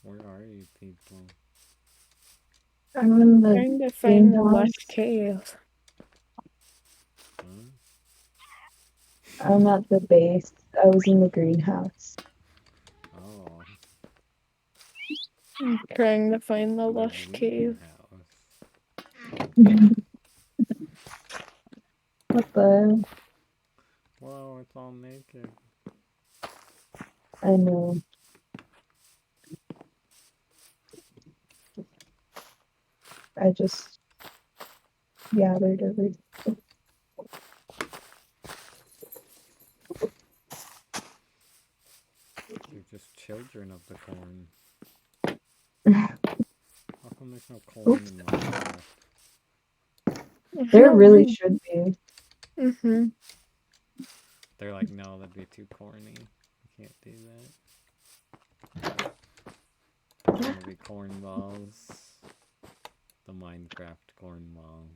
Where are you people? I'm in the Trying to find the lush greenhouse. cave. Huh? I'm at the base. I was in the greenhouse. Oh, I'm trying to find the the lush cave. greenhouse. What the? Whoa, it's all naked. I know. I just gathered everything. You're just children of the corn. How come there's no corn Oops. in Minecraft? There really should be. Mm-hmm. They're like, no, that'd be too corny. You can't do that. It's gonna be corn balls. The Minecraft corn ball.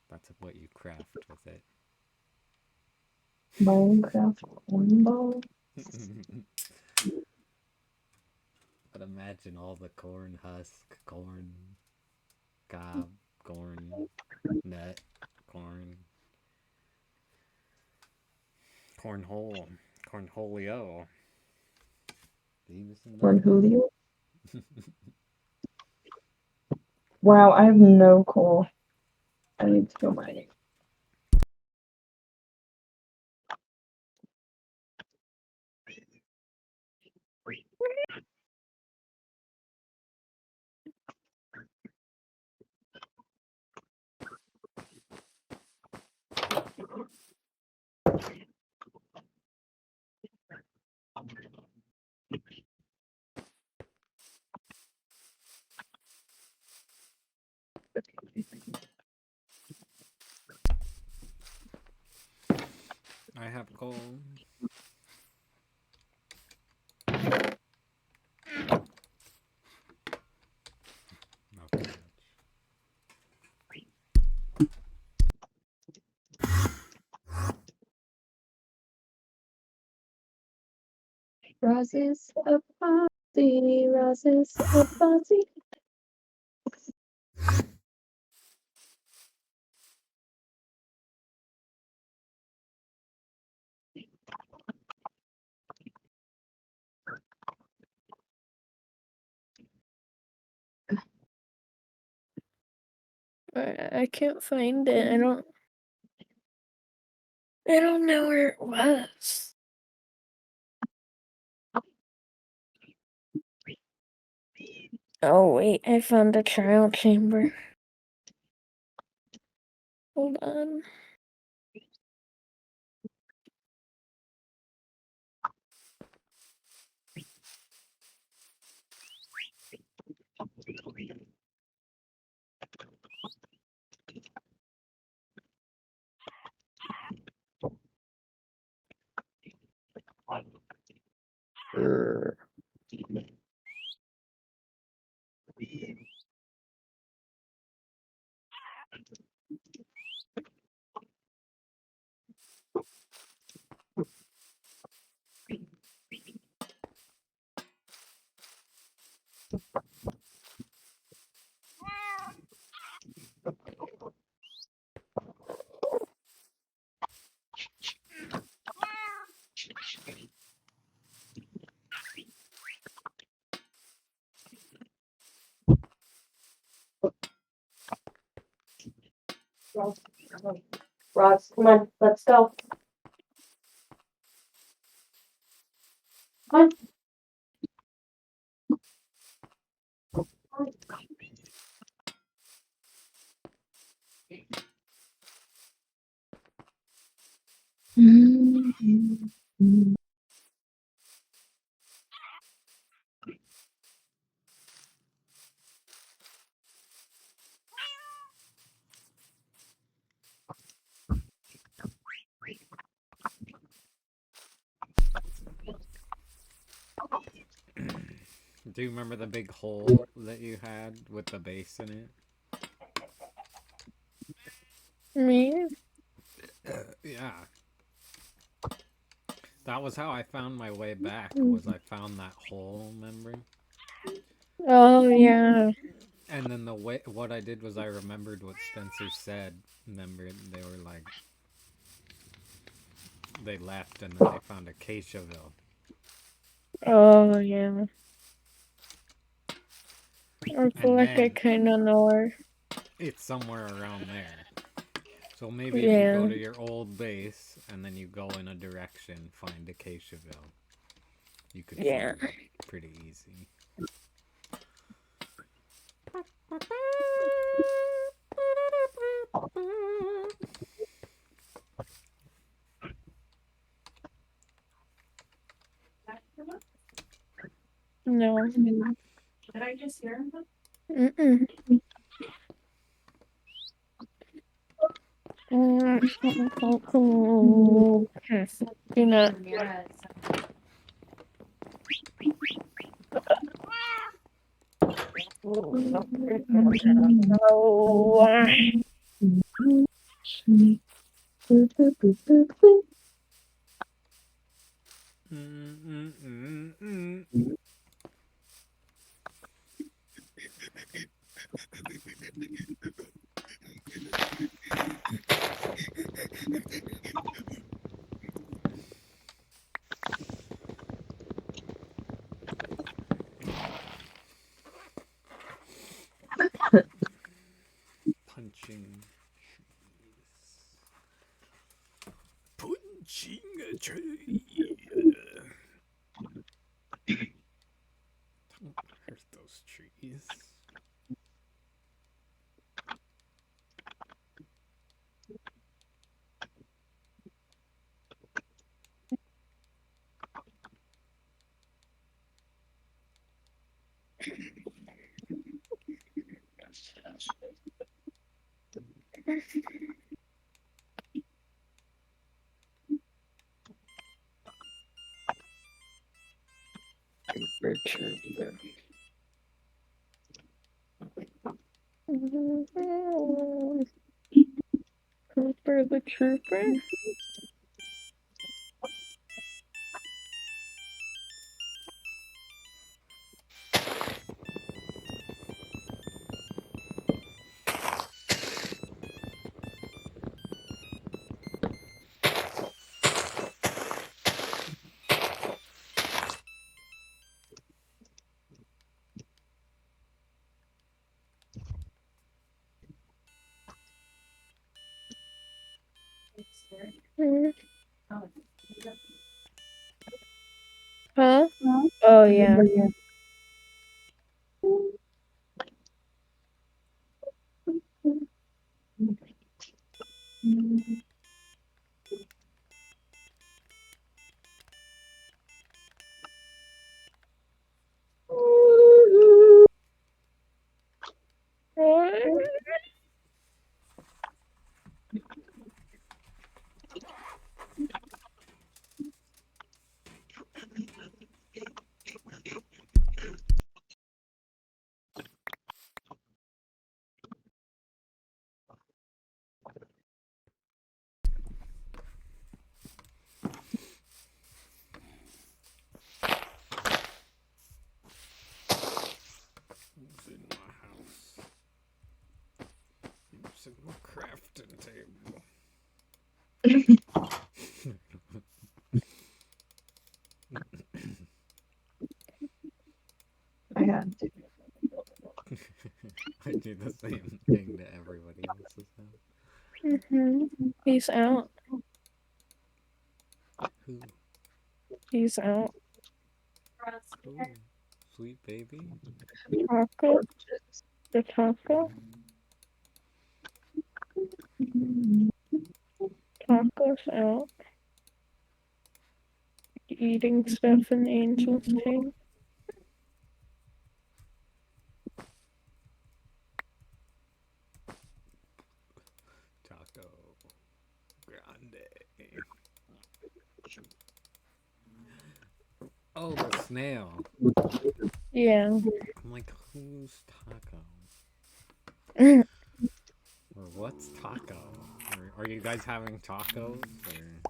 That's what you craft with it. Minecraft cornball. But imagine all the corn husk, corn cob, corn nut, corn cornhole, cornholio. Beavis and Corn Butthead. Julio. Wow, I have no coal. I need to go mining. I have coal. Not too much. Roses a party, roses a party. I can't find it. I don't know where it was. Oh wait, I found a trial chamber. Hold on. Ross, come on, let's go. Come on. Do you remember the big hole that you had with the base in it? Me? Yeah. That was how I found my way back, was I found that hole, remember? Oh yeah. And then what I did was I remembered what Spencer said. Remember, they were like, they left and then they found Acaciaville. Oh yeah. I feel And like I then kind of know her. it's somewhere around there. So maybe if you go Yeah. to your old base and then you go in a direction, find Acaciaville, you could Yeah. find it pretty easy. No. Did I just hear him? Mm-mm. Peanut. No. Punching trees. Punching a tree. Don't hurt those trees. Cooper the Trooper? Huh? Oh yeah. Who's in my house? Who's in my crafting table? I had to. I do the same thing to everybody else's house. He's out. Who? He's out. Who? Sweet baby? Taco? The taco? Taco's out. Eating stuff in Angel's tank. Taco Grande. Oh, the snail. Yeah. I'm like, who's Taco? Or what's taco? Or are you guys having tacos? Or...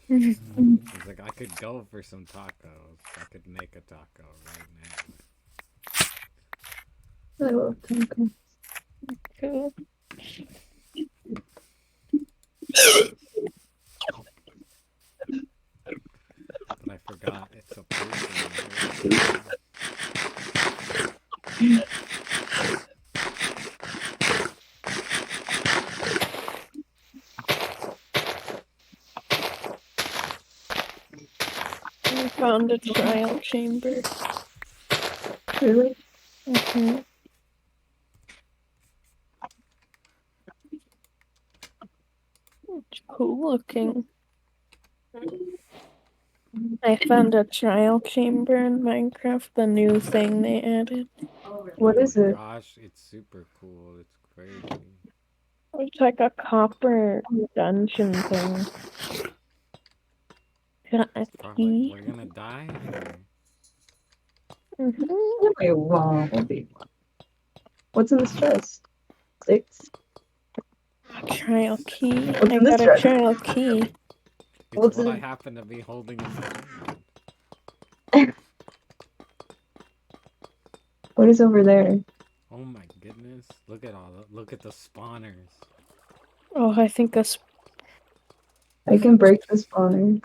It's like, I could go for some tacos, I could make a taco right now. I love tacos. Cool. But I forgot it's a person. I found a trial chamber. Really? Mm-hmm. It's cool looking. I found a trial chamber in Minecraft, the new thing they added. What is Oh my it? gosh, it's super cool. It's crazy. It's like a copper dungeon thing. Got a Probably key. we're gonna die here. Mm-hmm. Wait, wow. What's in this chest? 6. Trial key. What's I in this got a chest? trial key. It's What's what I in- happen to be holding in my hand. What is over there? Oh my goodness! Look at look at the spawners. Oh, I think that's... I can break the spawner.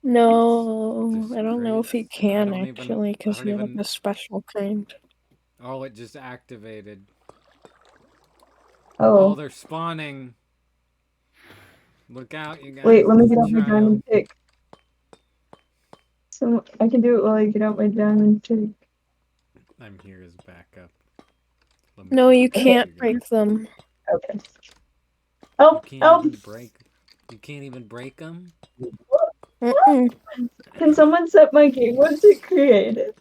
No, This I don't know great. if you I can don't even. actually, I because don't you have even. a special kind. Oh, it just activated. Oh. Oh, they're spawning. Look out, you guys! Wait, let me It's get a out my trial. diamond pick. So I can do it while I get out my diamond pick. I'm here as backup. Let me No, try you to can't figure break them. Okay. You Help! can't Help! even break. You can't even break them. Mm-mm. Can someone set my game mode to creative?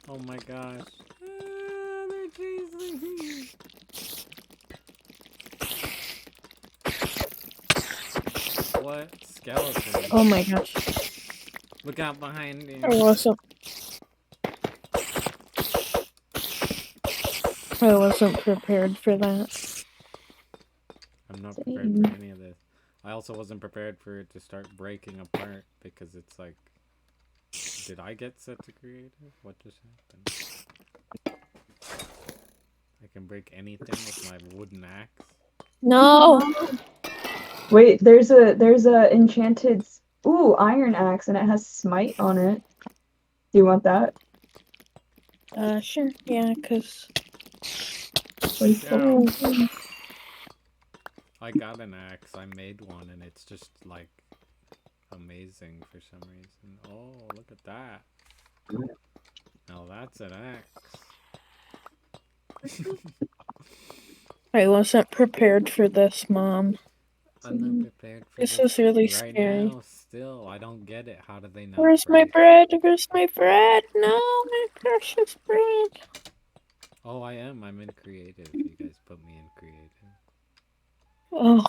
Oh my gosh! They're chasing me. What skeleton? Oh my gosh. Look out behind you. I wasn't prepared for that. I'm not prepared for any of this. I also wasn't prepared for it to start breaking apart because it's like, did I get set to creative? What just happened? I can break anything with my wooden axe. No! Wait, there's a enchanted iron axe and it has smite on it. Do you want that? Sure. Yeah, because... Yeah. I got an axe. I made one and it's just like amazing for some reason. Oh, look at that. Now that's an axe. I wasn't prepared for this, Mom. I'm not prepared for This this is really right scary. now. Still, I don't get it. How do they not Where's break? my bread? Where's my bread? No, my precious bread. Oh, I am. I'm in creative. You guys put me in creative. Oh,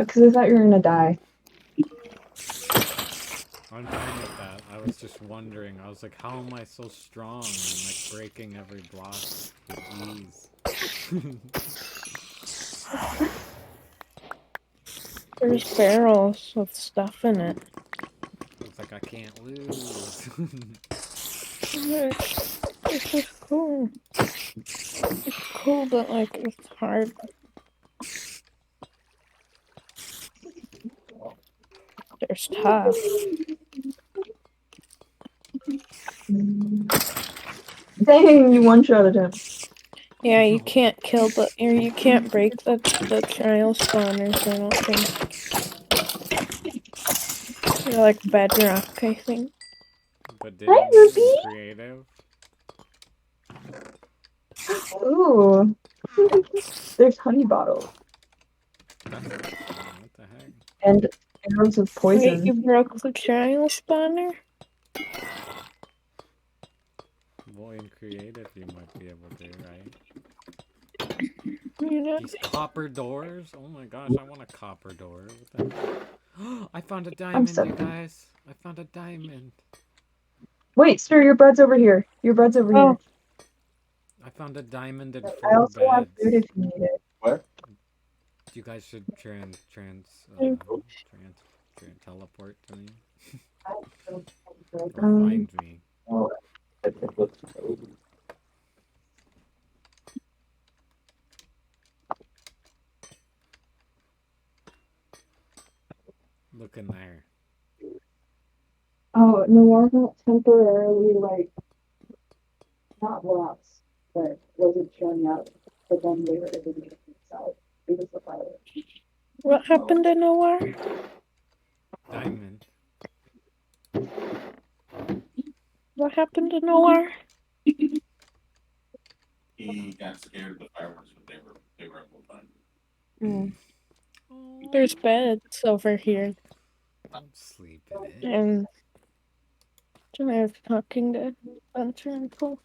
Because I thought you were gonna die. I'm fine with that. I was just wondering. I was like, how am I so strong? I'm like breaking every block with ease. there's barrels with stuff in it. Looks like I can't lose. This is cool. It's cool, but like it's hard. There's tough. Dang, you one-shotted him. Yeah, you can't kill the, or you can't break the trial spawners. I don't think. They're like bedrock, I think. But did Hi, you Ruby. creative? Ooh. There's honey bottles. That's what the heck? And arrows of Wait, poison. you broke the trial spawner? Well, in creative, you might be able to, right? You know? These copper doors? Oh my gosh, I want a copper door. What the heck? I found a diamond, so- you guys. I found a diamond. Wait, sir, your bread's over here. Your bread's over here. I found a diamond and I 4 also have food beds. if you need it. Do You guys should Mm. teleport to me or Um, find me. Look in there. oh, Noir got temporarily like not lost, but wasn't showing up. But then they were eliminating themselves because the pilot. What happened to Noir? Diamond. What happened to Noir? He got scared of the fireworks, but they were able to find him. Mm. There's beds over here, Don't sleep in it. and I was talking to Spencer and Cole.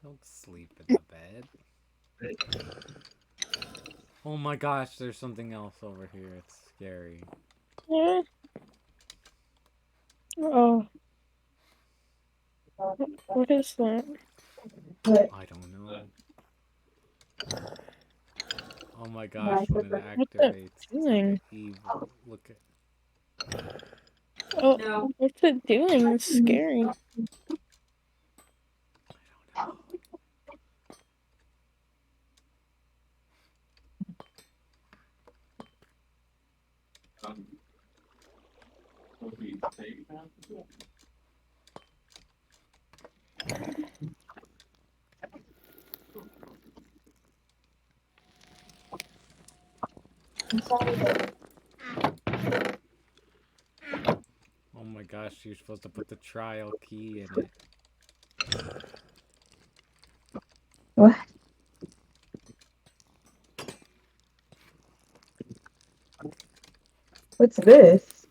Don't sleep in the bed. Oh my gosh, there's something else over here. It's scary. Yeah. Oh, what is that? I don't know. Oh my gosh, when it What's that activates, it's like doing? an evil. Look at. Oh, what's it doing? It's scary. I don't know. Will be safe now? Oh my gosh, you're supposed to put the trial key in it. What? What's this?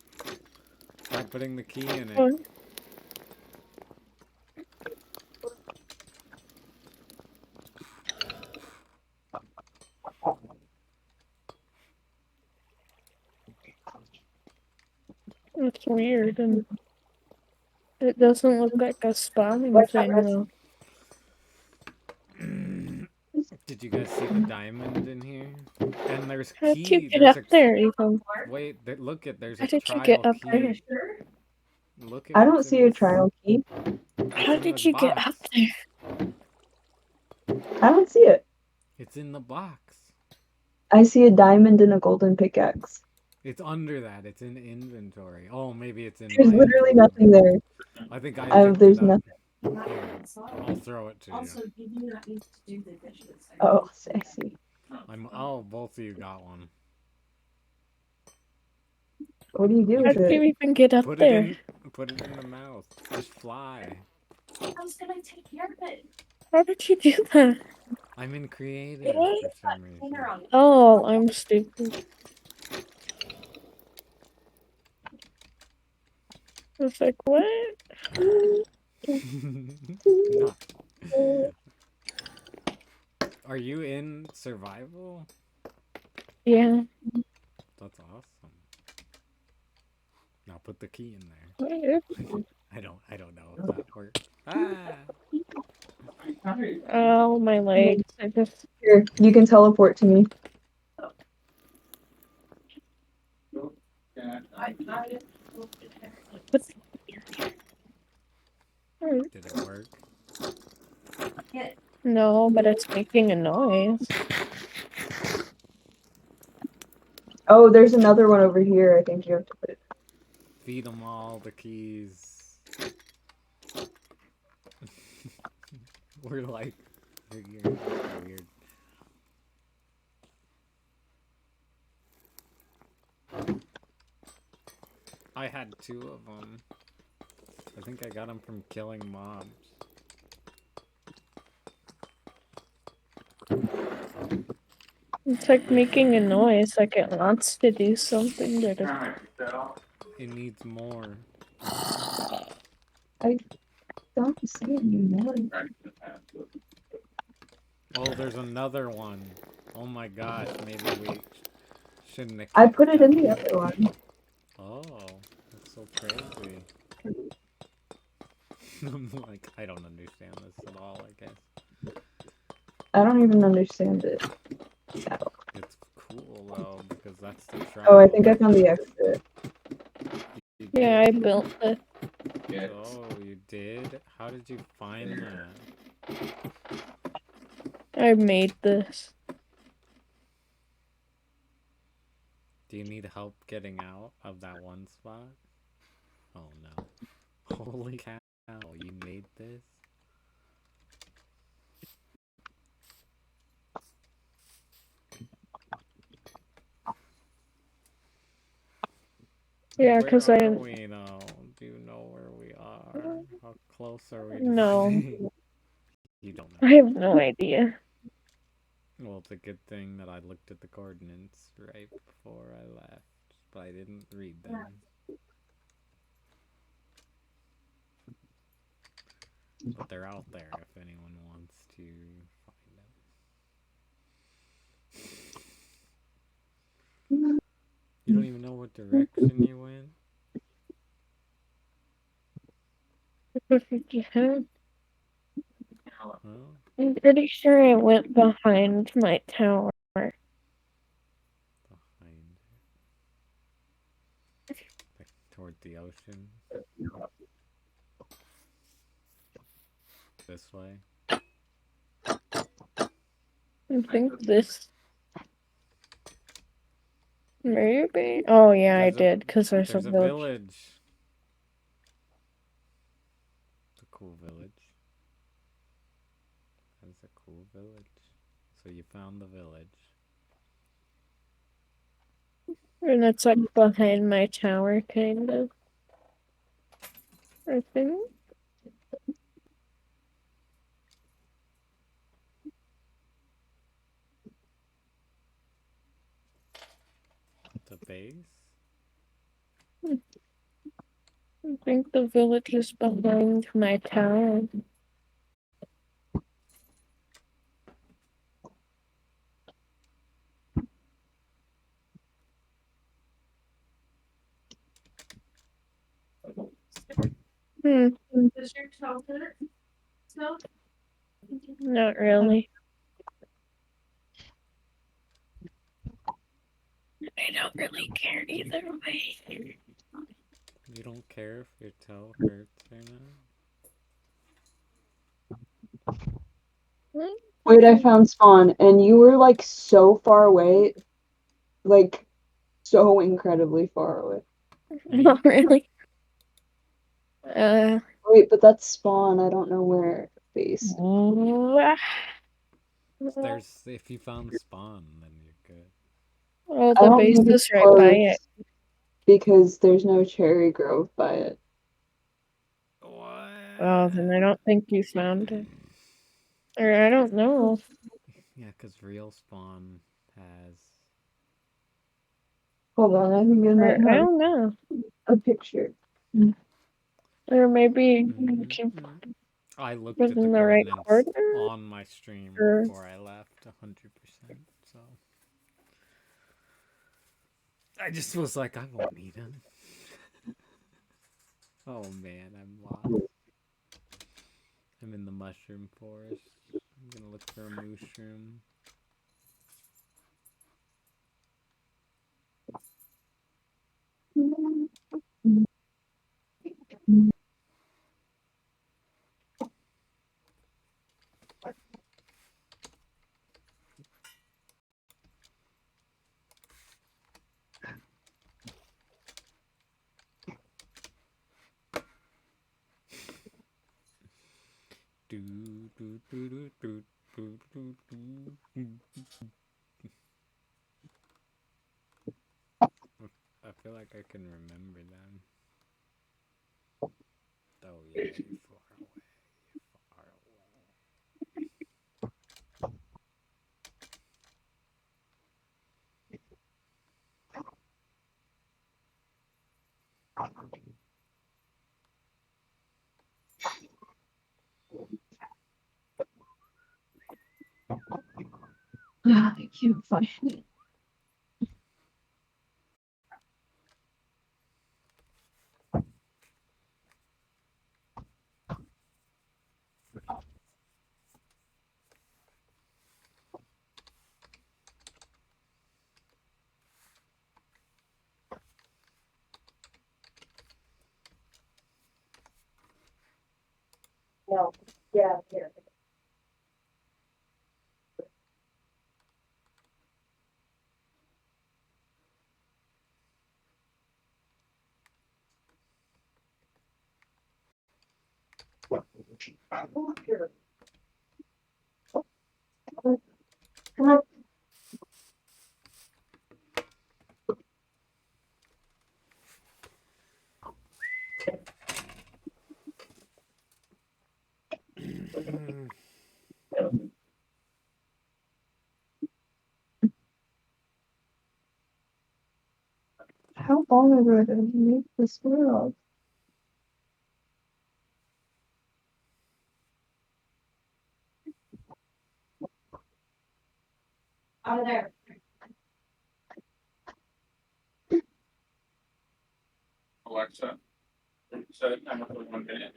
Try putting the key in it. Oh, it's weird, and it doesn't look like a spawning thing, though. Did you guys see the diamond in here? And there's How did key. you get There's up there, even? Wait, look at there's How a did you trial get up key. there? Look at I what's don't in see a this- trial key. It's How in did the you get box. up there? I don't see it. It's in the box. I see a diamond and a golden pickaxe. It's under that. It's in inventory. Oh, maybe it's in There's my literally inventory. nothing there. I think I Oh, picked there's it up. nothing. Here, I'll throw it to you. Also, you do not need to do the dishes. Oh, I see. Oh, both of you got one. What do you do How with did you it? even get up Put there? it in the mouth. Just fly. I was gonna take care of it. How did you do that? I'm in creative What? for some reason. Dinner on it. Oh, I'm stupid. I was like, what? No. Are you in survival? Yeah. That's awesome. Now put the key in there. What? I don't know if that works. Ah! Oh, my legs. I just. Here, you can teleport to me. What? Did it work? No, but it's making a noise. Oh, there's another one over here. I think you have to put it. Feed them all the keys. We're like, you're weird. I had 2 of them. I think I got them from killing mobs. It's like making a noise, like it wants to do something, but it... It needs more. I don't see it anymore. Oh, there's another one. Oh my gosh, maybe we shouldn't have I kept put it that. in the other one. Oh, that's so crazy. I'm like, I don't understand this at all, I guess. I don't even understand it. It's cool though because that's the trap. Oh, I think I found the exit. You Yeah, I did. built it. Yes. Oh, you did? How did you find that? I made this. Do you need help getting out of that one spot? Oh no. Holy cow, you made this? Yeah, Where because I are didn't. we now? Do you know where we are? How close are we to No. finding? You don't I know. have no idea. Well, it's a good thing that I looked at the coordinates right before I left, but I didn't read them. But they're out there if anyone wants to find them. You don't even know what direction you went? Yeah, Well, I'm pretty sure I went behind my tower. behind it. Like toward the ocean. This way. I think this. Maybe? Oh, yeah, I There's a- did, because there's a There's a village. village. It's a cool village. That is a cool village. So you found the village. And it's like behind my tower, kind of. I think. The base? I think the village is behind my tower. Hmm, Does your toe hurt? No? not really. I don't really care either way. You don't care if your toe hurts or not? Wait, I found spawn, and you were like so far away, like so incredibly far away. Not really. Wait, but that's spawn. I don't know where base. Oh, If you found spawn, then you're good. oh, I the don't base think is it's right by it. close because there's no cherry grove by it. What? Oh, then I don't think you found it. Or I don't know. Yeah, because real spawn has. Hold on, I think I Or might I have don't know. a picture. Or maybe Mm-hmm. you can I looked put at it the in the right coordinates order. on my stream Or before I left 100%. So I just was like, I won't need him. Oh man, I'm lost. I'm in the mushroom forest. I'm gonna look for a mushroom. Do, do, do, do, do, do, do, do. I feel like I can remember them. Oh yeah, you far away. You far away. I can't find it. No, yeah, here. Oh, here. Come on. How long ago did we make this world? Out of there. Alexa, set a timer for 1 minute.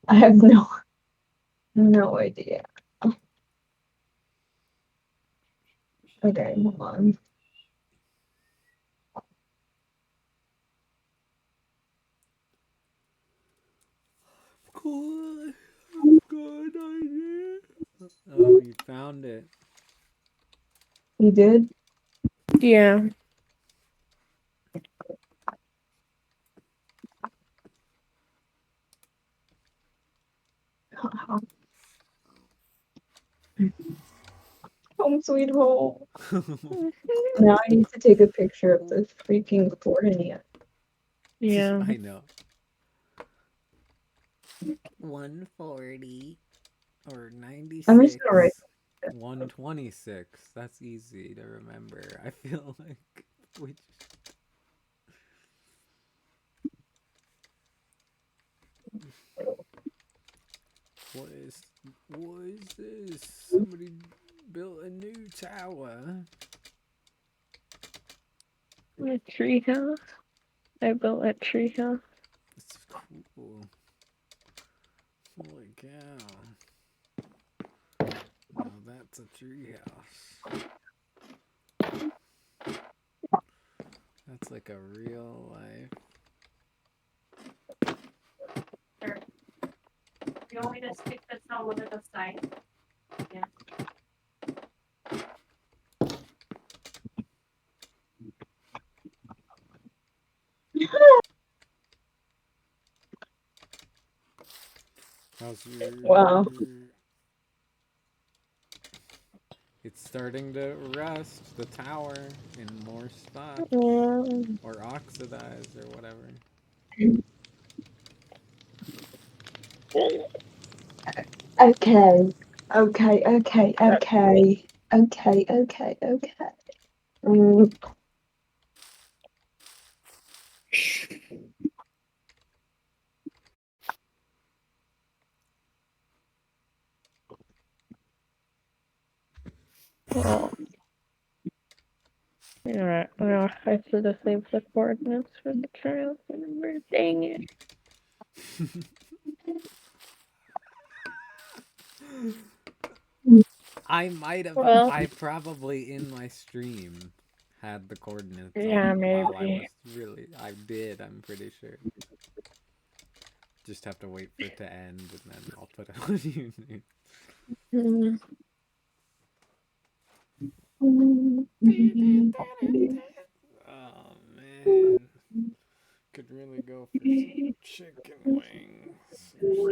I have no idea. Okay, hold on. Cool. Good idea. Oh, you found it. You did? Yeah. Home sweet home. Now I need to take a picture of the freaking coordinate. Yeah. I know. 140 or 96. I'm just gonna write. 126. That's easy to remember. I feel like we just... What is this? Somebody built a new tower. A treehouse. I built a treehouse. It's cool. Holy cow. Now that's a treehouse. That's like a real life. Sure. You want me to stick this out over the side? Yeah. How's your... Wow. It's starting to rust, the tower, in more spots. Or oxidize, or whatever. Okay. Okay. Oh. Alright, well, I should have saved the coordinates for the trial. Remember, dang it. I might have. Well, I probably in my stream had the coordinates yeah, on while I maybe. was really. I did. I'm pretty sure. Just have to wait for it to end, and then I'll put it on YouTube. Oh man, could really go for some chicken wings or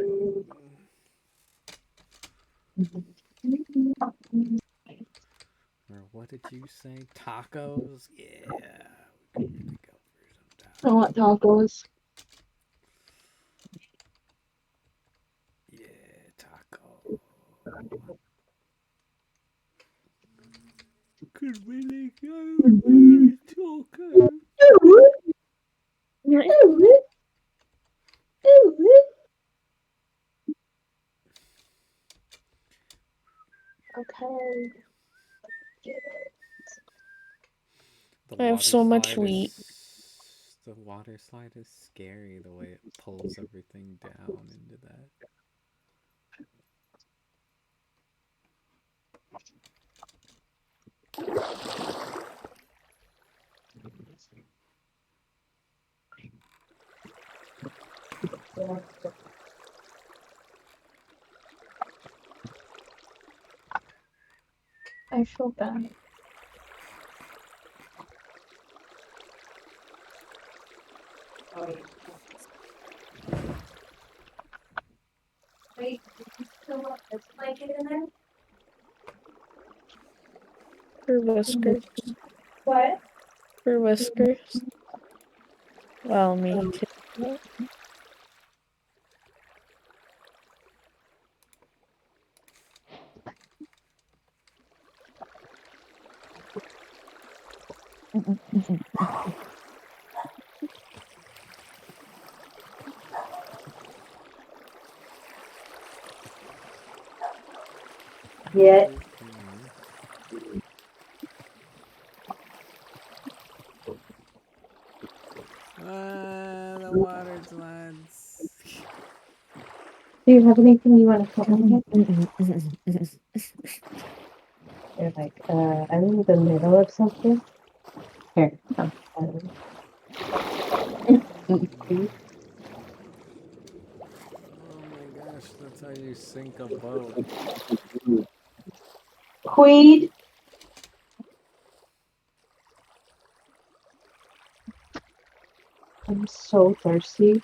something. Or what did you say? Tacos? Yeah, we could really go for some I want tacos. Yeah, could really go with Taco. Okay. The I have water so much slide wheat. The water slide is scary the way it pulls everything down into that. I feel bad. Wait, did you still want this blanket in there? Her whiskers. What? Her whiskers. Well, me too. Yeah. The water slides. Do you have anything you want to put on it? You're like, I'm in the middle of something. Here, come. Oh my gosh, that's how you sink a boat. Queed. I'm so thirsty.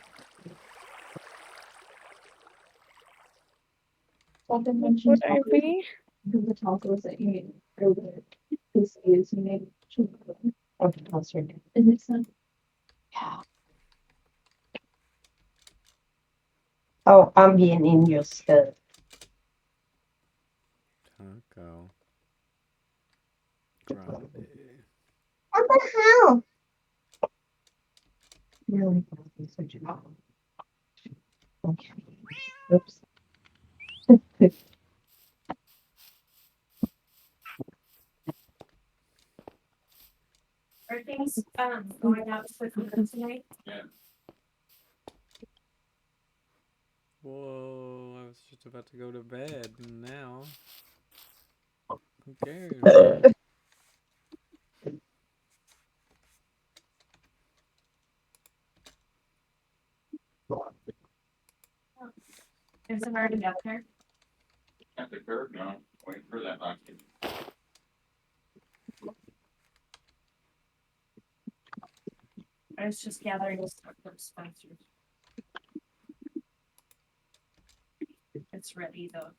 Something mentioned Would I be? the tacos that you made earlier. This is you made chocolate. Okay, that's right. Is it some? Yeah. Oh, I'm being in your stuff. Taco. Grande. What the hell? Really? Okay. Oops. Are things going out quickly tonight? Whoa, I was just about to go to bed, and now. Who cares? Is it already up there? At the curb, no, wait for that last. I was just gathering stuff from Spencer's. It's ready though.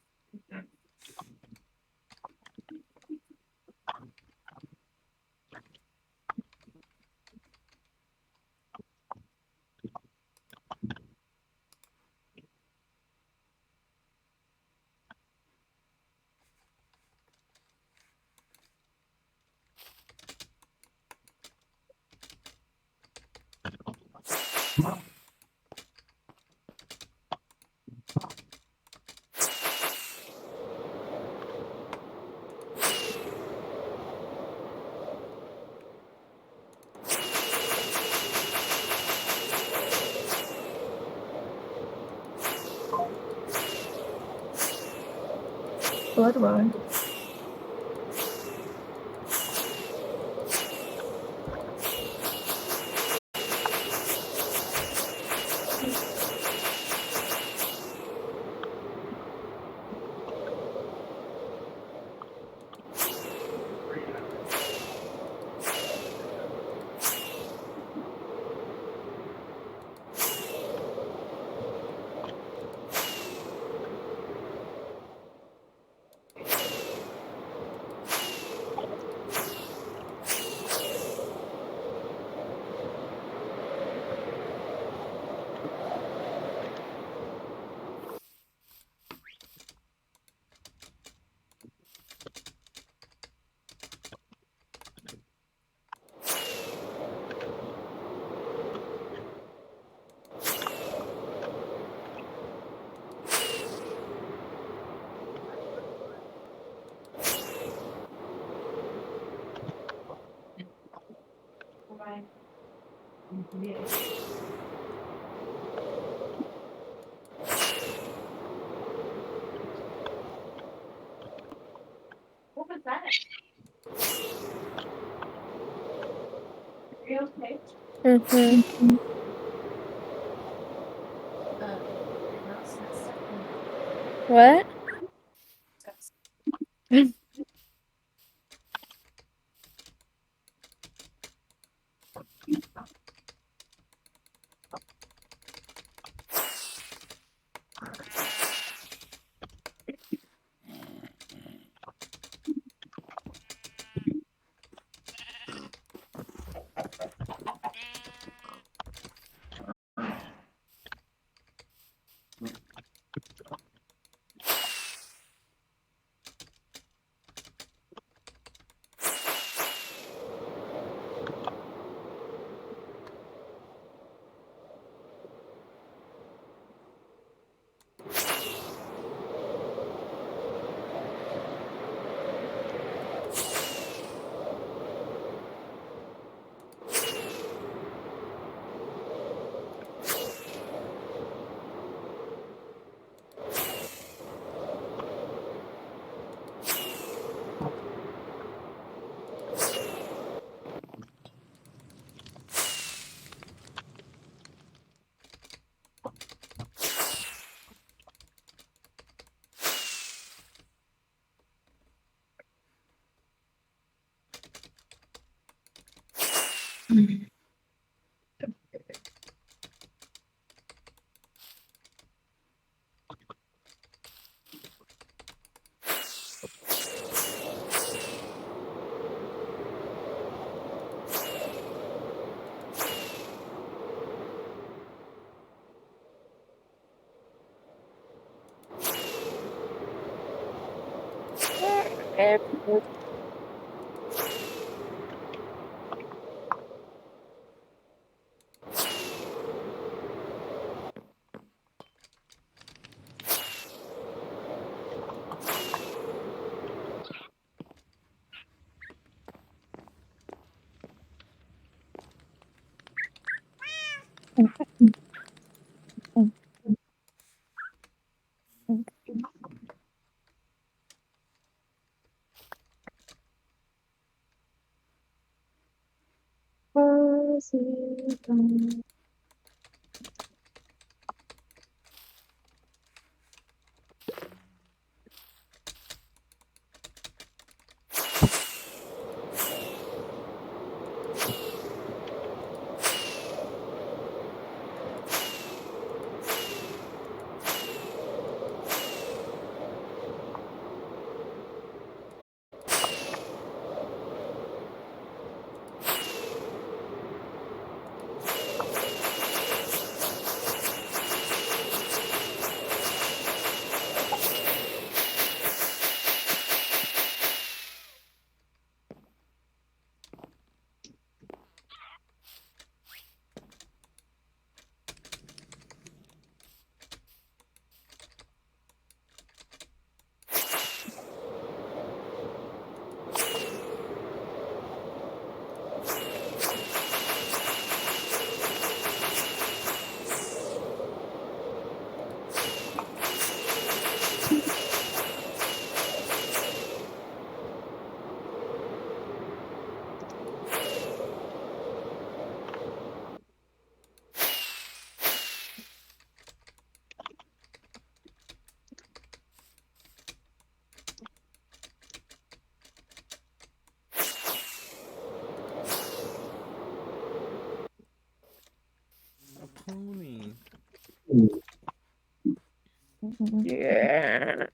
Blood run. What was that? Are you okay? Mm-hmm. What? Was it done? A pony. Yeah.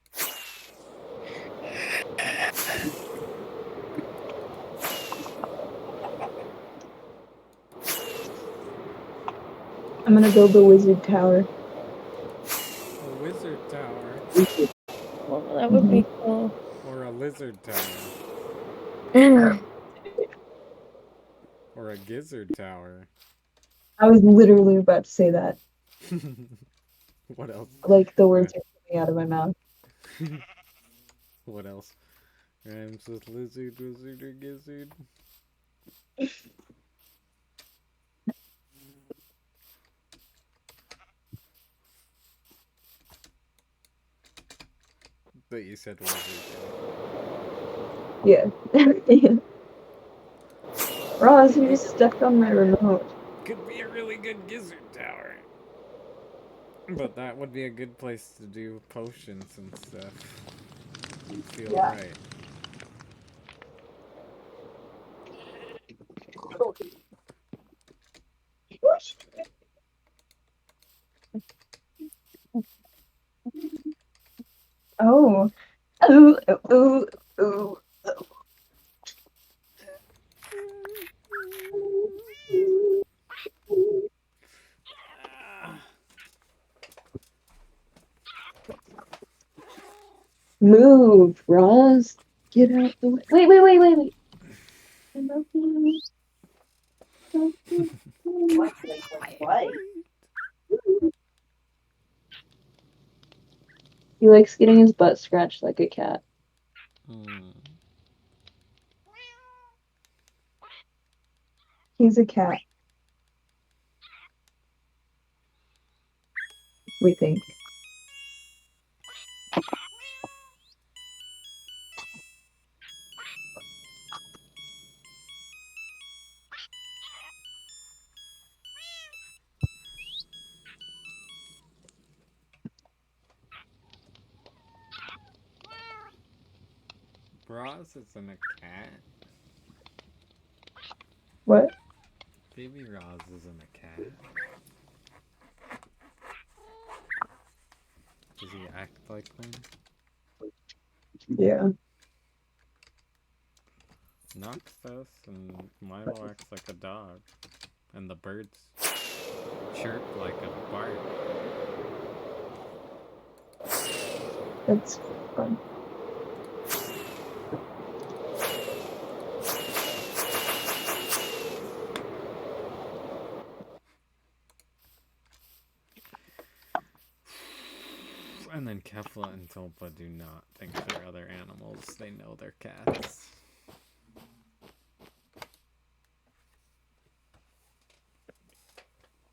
I'm gonna build a wizard tower. A wizard tower. Well, that would be cool. Or a lizard tower. Or a gizzard tower. I was literally about to say that. What else? Like the words are coming out of my mouth. What else? Rhymes with lizard, wizard, or gizzard. that you said was Yeah. Roz, you just stepped on my remote. could be a really good gizzard tower. But that would be a good place to do potions and stuff. Feel Yeah. right. Oh. Ooh, ooh, ooh. Move, Roz. Get out the way. Wait. What? He likes getting his butt scratched like a cat. He's a cat. We think. Roz isn't a cat. What? Baby Roz isn't a cat. Does he act like one? Yeah. Nox does, and Milo acts like a dog. And the birds chirp like a bard. That's fun. And then Kefla and Tulpa do not think they're other animals. They know they're cats.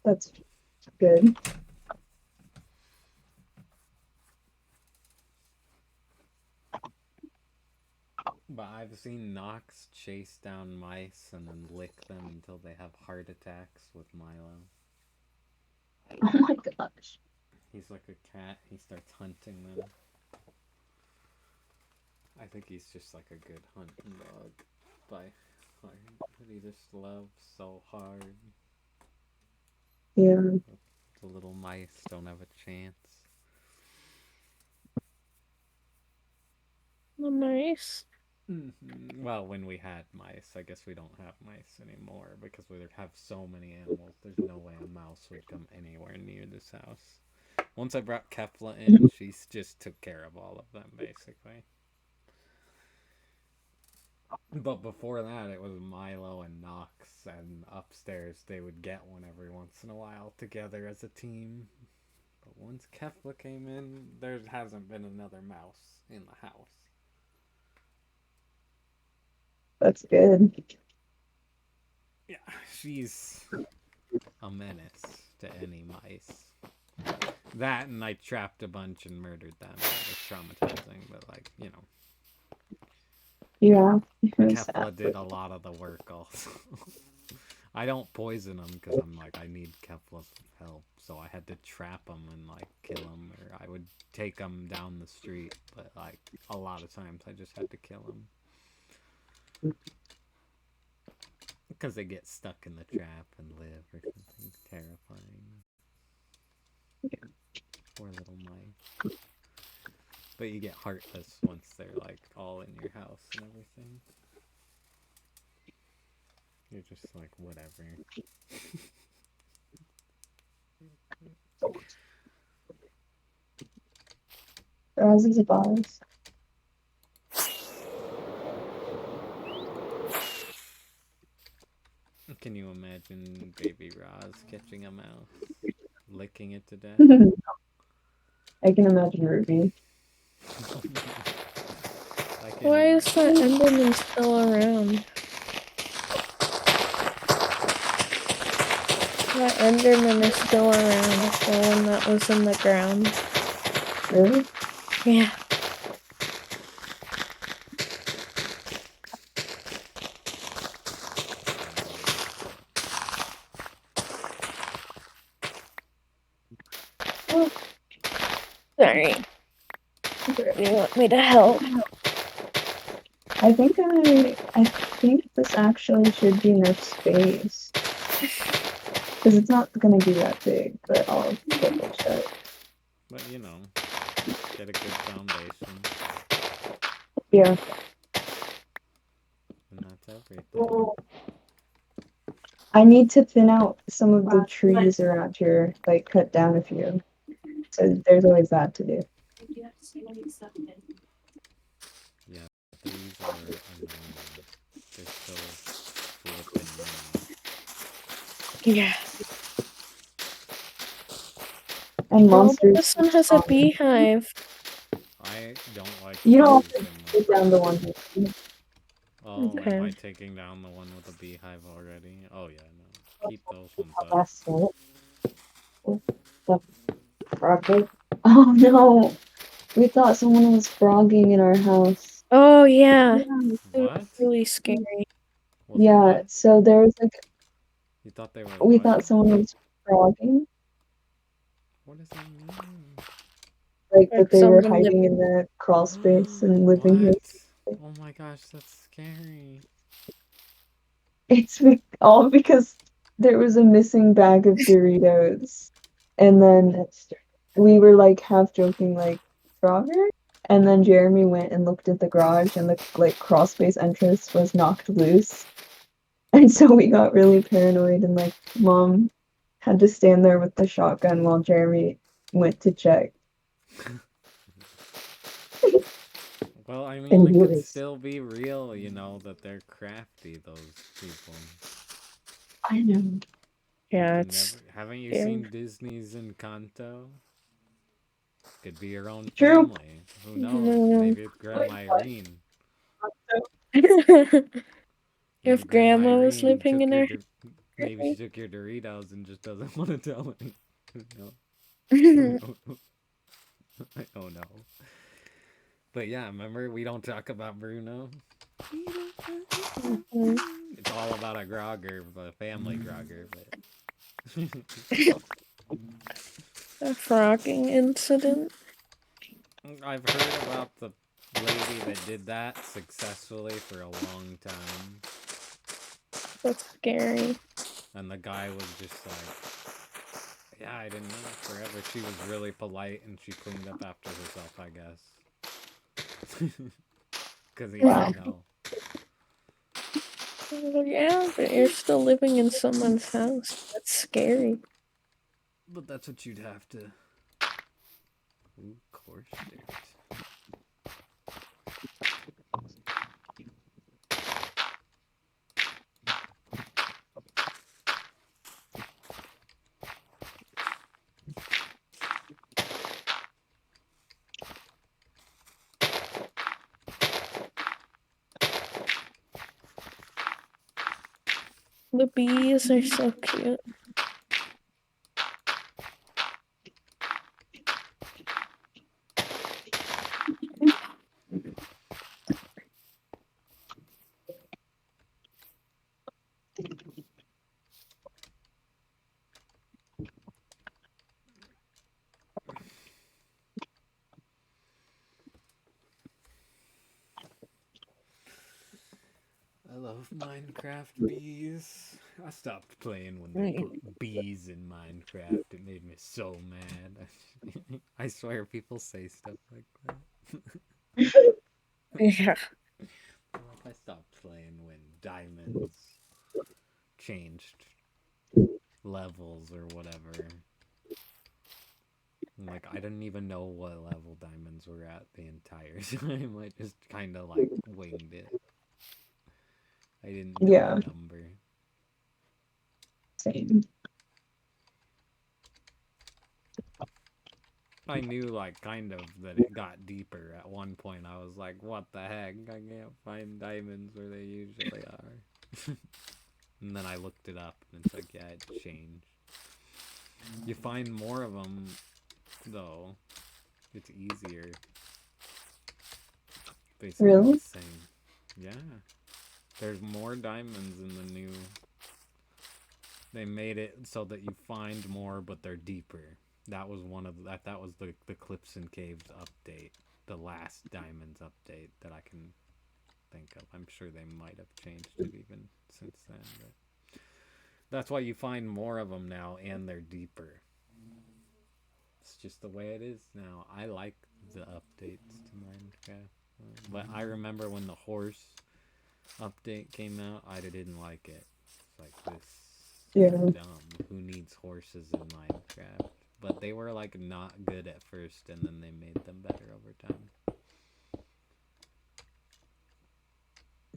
That's good. But I've seen Nox chase down mice and then lick them until they have heart attacks with Milo. Oh my gosh. He's like a cat. He starts hunting them. I think he's just like a good hunting dog by heart. But he just loves so hard. Yeah. The little mice don't have a chance. The mice. Well, when we had mice, I guess we don't have mice anymore because we have so many animals. There's no way a mouse would come anywhere near this house. Once I brought Kefla in, she just took care of all of them, basically. But before that, it was Milo and Nox, and upstairs they would get one every once in a while together as a team. But once Kefla came in, there hasn't been another mouse in the house. That's good. Yeah, she's a menace to any mice. That and I trapped a bunch and murdered them. It was traumatizing, but like, you know. Yeah. Kefla did a lot of the work also. I don't poison them because I'm like, I need Kefla's help. So I had to trap them and like kill them, or I would take them down the street. But like a lot of times I just had to kill them. Because they get stuck in the trap and live or something terrifying. Poor little mice. But you get heartless once they're like all in your house and everything. You're just like, whatever. Roz is a boss. Can you imagine baby Roz catching a mouse? Licking it to death? I can imagine Ruby. Why is that Enderman still around? That Enderman is still around. The one that was in the ground. Really? Yeah. Sorry. You want me to help? I think this actually should be enough space. Because it's not gonna be that big, but I'll double check. But you know, get a good foundation, Yeah. and that's everything. I need to thin out some of the trees around here, like cut down a few. So there's always that to do. You have to see what he's up in. Yeah, these are annoying. They're so flippin' many. Yeah. And Oh, but monsters. this one has a beehive. I don't like You don't trees have to in take my- down the one. That- Oh, Okay. am I taking down the one with the beehive already? Oh yeah, no. Keep those ones up. That's it. The frog. Oh no! We thought someone was frogging in our house. Oh, yeah. It What? was really scary. Was Yeah, what? so there was like You thought they were we what? thought someone was frogging, What does that mean? like Like that they were someone hiding in the crawl space and living here. What? Oh my gosh, that's scary. It's all because there was a missing bag of Doritos, and then we were like half joking, like Frogger, and then Jeremy went and looked at the garage, and the like crawl space entrance was knocked loose, and so we got really paranoid, and like Mom had to stand there with the shotgun while Jeremy went to check. Well, I mean, And it he could was- still be real, you know, that they're crafty, those people. I know. Yeah, You it's. haven't you scary. seen Disney's Encanto? Could be your own True. family. Who knows? No. Maybe it's Grandma Irene. If Maybe Grandma was Irene living took in your her. maybe she took your Doritos and just doesn't want to tell me. No. I don't know. But yeah, remember we don't talk about Bruno. Mhm. It's all about a Grogger, a family Grogger. But A frogging incident. I've heard about the lady that did that successfully for a long time, That's scary. and the guy was just like, "Yeah, I didn't know forever." She was really polite and she cleaned up after herself, I guess. Because he Wow. didn't know. Well, yeah, but you're still living in someone's house. That's scary. But that's what you'd have to. Ooh, coarse dirt. The bees are so cute. I love Minecraft bees. I stopped playing when they put bees in Minecraft. It made me so mad. I swear people say stuff like that. Yeah. Like I stopped playing when diamonds changed levels or whatever. Like I didn't even know what level diamonds were at the entire time. I just kind of like winged it. I didn't know Yeah. the number. Same. I knew like kind of that it got deeper at one point. I was like, what the heck? I can't find diamonds where they usually are. And then I looked it up and it's like, yeah, it changed. You find more of them though. It's easier. Basically Really? the same. Yeah. There's more diamonds in the new. They made it so that you find more, but they're deeper. That was one of that was the Cliffs and Caves update, the last Diamonds update that I can think of. I'm sure they might have changed it even since then, but that's why you find more of them now, and they're deeper. It's just the way it is now. I like the updates to Minecraft, but I remember when the horse update came out, I didn't like it. It's like, this Yeah. is dumb. Who needs horses in Minecraft? But they were like not good at first, and then they made them better over time.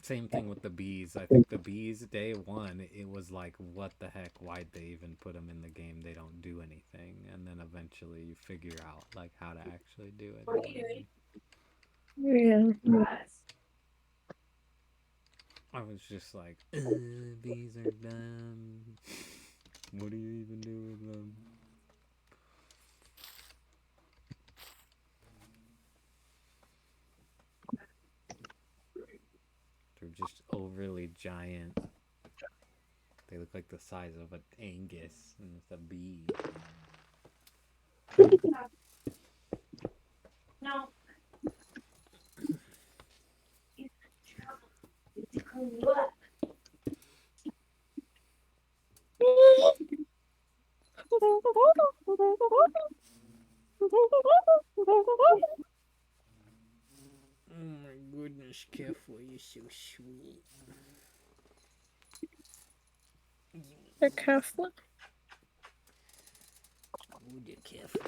Same thing with the bees. I think the bees, day one, it was like, what the heck? Why'd they even put them in the game? They don't do anything. And then eventually you figure out like how to actually do it. What are you doing? Yeah. Yes. I was just like, bees are dumb. What do you even do with them? They're just overly giant. They look like the size of an Angus, and it's a bee. No. Oh my goodness, careful, you're so sweet. They're careful. Oh, you're careful.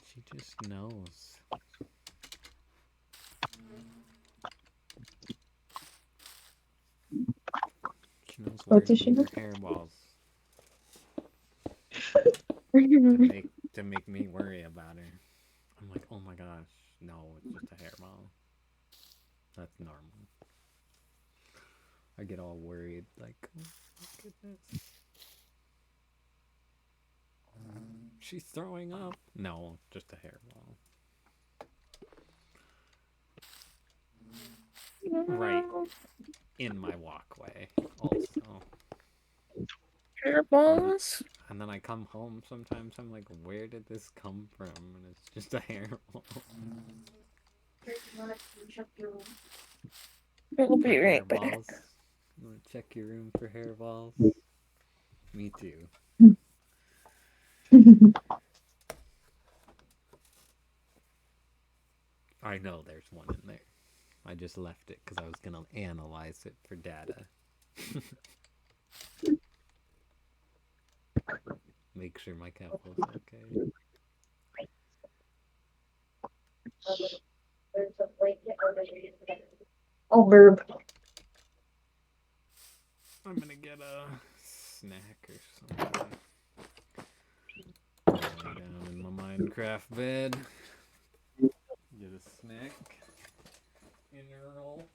She just knows. She knows where What to does she leave know? her hairballs Mhm. to make me worry about her. I'm like, oh my gosh, no, it's just a hairball. That's normal. I get all worried, like, oh my goodness. She's throwing up. No, just a hairball. Right in my walkway, also. Hairballs. And then I come home sometimes, I'm like, where did this come from? And it's just a hairball. We'll be right back. Hairballs. You want to check your room for hairballs? Me too. I know there's one in there. I just left it because I was going to analyze it for data. Make sure my cat was okay. Oh, verb. I'm going to get a snack or something. Lie down in my Minecraft bed. Get a snack. In your roll.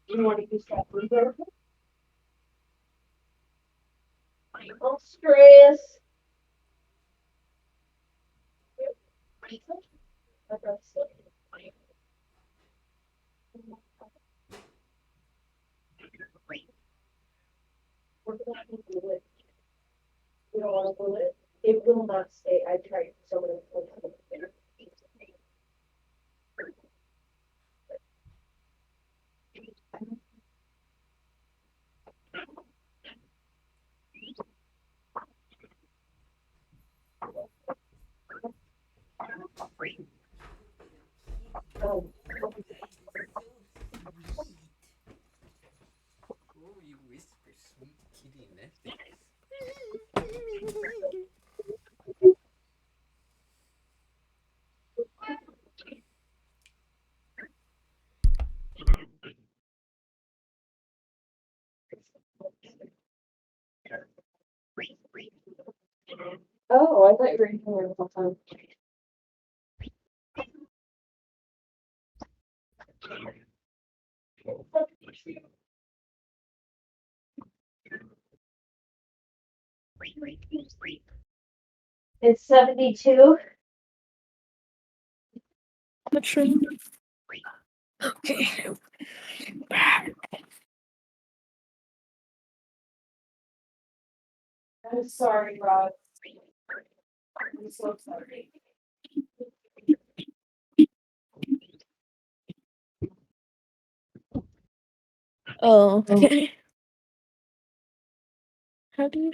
You want to use that blue? Don't stress. You don't want to glue it. It will not stay. I tried so many times. Oh, I thought you were in here the whole time. It's 72. Which one? Okay. I'm sorry, Rod. I'm so sorry. Oh, okay. How do you?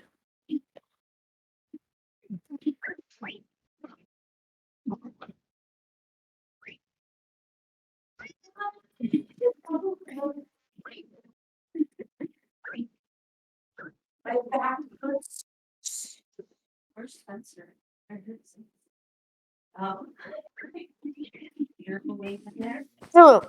My back hurts. Where's Spencer? I heard some. You're away from there. Oh.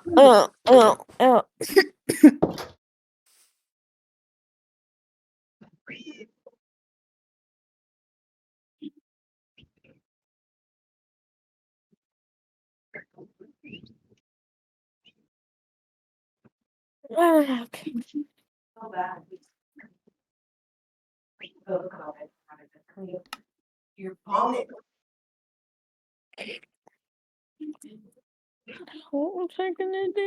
Okay. So bad. Oh God, I had to clean up your vomit. What was I gonna do?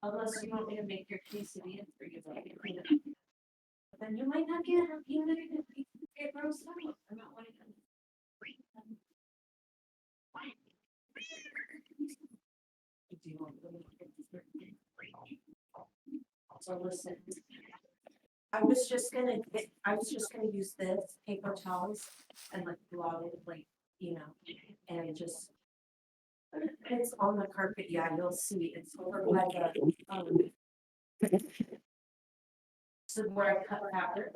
Unless you want me to make your quesadillas for you, so I can clean it up. But then you might not get it roasted out. I'm not wanting to. Do you want me to get this? So listen, I was just gonna use this paper towels and like blow it, like, and just. It's on the carpet, yeah, you'll see, it's sort of like a, so where I cut fabric.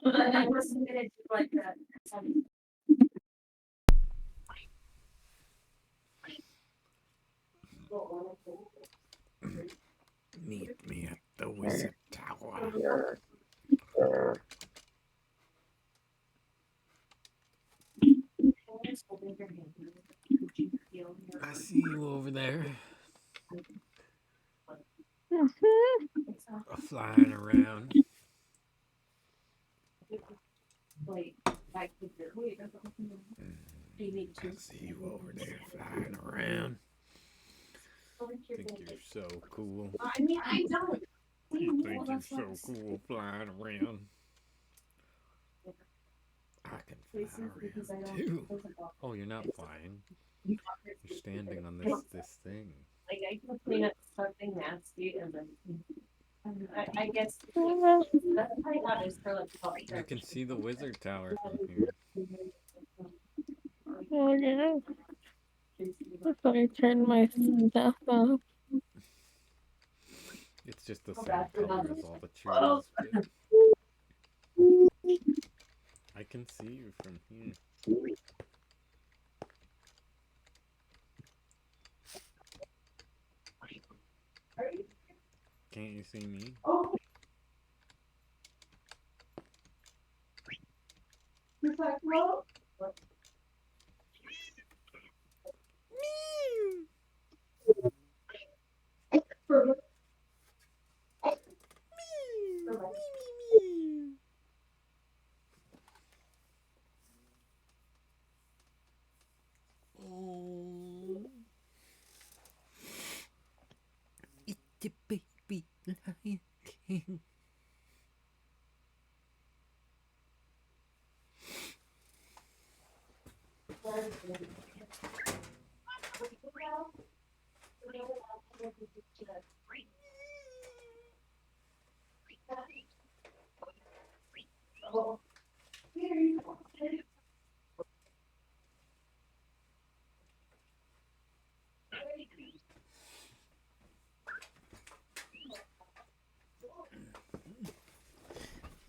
But I wasn't gonna do like that. Meet me at the Wizard Tower. I see you over there, flying around. I see you over there flying around. Think you're so cool. I mean, I don't. You think you're so cool flying around. I can fly around too. Oh, you're not flying. You're standing on this thing. Like I can clean up something nasty and then. I guess that's probably not as for like. You can see the Wizard Tower from here. Oh yeah. If I turn my stuff off. It's just the same color as all the trees, but I can see you from here. Can't you see me? Oh, it's a baby lion king.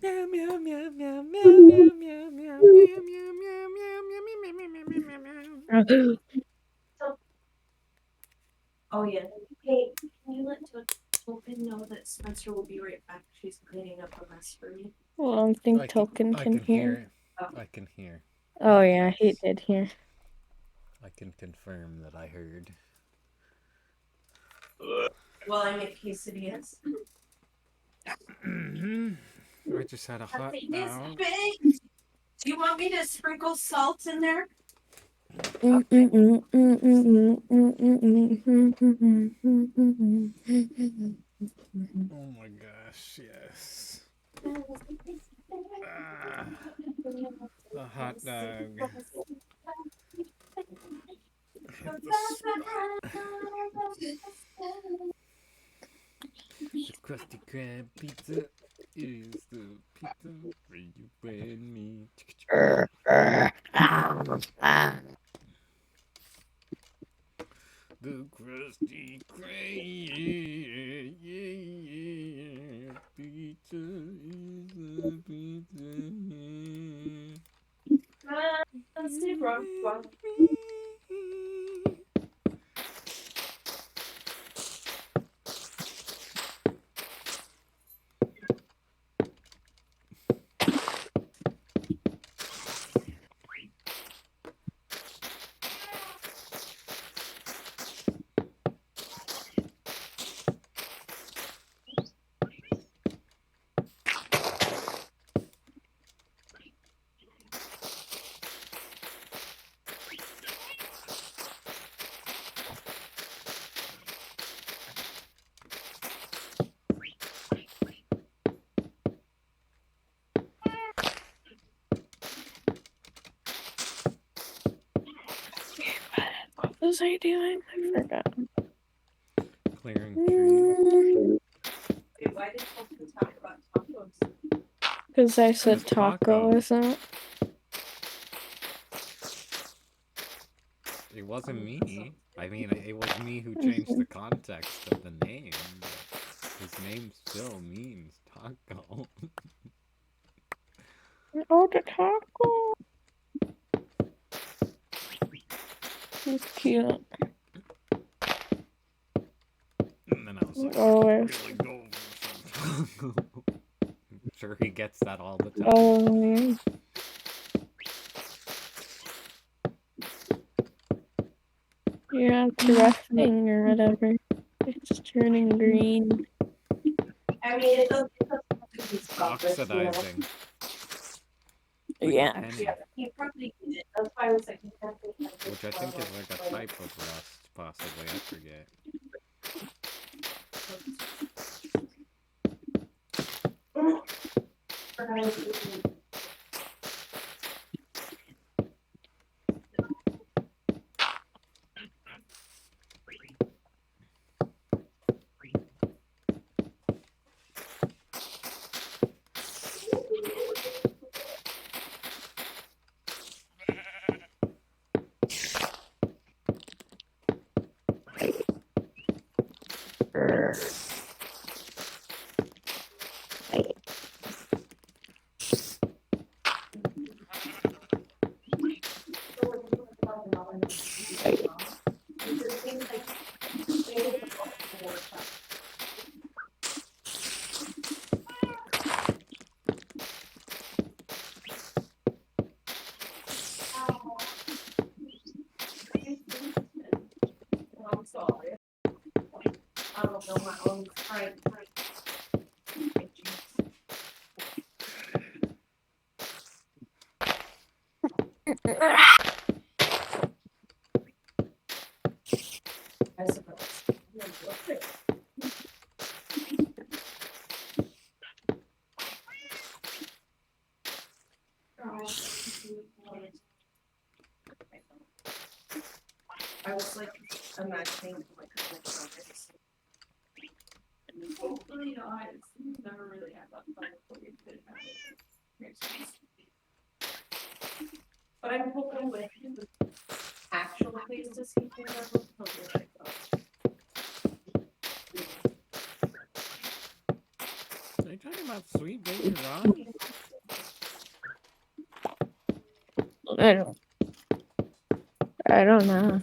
Meow meow meow meow meow meow meow meow meow meow meow meow meow meow meow meow. Oh, yeah. Hey, can you let Token know that Spencer will be right back? She's cleaning up a mess for me. Well, I don't think I Token can hear. I can hear. Oh yeah, he did hear. I can confirm that I heard. Well, I make quesadillas. I just had a hot dog. Baked. Do you want me to sprinkle salt in there? Oh my gosh, yes. Ah, a hot dog. Hit the spot. The Krusty Krab pizza is the pizza for you and me. The Krusty Krab pizza is the pizza. Let's do wrong. What was I doing? I forgot. Clearing trees. Wait, why did Token talk about tacos? Because I said It's taco. taco, isn't it? It wasn't me. I mean, it was me who changed the context of the name. But his name still means taco. Oh, the taco. He's cute. And then I was like, Oh, I should really go for some taco. I'm sure he gets that all the time. oh, yeah. Yeah, it's roughening or whatever. It's turning green. I mean, it doesn't have to be spotless, you know? Oxidizing. Like a Yeah. penny, Yeah, he probably did it. That's why I was like, which I think is like a type of rust, possibly. I forget. I'm sorry. I don't know my own right. I suppose. I was like imagining like electronics. Hopefully not. It's never really had that fun before we did have it. But I'm hoping with actual place to see things that will be like Are you talking about Sweet Baby Ron? I don't know.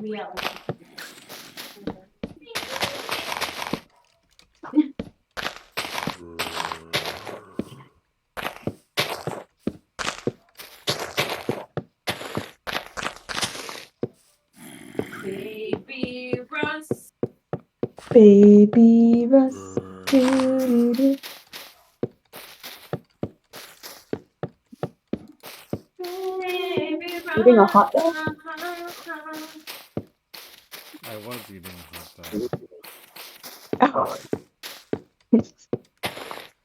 Yeah. Baby Russ. Baby Russ. Doo-doo-doo. Baby Eating a hot dog? Russ. I was eating a hot dog. Oh.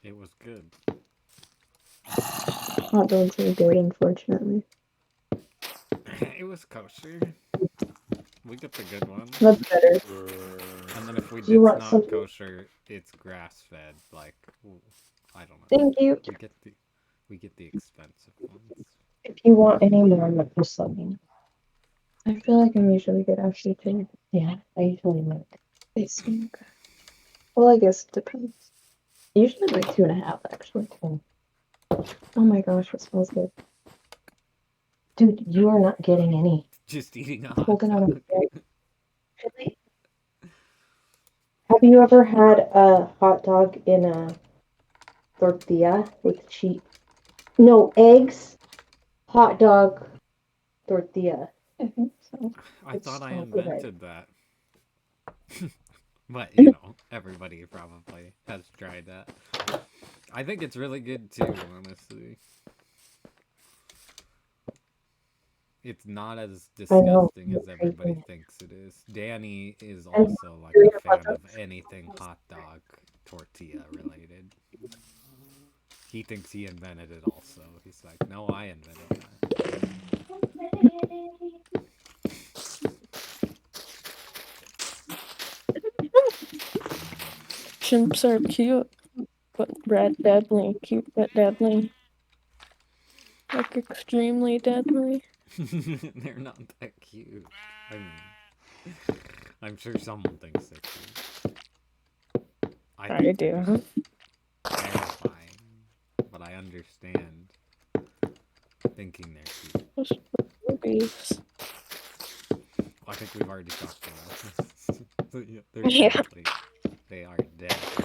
It was good. Hot dogs are good, unfortunately. It was kosher. We get the good ones. That's better. And then if we Do you did want not some? kosher, it's grass fed. Like, I don't know. Thank you. We get the expensive ones. If you want any more, just let me know. I feel like I'm usually good actually too. Yeah, I usually make. They smell good. Well, I guess it depends. Usually like 2.5 actually. Mm. Oh my gosh, it smells good. Dude, you are not getting any. Just eating a hot Holding on a dog. very Have you ever had a hot dog in a tortilla with cheese? No, eggs, hot dog, tortilla. I think so. I It's thought I so good. invented that. But, you know, everybody probably has tried that. I think it's really good too, honestly. It's not as I know, disgusting you're as everybody crazy. thinks it is. Danny is And also like do you a have hot fan of dogs? anything hot dog tortilla related. He thinks he invented it also. He's like, no, I invented that. Chimps are cute, but deadly. Cute but deadly. Like extremely deadly. They're not that cute. I mean, I'm sure someone thinks they're cute. I think do. they're just terrifying, but I understand thinking they're cute. Those boobies. I think we've already talked about this. They're Yeah. deadly. They are deadly.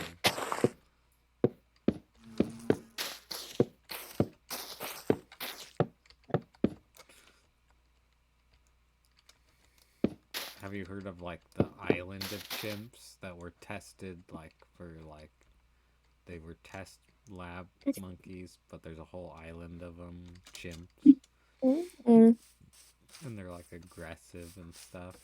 Have you heard of like the island of chimps that were tested like for like they were test lab monkeys, but there's a whole island of them chimps, Mm-mm. and they're like aggressive and stuff,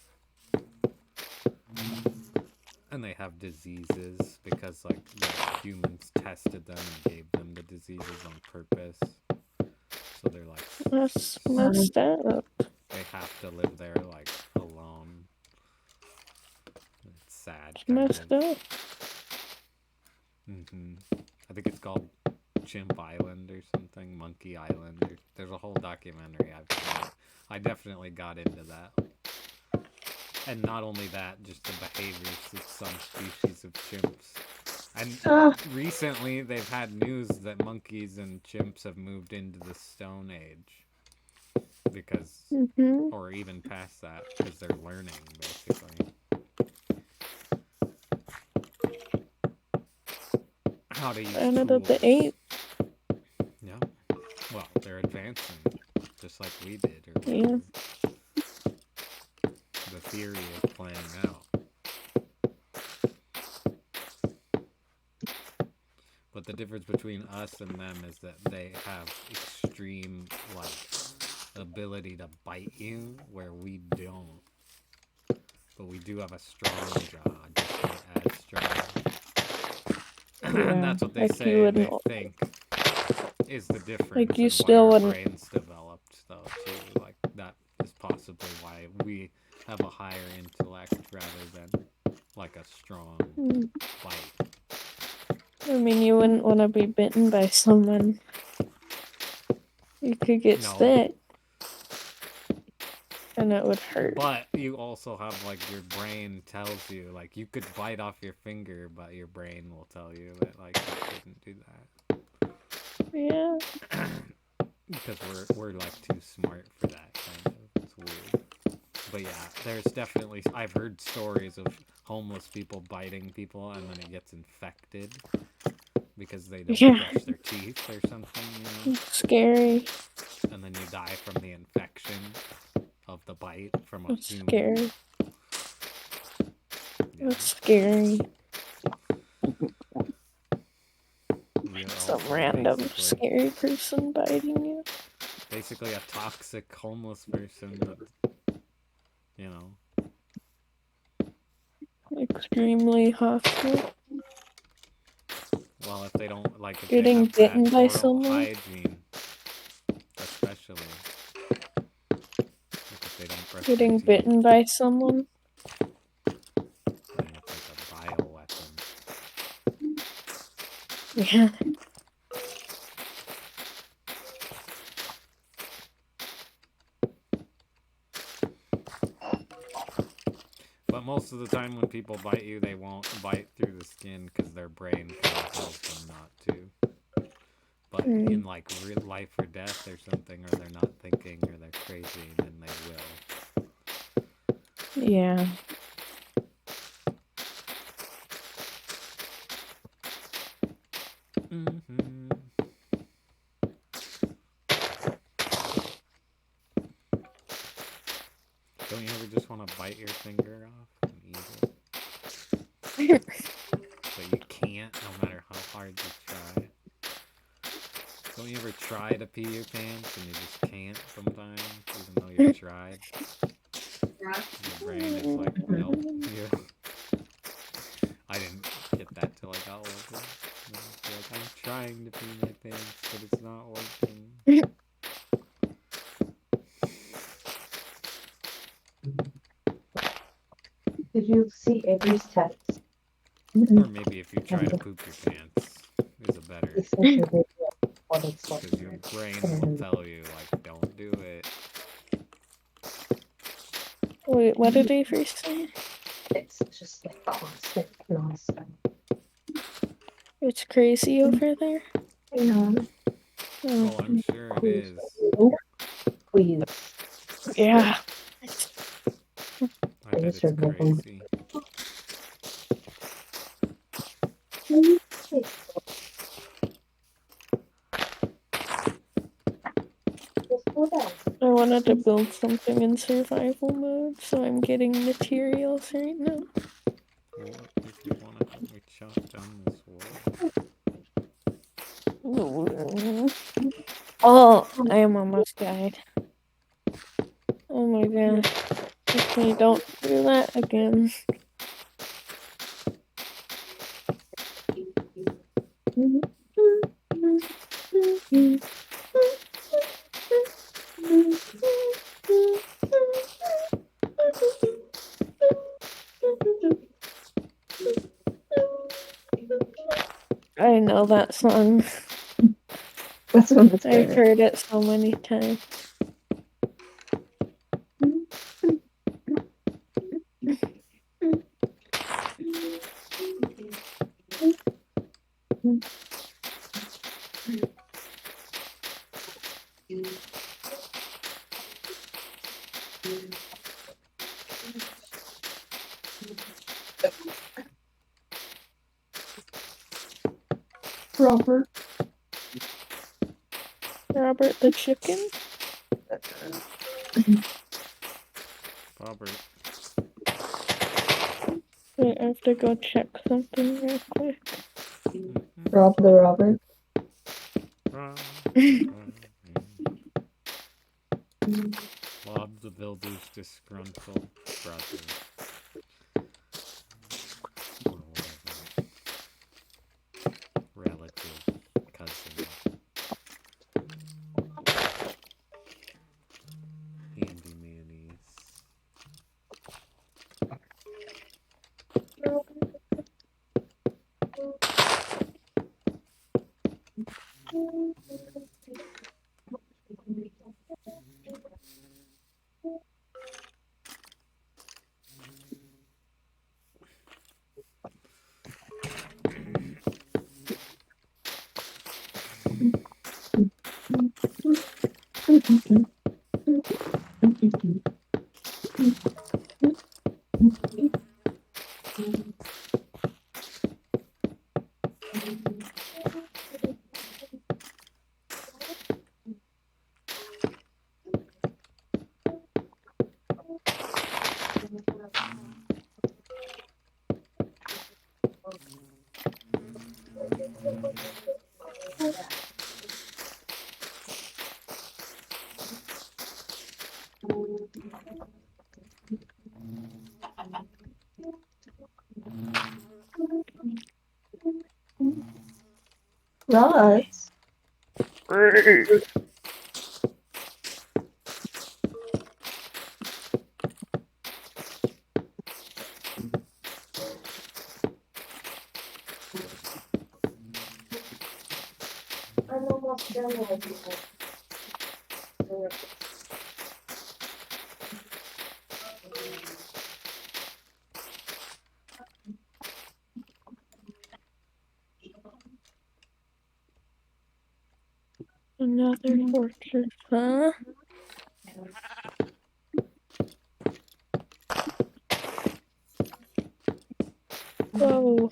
and they have diseases because like the humans tested them and gave them the diseases on purpose. So they're like That's messed up. they have to live there like alone. It's sad. It's Kind messed of. up. I think it's called Chimp Island or something, Monkey Island. There's a whole documentary I've seen. I definitely got into that. And not only that, just the behaviors of some species of chimps. And recently, they've had news that monkeys and chimps have moved into the Stone Age. Because, Mm-hmm. or even past that, because they're learning, basically. How to use Planet of the tools. Apes. Yeah. Well, they're advancing, just like we did. Or Yeah. whatever. The theory is playing out. But the difference between us and them is that they have extreme, like, ability to bite you, where we don't. But we do have a strong jaw, just not as strong. And that's what they like say you and they wouldn't. think is the difference Like you in still why our wouldn't. brains developed, though, too. Like, that is possibly why we have a higher intellect rather than, like, a strong bite. I mean, you wouldn't want to be bitten by someone. You could get No. sick. and it would hurt. But you also have like your brain tells you like you could bite off your finger, but your brain will tell you that like you shouldn't do that. Yeah. Because we're like too smart for that kind of. It's weird. But yeah, there's definitely I've heard stories of homeless people biting people and then it gets infected because they don't Yeah. brush their teeth or something, you know. It's scary. And then you die from the infection of the bite from a It's human. scary. Yeah. It's scary. You're Some also random basically scary person biting you. a toxic homeless person that, you know. Extremely hostile. Well, if they don't like if Getting they have bitten bad by oral someone? hygiene, especially like if they don't brush Getting their teeth, bitten by someone. then it's like a bioweapon. Yeah. But most of the time when people bite you, they won't bite through the skin because their brain kind of tells them not to. But in like real life or death or something, or they're not thinking, or they're crazy, then they will. Yeah. Mm-hmm. Don't you ever just want to bite your finger off and eat it? But you can't, no matter how hard you try. Don't you ever try to pee your pants and you just can't sometimes, even though you tried? Your brain is like, nope. You. I didn't get that till I got older. It's like, I'm trying to pee my pants, but it's not working. Did you see Avery's text? Or maybe if you try to poop your pants, is a better. He sent you a video of what it's like. Because your brain will tell you, like, don't do it. Wait, what did Avery say? It's just like constant nonstop. It's crazy over there? Yeah. Oh, I'm sure it is. Please. Yeah. I bet it's crazy. I wanted to build something in survival mode, so I'm getting materials right now. Well, if you want to help me chop down this wall. Oh, I am almost died. Oh my god. Okay, don't do that again. I know that song. That's one that's I've favorite. heard it so many times. Robert. Robert the chicken? Robert. Wait, I have to go check something real quick. Rob the Robert. Bob the Builder's disgruntled brother. Or whatever. Relative, cousin. Handy Manny's. Roz. I'm almost done with you. Another fortress, huh? Whoa.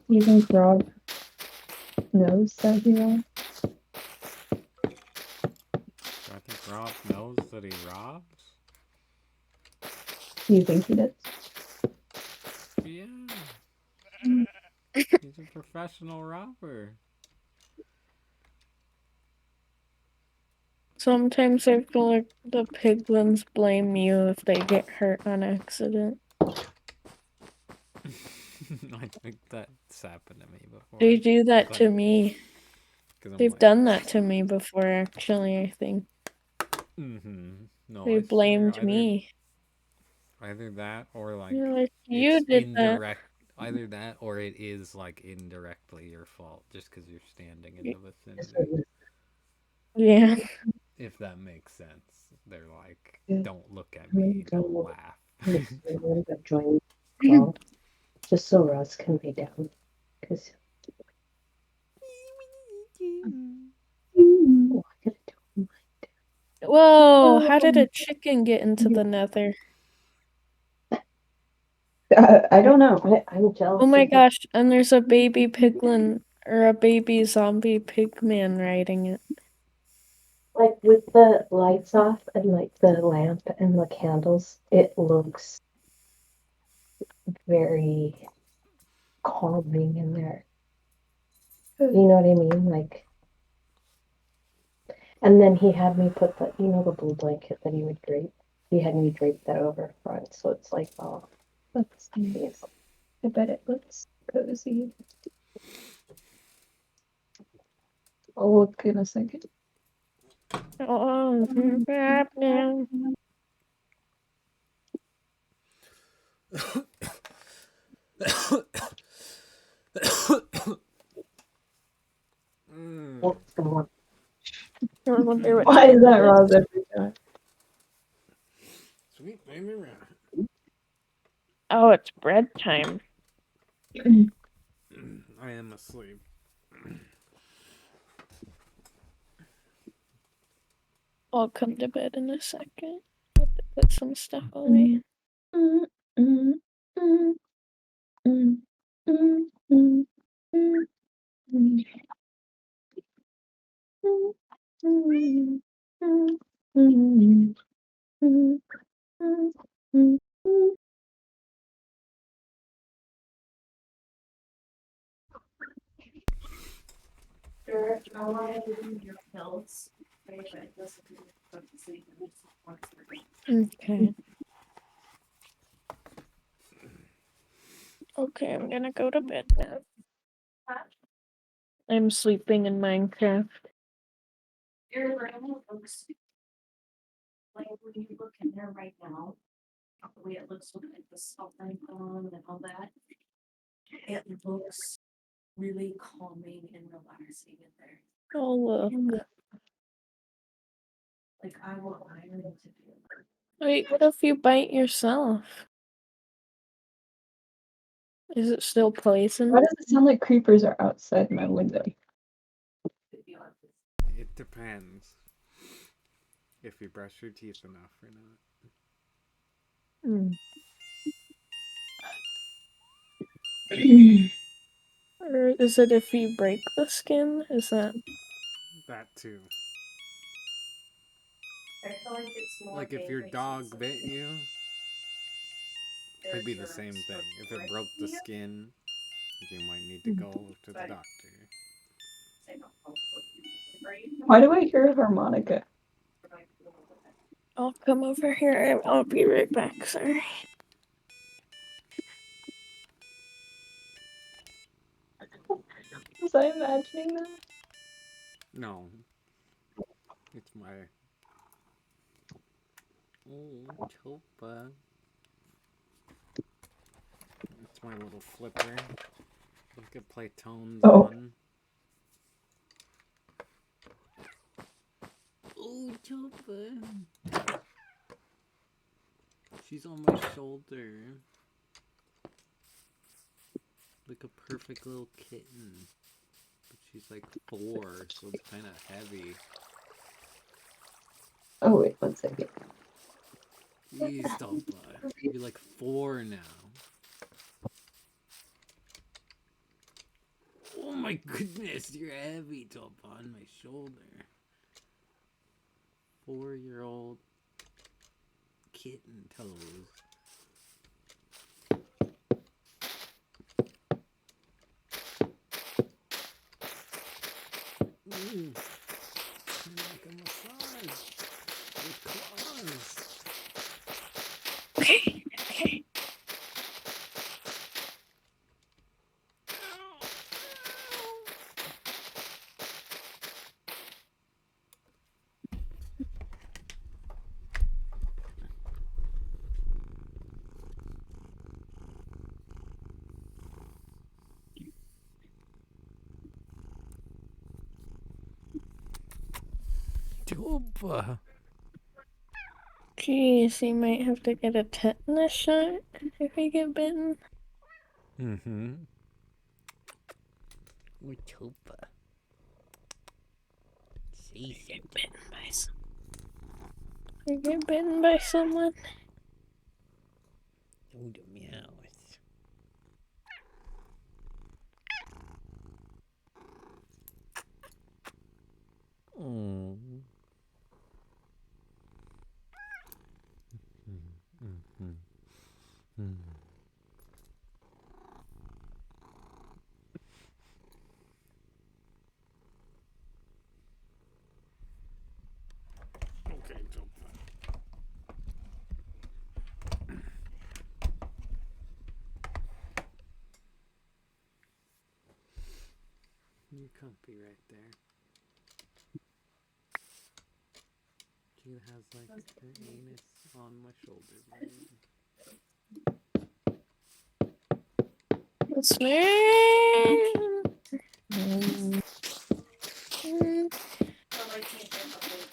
You think Rob knows that he robbed? Do I think Rob knows that he robs? Do you think he does? Yeah. He's a professional robber. Sometimes I feel like the piglins blame you if they get hurt on accident. I think that's happened to me before. They do that Like, to me. 'cause I'm They've like, done that to me before, actually, I think. No, They I swear, blamed me. either that or like You're like, it's you did that. indirect. Either that or it is like indirectly your fault just because you're standing in the vicinity. Yeah. If that makes sense. They're like, Yeah. don't look at me, don't laugh. I'm gonna go join the call just so Roz can be down. Because oh, I gotta do Whoa, how did a chicken get into the nether? I don't know. I'm jealous. Oh my of the- gosh, and there's a baby piglin or a baby zombie pigman riding it. Like with the lights off and like the lamp and the candles, it looks very calming in there. You know what I mean? Like, and then he had me put the, the blue blanket that he would drape. He had me drape that over front, so it's like, oh, That's nice. I bet it looks cozy. I'll look in a second. Oh, crap now. what's going on? I wonder what Why is time that it Roz every time? Sweet baby rabbit. Oh, it's bread time. I am asleep. I'll come to bed in a second. I have to put some stuff away. Sure, I want to give you your pills. Okay, but it doesn't mean you're going to sleep in this once a week. Okay. Okay, I'm gonna go to bed now. I'm sleeping in Minecraft. Your room looks like when you look in there right now, the way it looks with like the salt and all that. It looks really calming and relaxing in there. Oh, look. Like I want Iron to feel that. Wait, what if you bite yourself? Is it still poison? Why does it sound like creepers are outside my window? To be honest. It depends. If you brush your teeth enough or not. Or is it if you break the skin? Is that That too. I feel like it's more Like if your dangerous dog since bit you, there are it'd be the germs same thing. If it right broke the here. skin, you might need to go to the But- doctor. Say no, are you- Why do I hear a harmonica? I'll come over here. I'll be right back. Sorry. Was I imagining that? No. It's my... Oh, Chopa. It's my little flipper. You could play tones Oh. on. Oh, Chopa. She's on my shoulder. Like a perfect little kitten. But she's like 4, so it's kind of heavy. Oh wait, 1 second. Jeez, Chopa. You're like 4 now. Oh my goodness, you're heavy, Chopa, on my shoulder. 4-year-old kitten toes. Ooh, kind of like a massage with claws. Okay. Okay. Chopa. Jeez, you might have to get a tetanus shot if you get bitten. Mm-hmm. Oh, Chopa. Say Get bitten by You get bitten by someone. Oh, the meows. Oh. Okay, Chopa. You're comfy right there. She has like her anus on my shoulder blade. It's me. So I can't get the whole-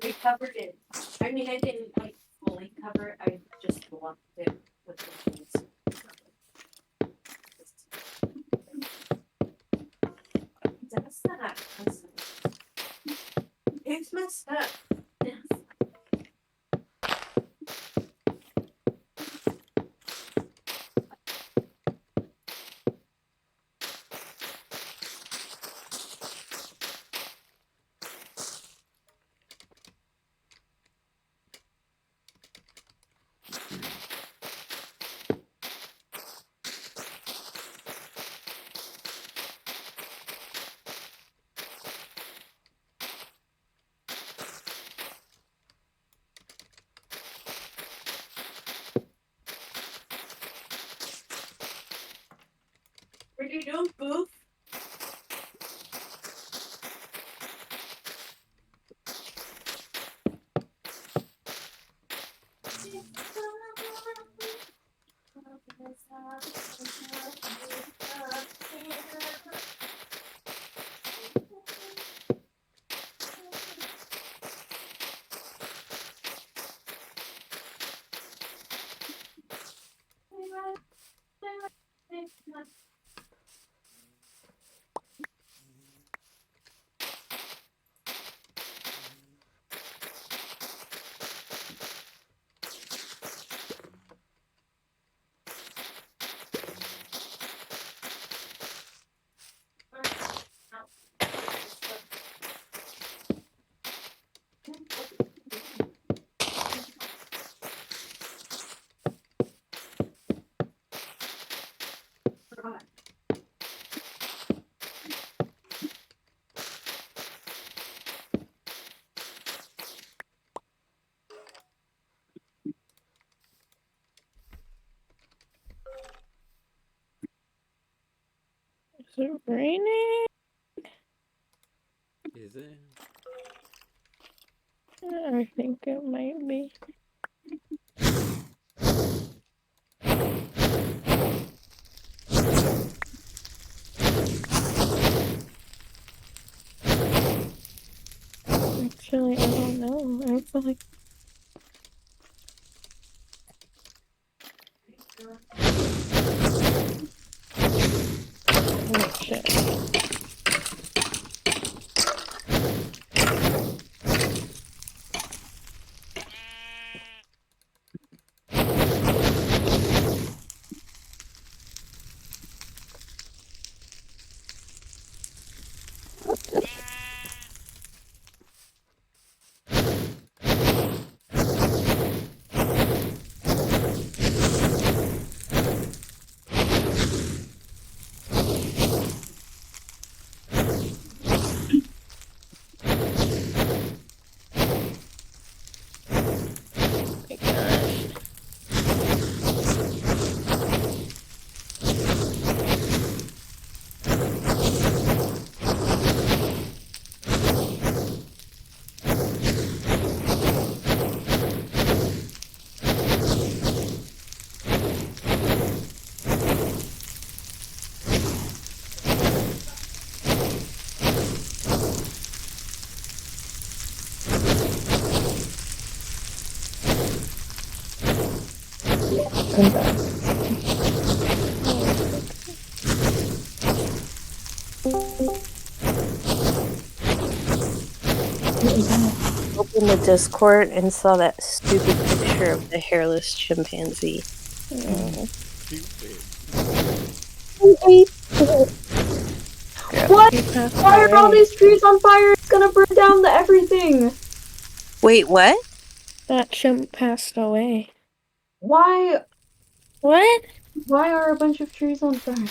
We covered it. I mean, I didn't like fully cover it. I just blocked it with the tools. That's not. It's messed up. What are you doing, Boof? Is it raining? Is it? I think it might be. Actually, I don't know. I feel like oh shit. My gosh. I'm back. Opened the Discord and saw that stupid picture of the hairless chimpanzee. Oh. Stupid. What? He passed Why are all away. these trees on fire? It's gonna burn down everything. Wait, what? That chimp passed away. Why? What? Why are a bunch of trees on fire?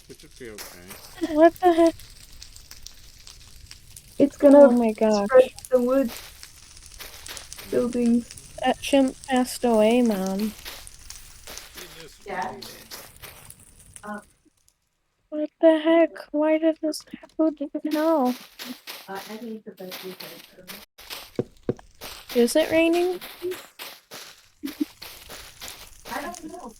It should be okay. What the heck? It's Oh gonna my gosh. spread to the woods, buildings. That chimp passed away, Mom. You just Yeah. ruined it. What the heck? Why did this happen? Who didn't know? I need the best we can. Is it raining? I don't know.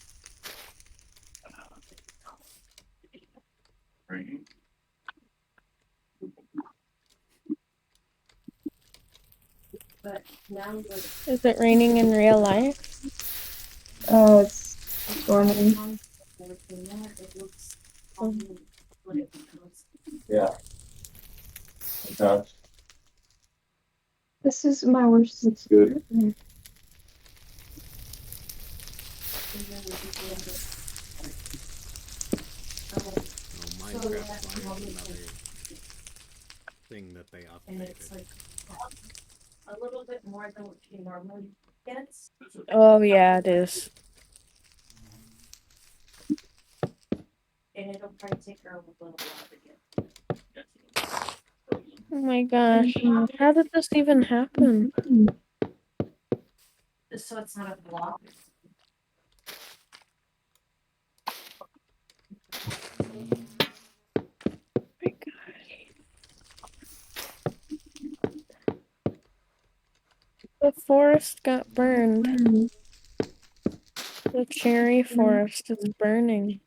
But now we're Is it raining in real life? It's storming. working there, it looks Oh. what it becomes. Yeah. Okay. This is my worst. That's good. And then we just let it. Oh, Minecraft Fire is another thing that they And it's updated. like a little bit more than what she normally gets. Oh yeah, it is. And it'll probably take her a little while to get. Oh my gosh. How did this even happen? So it's not a block. My gosh. The forest got burned. The cherry forest is burning.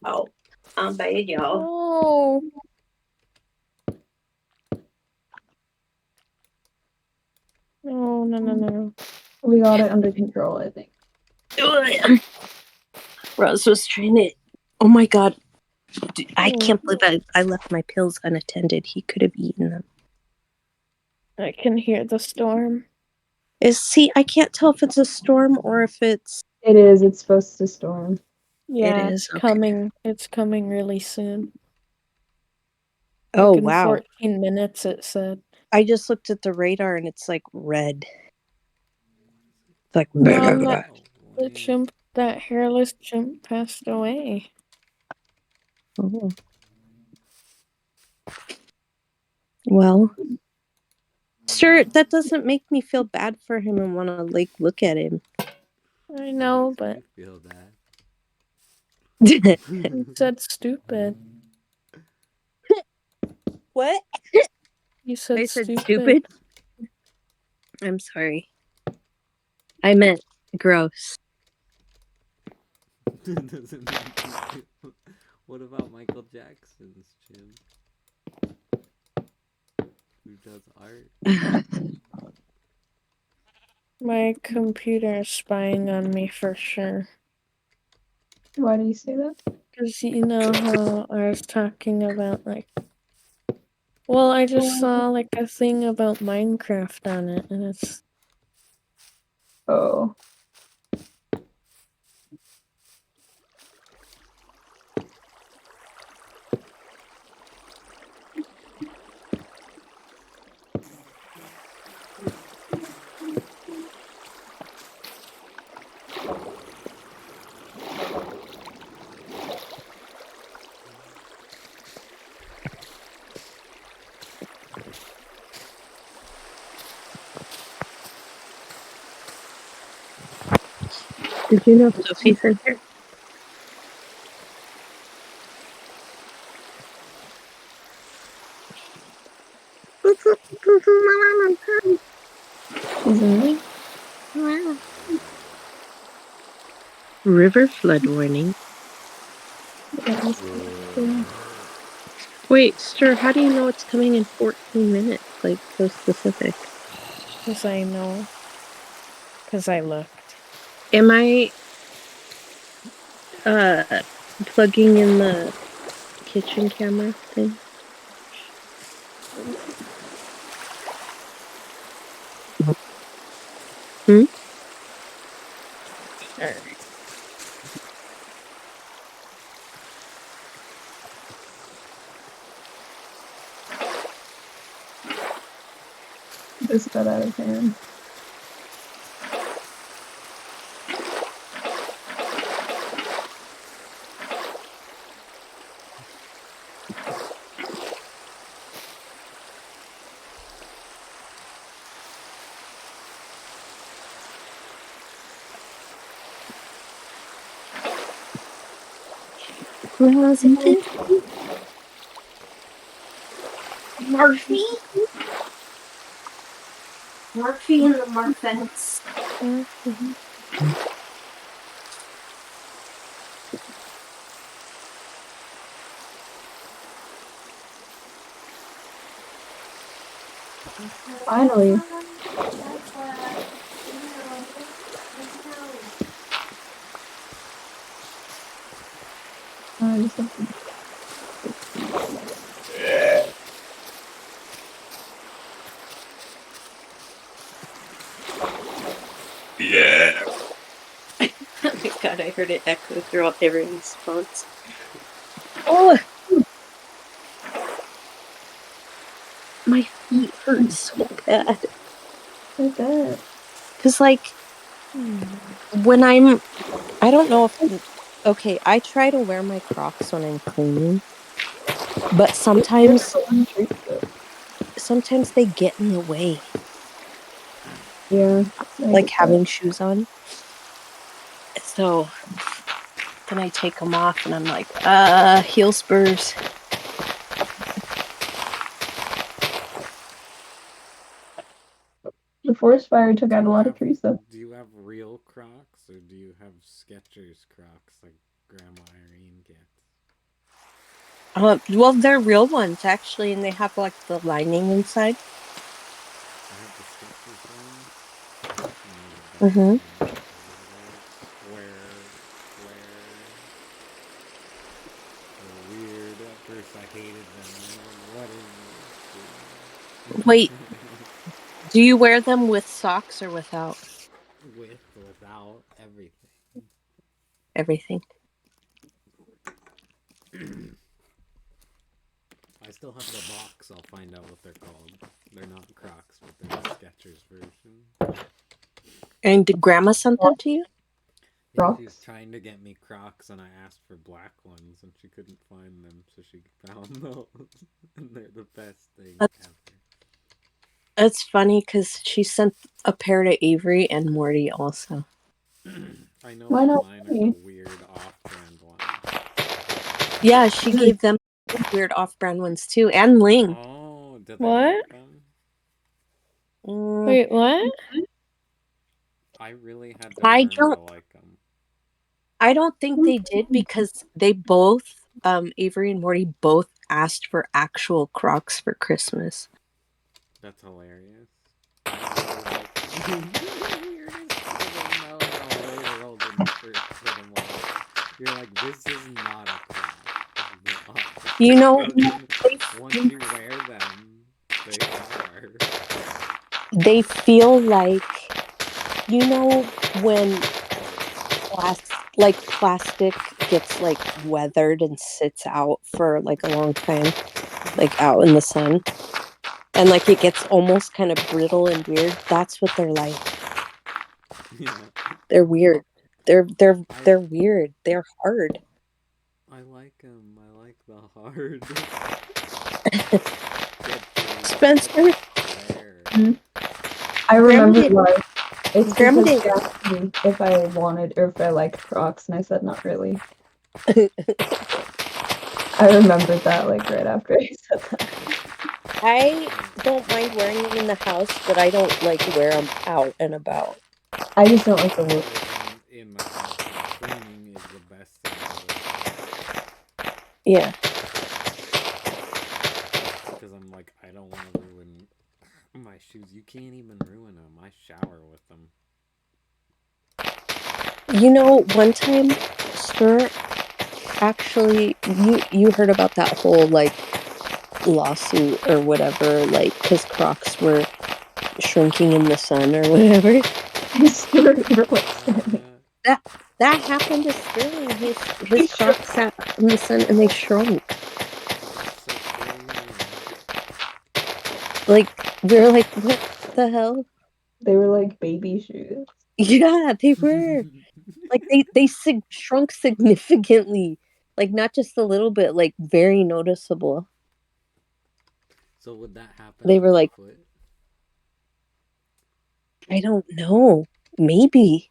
Oh, Oh, by y'all. oh. No, no, no, no. We got it under control, I think. Rose was trying to. Oh my god. I Oh. can't believe I left my pills unattended. He could have eaten them. I can hear the storm. I can't tell if it's a storm or if it's. It is. It's supposed to storm. Yeah, is, it's okay. coming. It's coming really soon. Oh, Like in wow. 14 minutes, it said. I just looked at the radar and it's like red. It's like. The chimp, that hairless chimp passed away. Oh. Well, sure, that doesn't make me feel bad for him and want to like look at him. I know, but Feel that. you said stupid. What? You said, I said stupid. stupid. I'm sorry. I meant gross. What about Michael Jackson's chin? Who does art? My computer is spying on me for sure. Why do you say that? Because you know how I was talking about, like... Well, I just saw, like, a thing about Minecraft on it, and it's... Oh. Did you know Sophie's in here? She's in there? River flood warning. Yeah. Wait, Stir, how do you know it's coming in 14 minutes? Like, so specific. Because I know. Because I looked. Am I plugging in the kitchen camera thing? Sure. This got out of hand. Murphy? Murphy and the Marfens. Finally. I just have to... Yeah. Oh my god, I heard it echo throughout everyone's phones. Oh! My feet hurt so bad. I bet. Because, like, when I don't know if... Okay, I try to wear my Crocs when I'm cleaning. But sometimes Teresa. sometimes they get in the way, Yeah. I like get having shoes on. So then I take them off and I'm like, heel spurs. that. The forest fire took Do out a you lot of have Teresa. do you have real Crocs or do you have Skechers Crocs like Grandma Irene gets? Well, they're real ones actually, and they have like the lining inside. I have the Skechers ones. And they're the best Mm-hmm. ones. They're square. They're weird. At first I hated them. I'm like, what is Wait, this? do you wear them with socks or without? With, without, everything. Everything. I still have the box. I'll find out what they're called. They're not Crocs, but they're the Skechers version. And did Grandma send them to you? Yeah, she was Crocs? trying to get me Crocs, and I asked for black ones, and she couldn't find them, so she found those, and they're the best thing That's, ever. it's funny because she sent a pair to Avery and Morty also. I know Why that not mine are me? the weird off-brand ones. Yeah, she gave them weird off-brand ones too, and Ling. Oh, did they What? like them? Mm, Wait, what? I really had to I learn to don't. like them. I don't think they did because they both, Avery and Morty both asked for actual Crocs for Christmas. That's hilarious. I really like them. No, we're old enough for them all. You're like, this is not a Croc. This is not. You know, But then they, once you wear them, they are. they feel like, you know, when plastic gets like weathered and sits out for like a long time, like out in the sun, and like it gets almost kind of brittle and weird. That's what they're like. Yeah. They're weird. They're they're I they're weird. They're hard. I like them. I like the hard. Spencer, Square. I Grandma remember did. why. It's Grandma because did. she asked me if I wanted or if I liked Crocs, and I said not really. I remembered that like right after I said that. I don't mind wearing them in the house, but I don't like wear them out and about. I just don't like the look. In the house, cleaning is the best thing ever. Yeah. Because I'm like, I don't want to ruin my shoes. You can't even ruin them. I shower with them. You know, one time, Sir, actually, you heard about that whole like lawsuit or whatever, like because Crocs were shrinking in the sun or whatever. I still remember what Stanley. That happened to Sterling. His Crocs sat in the sun and they shrunk. Like we were like, what the hell? They were like baby shoes. Yeah, they were. Like they shrunk significantly. Like not just a little bit, like very noticeable. So would that happen They on were your like, foot? I don't know. Maybe.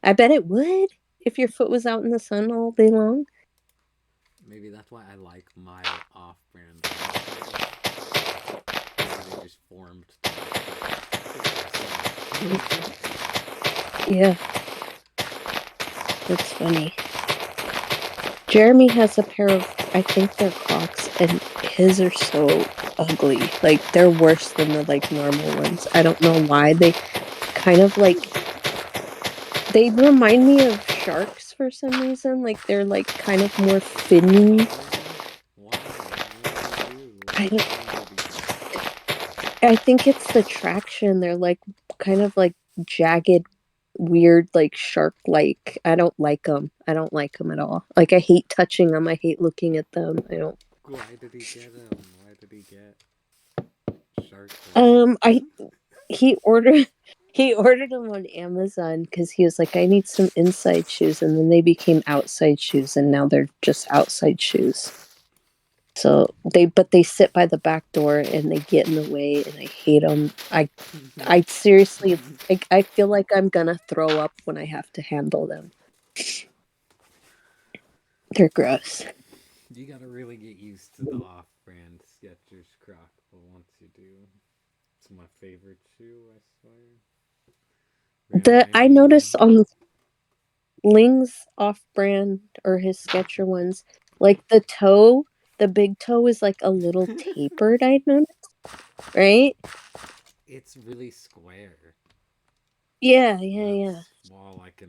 I bet it would if your foot was out in the sun all day long. Maybe that's why I like my off-brand. Maybe they just formed. Yeah. That's funny. Jeremy has a pair of, I think they're Crocs, and his are so ugly. Like they're worse than the like normal ones. I don't know why. They kind of like they remind me of sharks for some reason. Like they're like kind of more finny. I think it's the traction. They're like kind of like jagged, weird, like shark like. I don't like them. I don't like them at all. Like I hate touching them. I hate looking at them. I don't. Why did he get them? Why did he get shark? He ordered them on Amazon because he was like, I need some inside shoes, and then they became outside shoes, and now they're just outside shoes. So they sit by the back door and they get in the way, and I hate them. I seriously, like, I feel like I'm gonna throw up when I have to handle them. They're gross. You gotta really get used to the off-brand Skechers Croc, but once you do, it's my favorite shoe, I swear. I noticed on Ling's off-brand or his Sketcher ones, like the big toe is like a little tapered. I noticed, right? It's really square. Yeah, yeah. That's well, like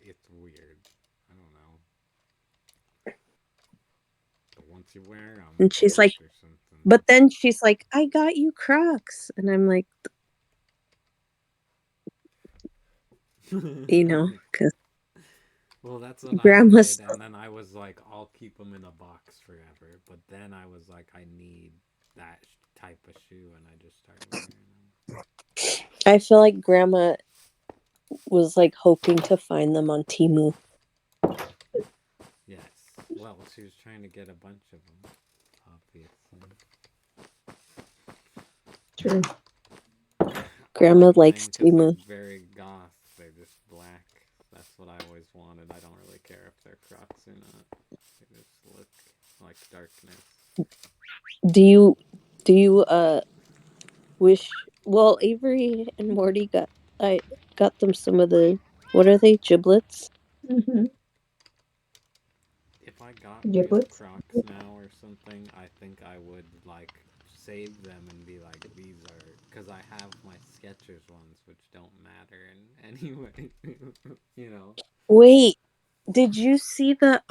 it's weird. I don't know. But once you wear them, And she's like, or something. but then she's like, I got you Crocs, and I'm like, because Well, that's what Grandma's. I did, and then I was like, I'll keep them in a box forever. But then I was like, I need that type of shoe, and I just started wearing them. I feel like Grandma was like hoping to find them on Temu. Yes. Well, she was trying to get a bunch of them, obviously. True. Grandma I like likes mine 'cause Temu. they're very goth. They're just black. That's what I always wanted. I don't really care if they're Crocs or not. They just look like darkness. Do you wish? Well, Avery and Morty got them some of the, what are they, giblets? Mm-hmm. If I got Giblets. Crocs now or something, I think I would like save them and be like, these are, because I have my Skechers ones, which don't matter in anyway. You know. Wait, did you see the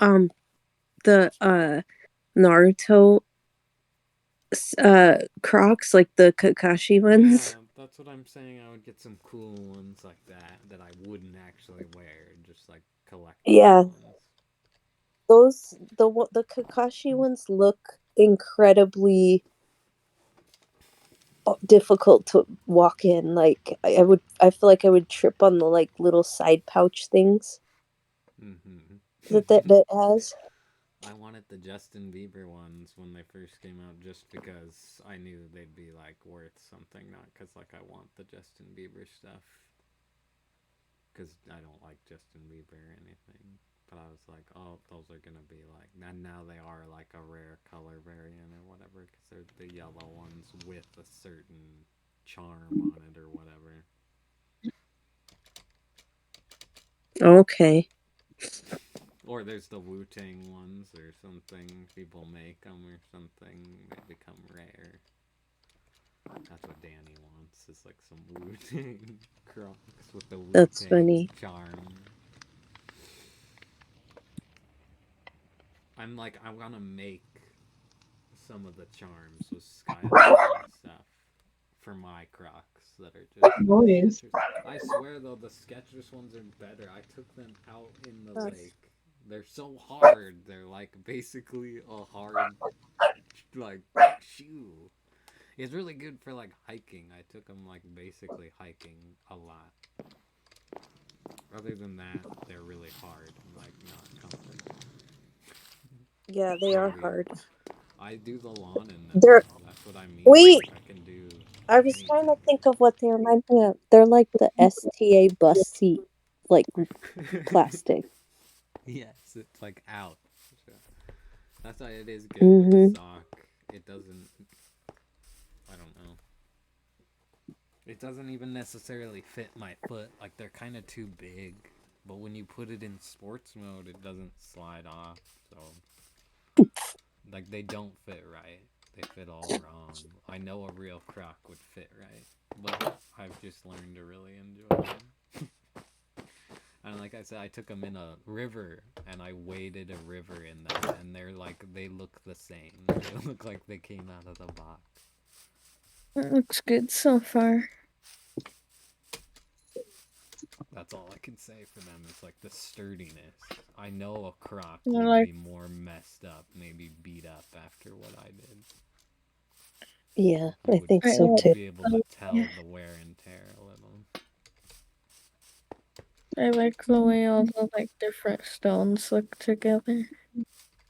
Naruto Crocs, like the Kakashi ones? Yeah, that's what I'm saying. I would get some cool ones like that I wouldn't actually wear, just like collectible Yeah, ones. the Kakashi ones look incredibly difficult to walk in. Like I feel like I would trip on the like little side pouch things that has. I wanted the Justin Bieber ones when they first came out, just because I knew they'd be like worth something, not because like I want the Justin Bieber stuff, because I don't like Justin Bieber or anything. But I was like, oh, those are gonna be like, and now they are like a rare color variant or whatever, because they're the yellow ones with a certain charm on it or whatever. Okay. Or there's the Wu-Tang ones or something. People make them or something. They become rare. That's what Danny wants. Is like some Wu-Tang Crocs with the That's Wu-Tang funny. charm. I'm like, I want to make some of the charms with Skyline and stuff for my Crocs that are just Boys. Skechers. I swear though, the Skechers ones are better. I took them out in the lake. They're so hard. They're like basically a hard like shoe. It's really good for like hiking. I took them like basically hiking a lot. Other than that, they're really hard and like not comfortable. Yeah, they So are weird. hard. I do the lawn in them. They're Though. That's what I mean. Wait, I can do. I was trying to think of what they remind me of. They're like the STA bus seat, like plastic. Yes, it's like out. That's why it is good Mm-hmm. with a sock. It doesn't. I don't know. It doesn't even necessarily fit my foot. Like they're kind of too big. But when you put it in sports mode, it doesn't slide off. So, like they don't fit right. They fit all wrong. I know a real Croc would fit right, but I've just learned to really enjoy them. And like I said, I took them in a river, and I waded a river in them, and they look the same. They look like they came out of the box. That looks good so far. That's all I can say for them. It's like the sturdiness. I know a Croc They're would like- be more messed up, maybe beat up after what I did. Yeah, You I would think so would too. be able to tell the wear and tear a little. I like the way all the like different stones look together.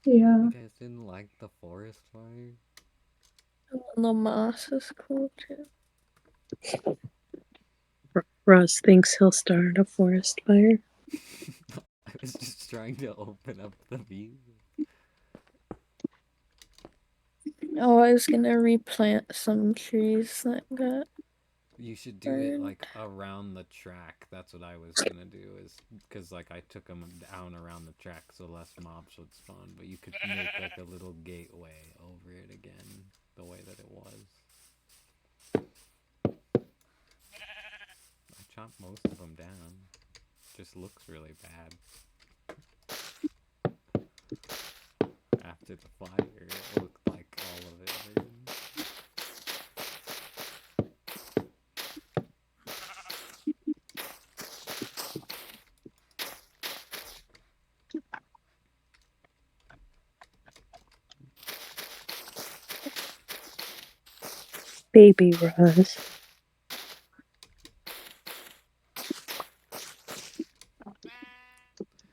Yeah. Because didn't like the forest fire? The moss is cool too. Ross thinks he'll start a forest fire. I was just trying to open up the view. Oh, I was gonna replant some trees that got. You should do it like around the track. That's what I was gonna do, is because like I took them down around the track so less mobs would spawn. But you could make like a little gateway over it again, the way that it was. I chopped most of them down. Just looks really bad. After the fire, it looked like all of it burned. Baby Ross.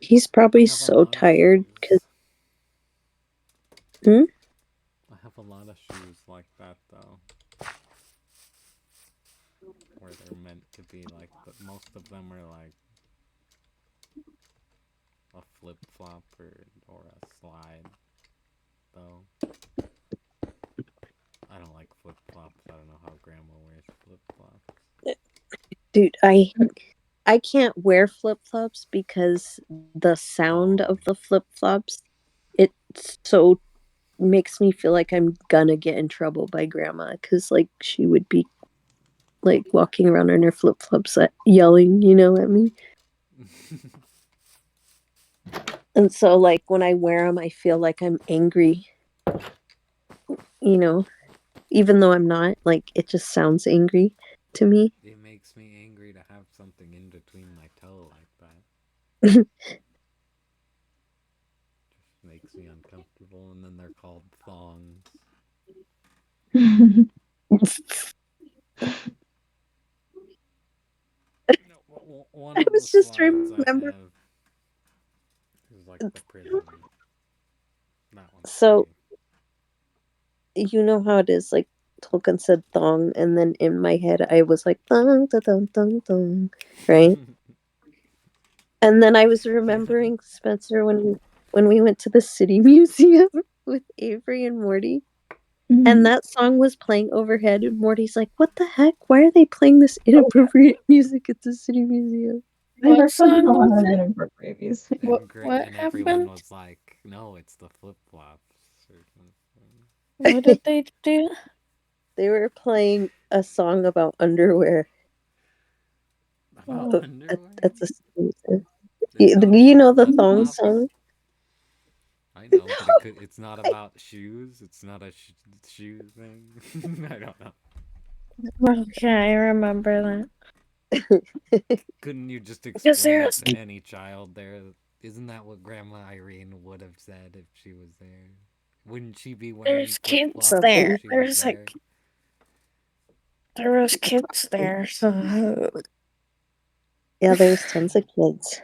He's probably I have a so lot of tired because. shoes. I have a lot of shoes like that though, where they're meant to be like, but most of them are like a flip flop or a slide. Though I don't like flip flops. I don't know how Grandma wears flip flops. Dude, I can't wear flip flops because the sound of the flip flops, it so makes me feel like I'm gonna get in trouble by grandma because like she would be like walking around in her flip flops yelling, at me. And so like when I wear them, I feel like I'm angry, even though I'm not. Like it just sounds angry to me. It makes me angry to have something in between my toe like that. Just makes me uncomfortable, and then they're called thongs. One I of the was just slides I remember. have is like the prison. That one's So pretty. you know how it is, like Tolkien said thong, and then in my head I was like thong, da, thong, thong, thong, right? And then I was remembering Spencer when we went to the City Museum with Avery and Morty, and that song was playing overhead, and Morty's like, "What the heck? Why are they playing this inappropriate music at the City Museum?" What song was it? Inappropriate music. What And everyone happened? was like, "No, it's the flip flops." What did they do? They were playing a song about underwear. About underwear? At the City Museum. It's not You about know the flip thong flops. song? I know, but it's not about shoes. It's not a shoe thing. I don't know. Okay, I remember Couldn't you just Because explain it there's- to any child there? Isn't that what Grandma Irene would have said if she was there? Wouldn't she be wearing There's kids flip-flops there. if she was There's there? there was kids there, so Yeah, there was tons of kids.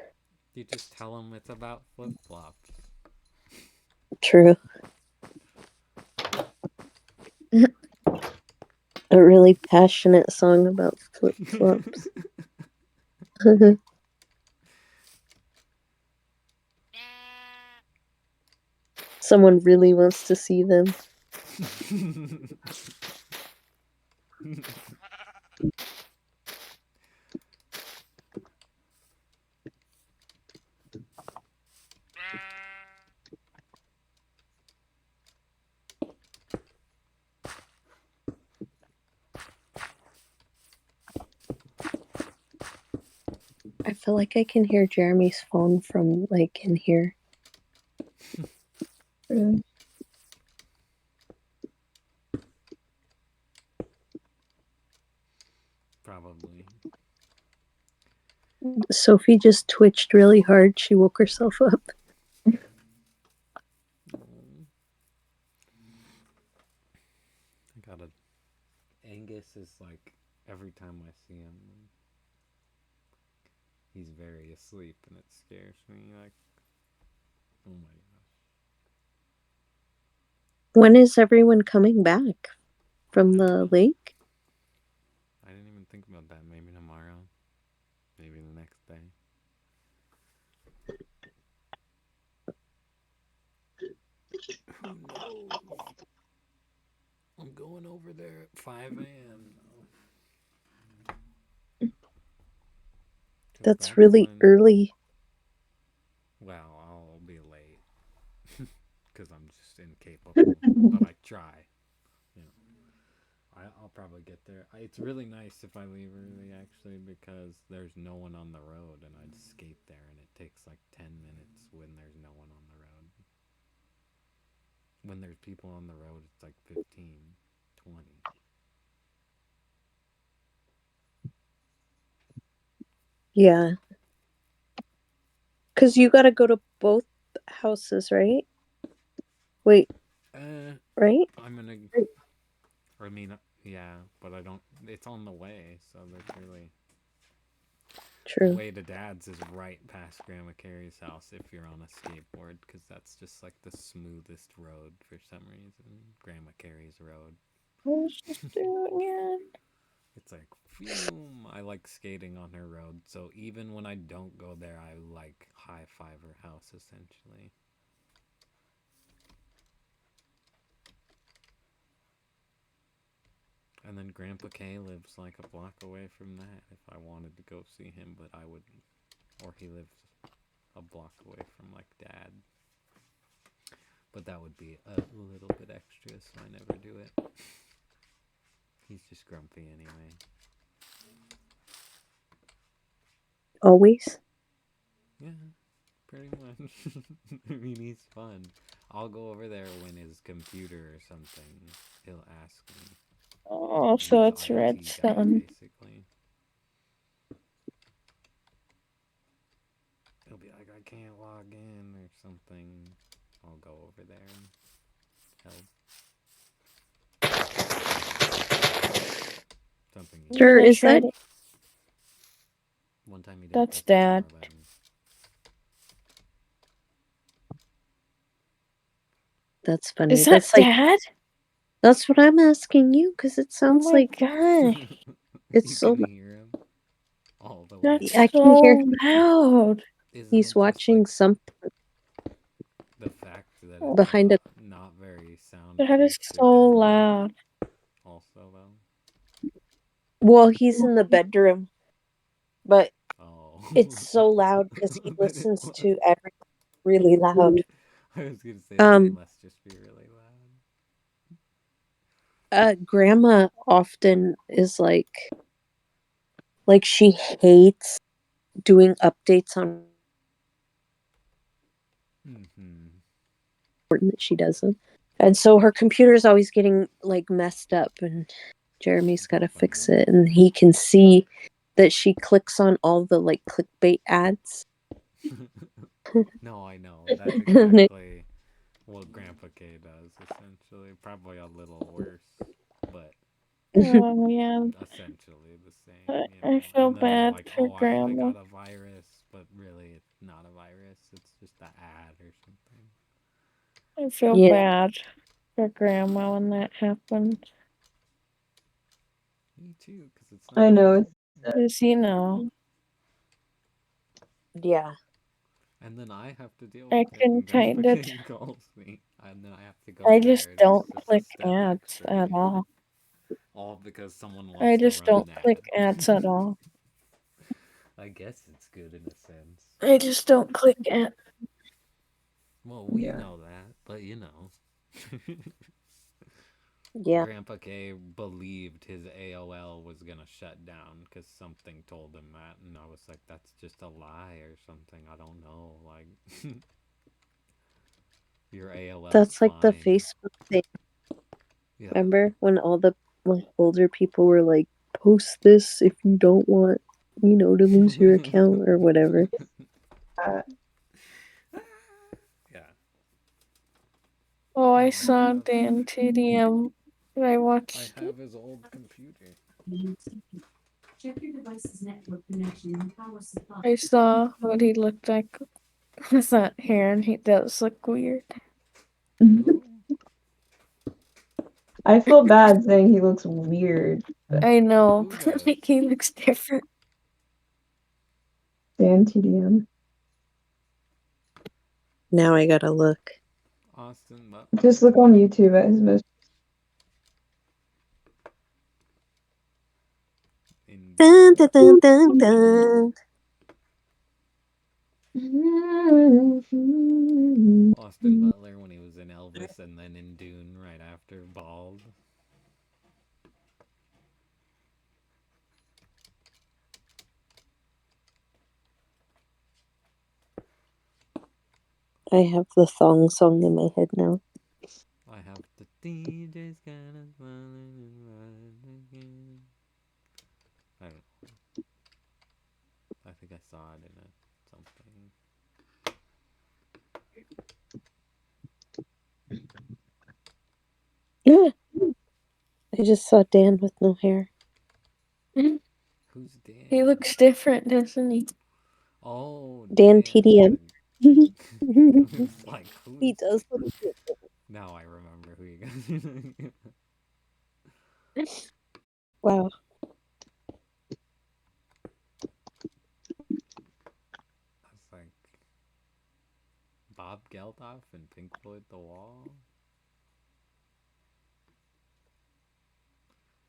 You just tell them it's about flip-flops. True. A really passionate song about flip-flops. Someone really wants to see them. I feel like I can hear Jeremy's phone from like in here. Really? Probably. Sophie just twitched really hard. She woke herself up. I gotta. Angus is like, every time I see him, he's very asleep, and it scares me. Like, oh my When is everyone coming back from the lake? I didn't even think about that. Maybe tomorrow. Maybe the next day. Who knows? I'm going over there at 5 a.m. That's really early. Well, I'll be late because I'm just incapable, but I try. You know, I'll probably get there. It's really nice if I leave early, actually, because there's no one on the road, and I just skate there, and it takes like 10 minutes when there's no one on the road. When there's people on the road, it's like 15, 20. Yeah. Because you got to go to both houses, right? Wait, right? I'm gonna. I mean, yeah, but I don't. It's on the way, so there's really. The True. way to Dad's is right past Grandma Carrie's house if you're on a skateboard, because that's just like the smoothest road for some reason. Grandma Carrie's road. I was just doing it. It's like, phew, I like skating on her road, so even when I don't go there, I like high five her house essentially. And then Grandpa K lives like a block away from that if I wanted to go see him, but I wouldn't. Or he lives a block away from like Dad. But that would be a little bit extra, so I never do it. He's just grumpy anyway. Always? Yeah, pretty much. I mean, he's fun. I'll go over there when his computer or something, he'll ask me. Oh, so He's it's IT guy, Redstone. basically. He'll be like, I can't log in or something. I'll go over there and help. Something. Sure, I is tried that? it. One time he didn't That's touch the power Dad. button. That's funny. Is that That's like Dad? that's what I'm asking you because it Oh sounds my like god. it's You so. can hear him all the way. That's I can hear so loud. Isn't he's it just watching like something the fact that it's behind a. not very That is soundproof so loud. also though? Well, he's in the bedroom, but Oh. it's so loud because he But it listens was. to everything really loud. I was gonna say then it must just be really loud. Grandma often is like she hates doing updates on important that she doesn't. And so her computer is always getting like messed up and Jeremy's got to fix it and he can see that she clicks on all the like clickbait ads. No, I know. That's exactly what Grandpa K does, essentially. Probably a little worse, but Oh man. essentially the same. I, You know? I feel And then they're bad like, for oh, I Grandma. got a virus, but really it's not a virus. It's just an ad or something. I feel Yeah. bad for Grandma when that happens. Me too, because it's not. I know. Does he know? Yeah. And then I have to deal I with it. can And Grandpa kind of. K calls me, and then I have to go I there. just And don't it's just click a step ads extra, at you know? all. All because someone I wants to just run don't an click ad. ads at all. I guess it's good in a sense. I just don't click ads. Well, we Yeah. know that, but you know. Yeah. Grandpa K believed his AOL was gonna shut down because something told him that, and I was like, that's just a lie or something. I don't know. Like, your AOL. That's like the Facebook thing. Yeah. Remember when all the like older people were like, post this if you don't want, to lose your account or whatever. Yeah. Oh, I saw Dan TDM. I I watched it. have his old computer. Check your device's network connection and power supply. I saw what he looked like with that hair, and he does look weird. Who? I feel bad saying he looks weird. I know. Who does? Like he looks different. Dan TDM. Now I gotta look. Austin Butler. Just look on YouTube at his most. In Dun, dun, dun, dun, dun. Austin Butler when he was in Elvis and then in Dune right after Bald. I have the thong song in my head now. I have the DJ's gonna smiling and ride again. I don't know. I think I saw it in a something. I just saw Dan with no hair. Who's Dan? He looks different, doesn't he? Oh, Dan TDM. It's like who's? He does look Now I remember who you guys. wow. That's like Bob Geldof and Pink Floyd The Wall.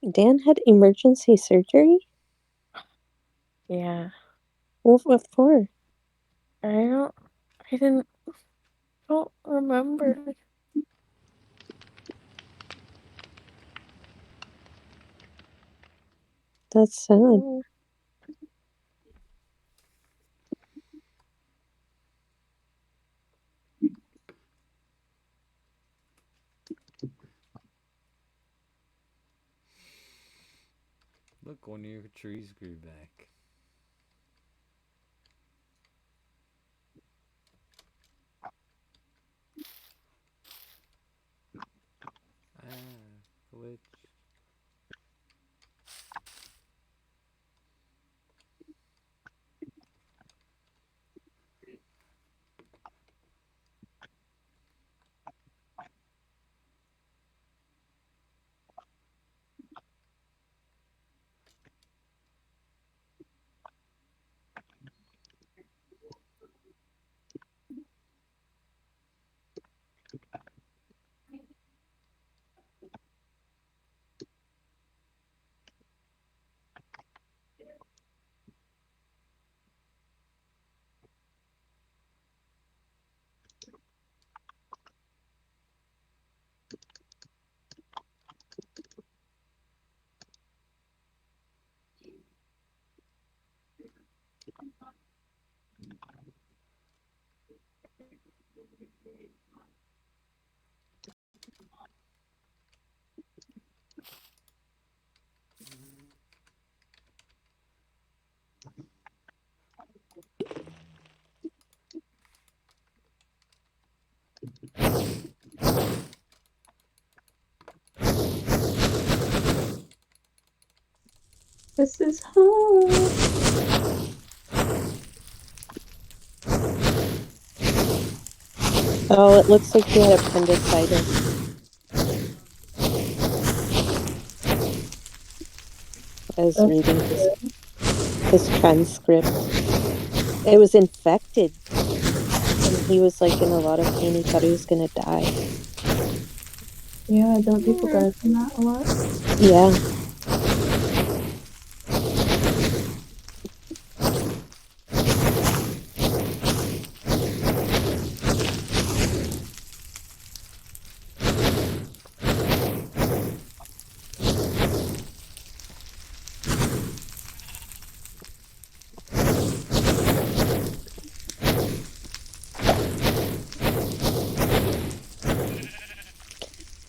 Dan had emergency surgery? Yeah. What for? I don't remember. That's sad. Oh, Look, one of your trees grew back. Glitch. This is hard. Oh, it looks like he had appendicitis. I was reading his transcript. It was infected. And he was like in a lot of pain. He thought he was gonna die. Yeah, don't people die from that a lot? Yeah.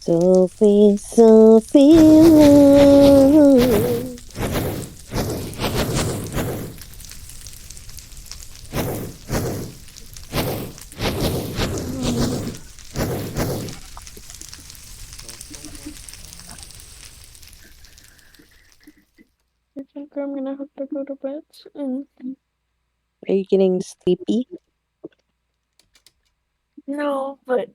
Sophie, Sophie, love. I think I'm gonna have to go to bed soon. Are you getting sleepy? No, but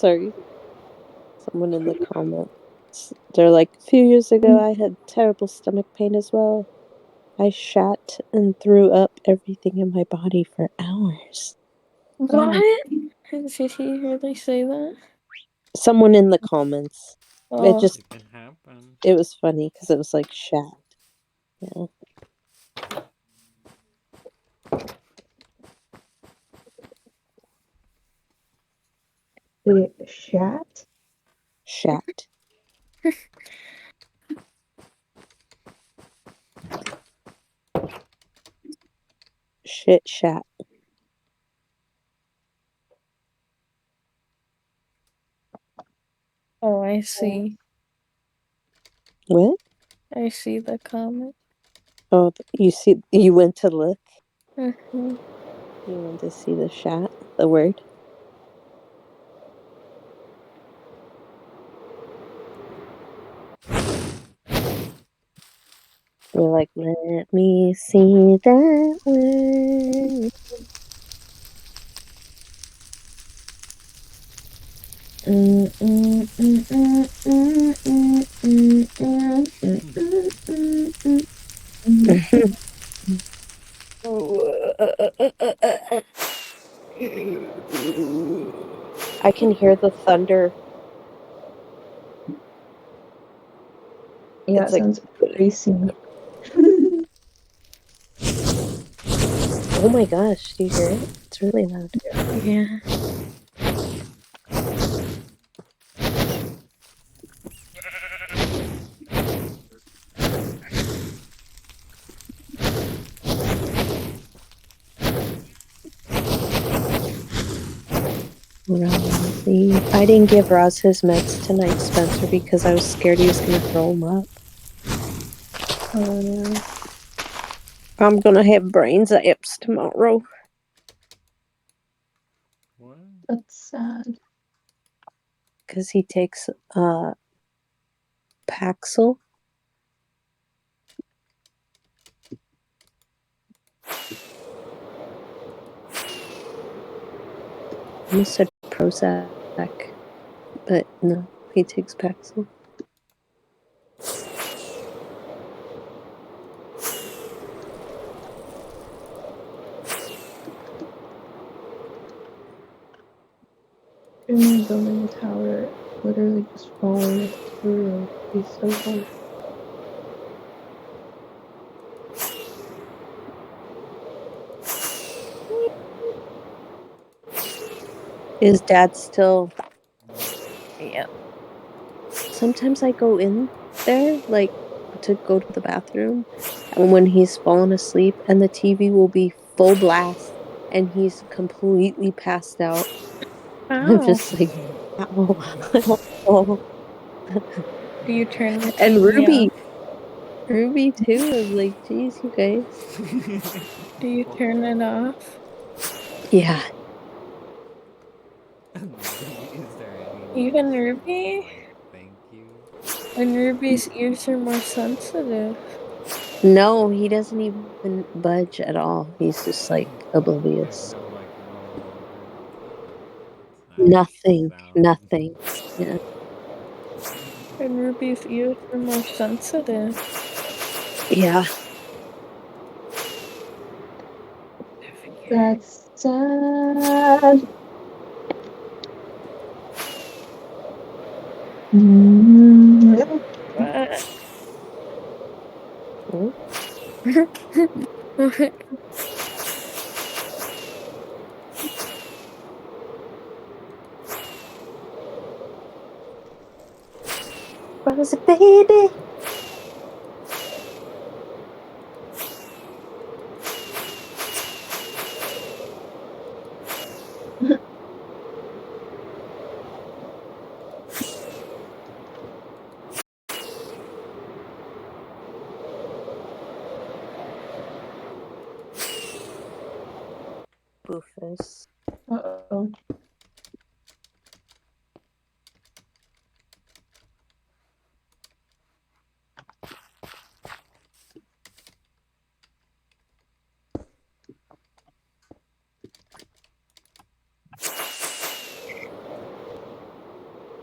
Sorry. Someone in the comments. They're like, a few years ago, I had terrible stomach pain as well. I shat and threw up everything in my body for hours. What? Did he really say that? Someone in the comments. Oh, It can happen. It was funny because it was like shat. Yeah. The shat? Shat. Shit shat. oh, I see. What? I see the comment. Oh, you see, you went to look. Mhm. You went to see the shat, the word. You're like, let me see that word. I can hear the thunder. Yeah, It's it like, sounds racing. oh my gosh, do you hear it? It's really loud. Yeah. Rosie. I didn't give Roz his meds tonight, Spencer, because I was scared he was gonna throw them up. Oh no. I'm gonna have brain zaps tomorrow. What? That's sad. Because he takes Paxil. I almost said Prozac, but no, he takes Paxil. In my building tower, literally just falling through. He's so hard. Is Dad still? Yeah. Sometimes I go in there, like, to go to the bathroom, and when he's fallen asleep, and the TV will be full blast, and he's completely passed out. I'm Ow. just like, ow. Oh. Do you turn the And TV off? Ruby too. I'm like, geez, you guys. Do you turn it off? Yeah. Is there any Even noise you Ruby? want, like, thank you? And Ruby's ears are more sensitive. No, he doesn't even budge at all. He's just like There's oblivious. no, like, roll over the Nothing. sound. Nothing. Yeah. And Ruby's ears are more sensitive. Yeah. That's sad. What? Hmm? What? Rosie, baby. Boofus. Uh-oh.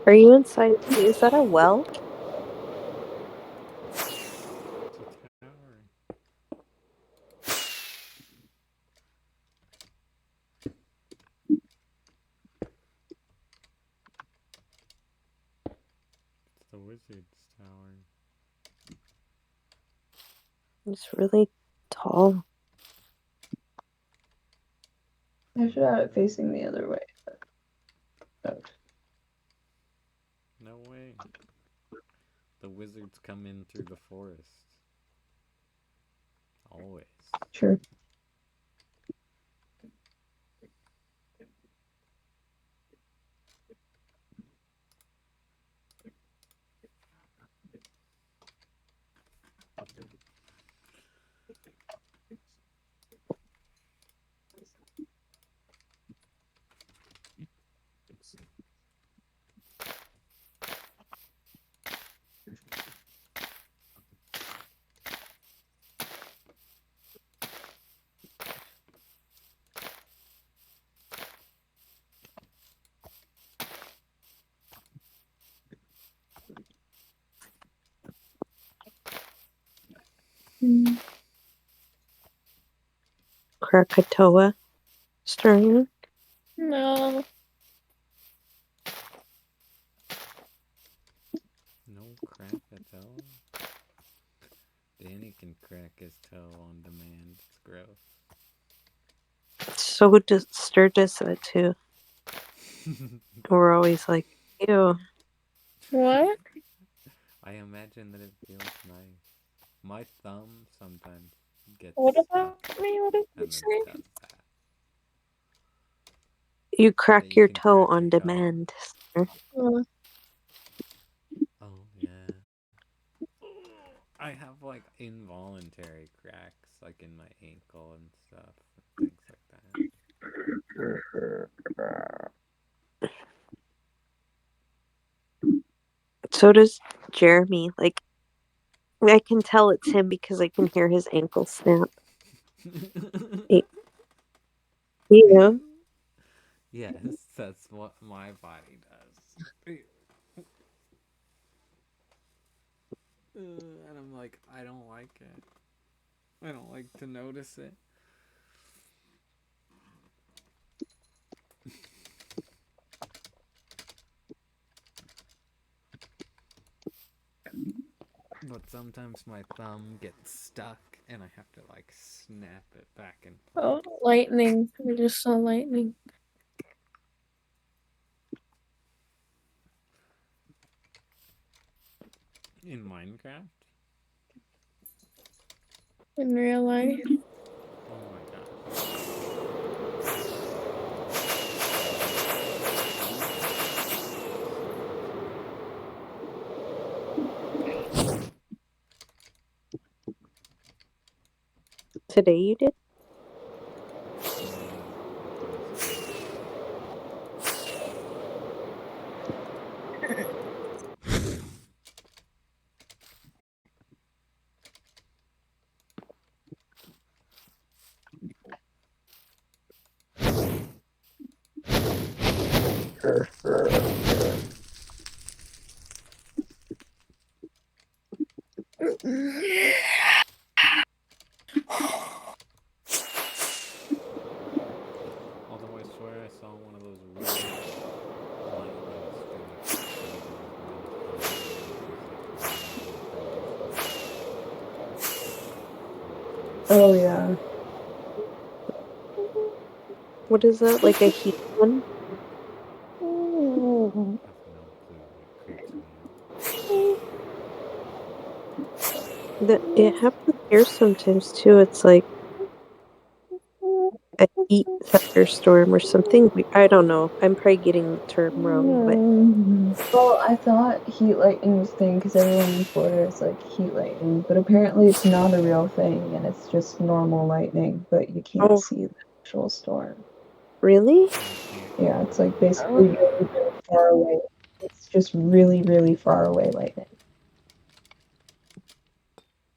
Are you inside? Is that a well? It's a tower. It's the wizard's tower. It's really tall. I should have it facing the other way. Oh. No way. The wizards come in through the forest. Always. Sure. Krakatoa stirring. No. No crack a toe? Danny can crack his toe on demand. It's gross. So does Stir does that too. We're always like, ew. What? I imagine that it feels nice. My thumb sometimes gets What stuck about me? What did you and then say? does that. You crack That you your can toe crack on your toe. demand. Stir. Oh yeah. I have like involuntary cracks like in my ankle and stuff. Things like that. So does Jeremy. Like, I can tell it's him because I can hear his ankle snap. You know? Yes, that's what my body does. And I'm like, I don't like it. I don't like to notice it. But sometimes my thumb gets stuck and I have to like snap it back in place. Oh, lightning. We just saw lightning. In Minecraft? In real life. Oh my gosh. Today you did? Although I swear I saw one of those weird lightning strikes where there was one thumb and it was like 1 Oh yeah. What is that? Like a heat one? I have no clue. It creeps me out. It happens here sometimes too. It's like a heat thunderstorm or something. I don't know. I'm probably getting the term wrong, but Well, I thought heat lightning was a thing because everyone in Florida is like heat lightning, but apparently it's not a real thing and it's just normal lightning, but you can't oh, see the actual storm. really? Yeah, it's like basically really, really far away. It's just really, really far away lightning.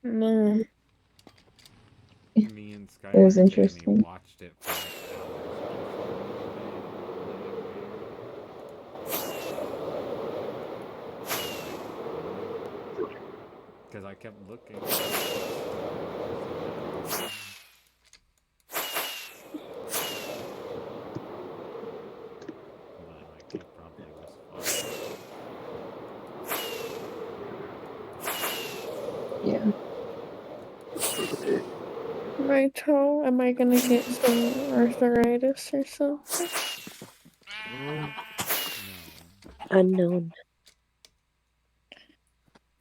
No. Me and It was Skylar and Danny interesting. watched it for like hours before we went. It was really weird. Because I kept looking. But like it probably was fine. Yeah. My toe, am I gonna get some arthritis or something? No. Unknown.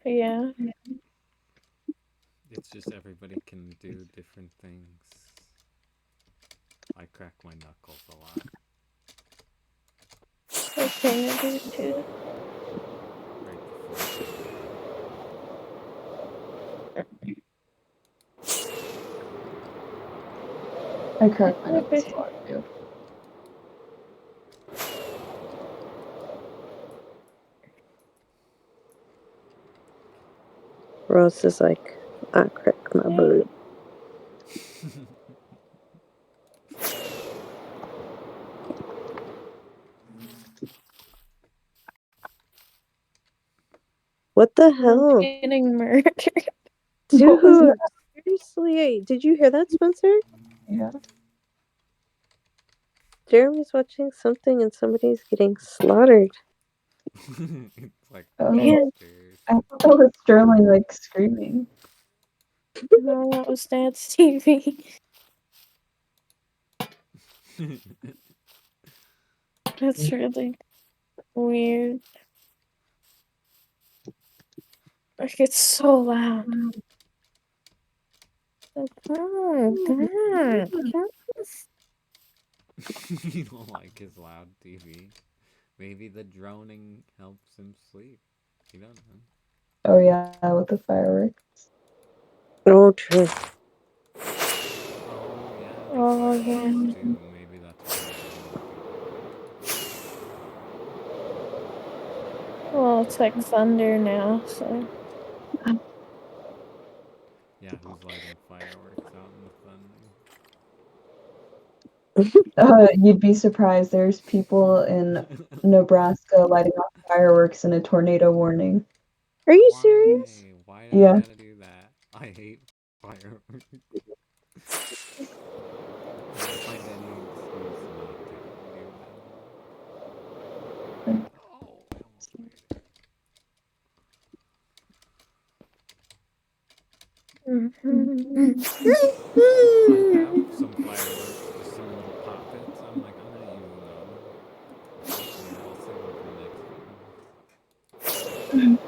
Yeah. It's just everybody can do different things. I crack my knuckles a lot. I kinda do too. Right before. I crack my Okay. knuckles a lot too. Rose is like, I crack my butt. What the hell? Getting murdered. What was Dude, seriously, did you hear that, Spencer? Yeah. Jeremy's watching something and somebody's getting slaughtered. It's like Oh, Man. I thought that was Sterling like screaming. No, that was Dad's TV. That's really weird. Like, it's so loud. Like, oh, God. You don't like his loud TV. Maybe the droning helps him sleep. You don't know. Oh yeah, with the fireworks. Oh, true. Oh yeah. Oh, yeah. Too. Maybe that's why. Well, it's like thunder now, so. Yeah, who's lighting fireworks out in the thunder? You'd be surprised. There's people in Nebraska lighting off fireworks in a tornado warning. Are you serious? Why do Yeah. you gotta do that? I hate fireworks. I don't find any excuse not to do them. Oh, I almost made it. I have some fireworks, just some little poppets. I'm like, I'm not using those. I'll save them for next one.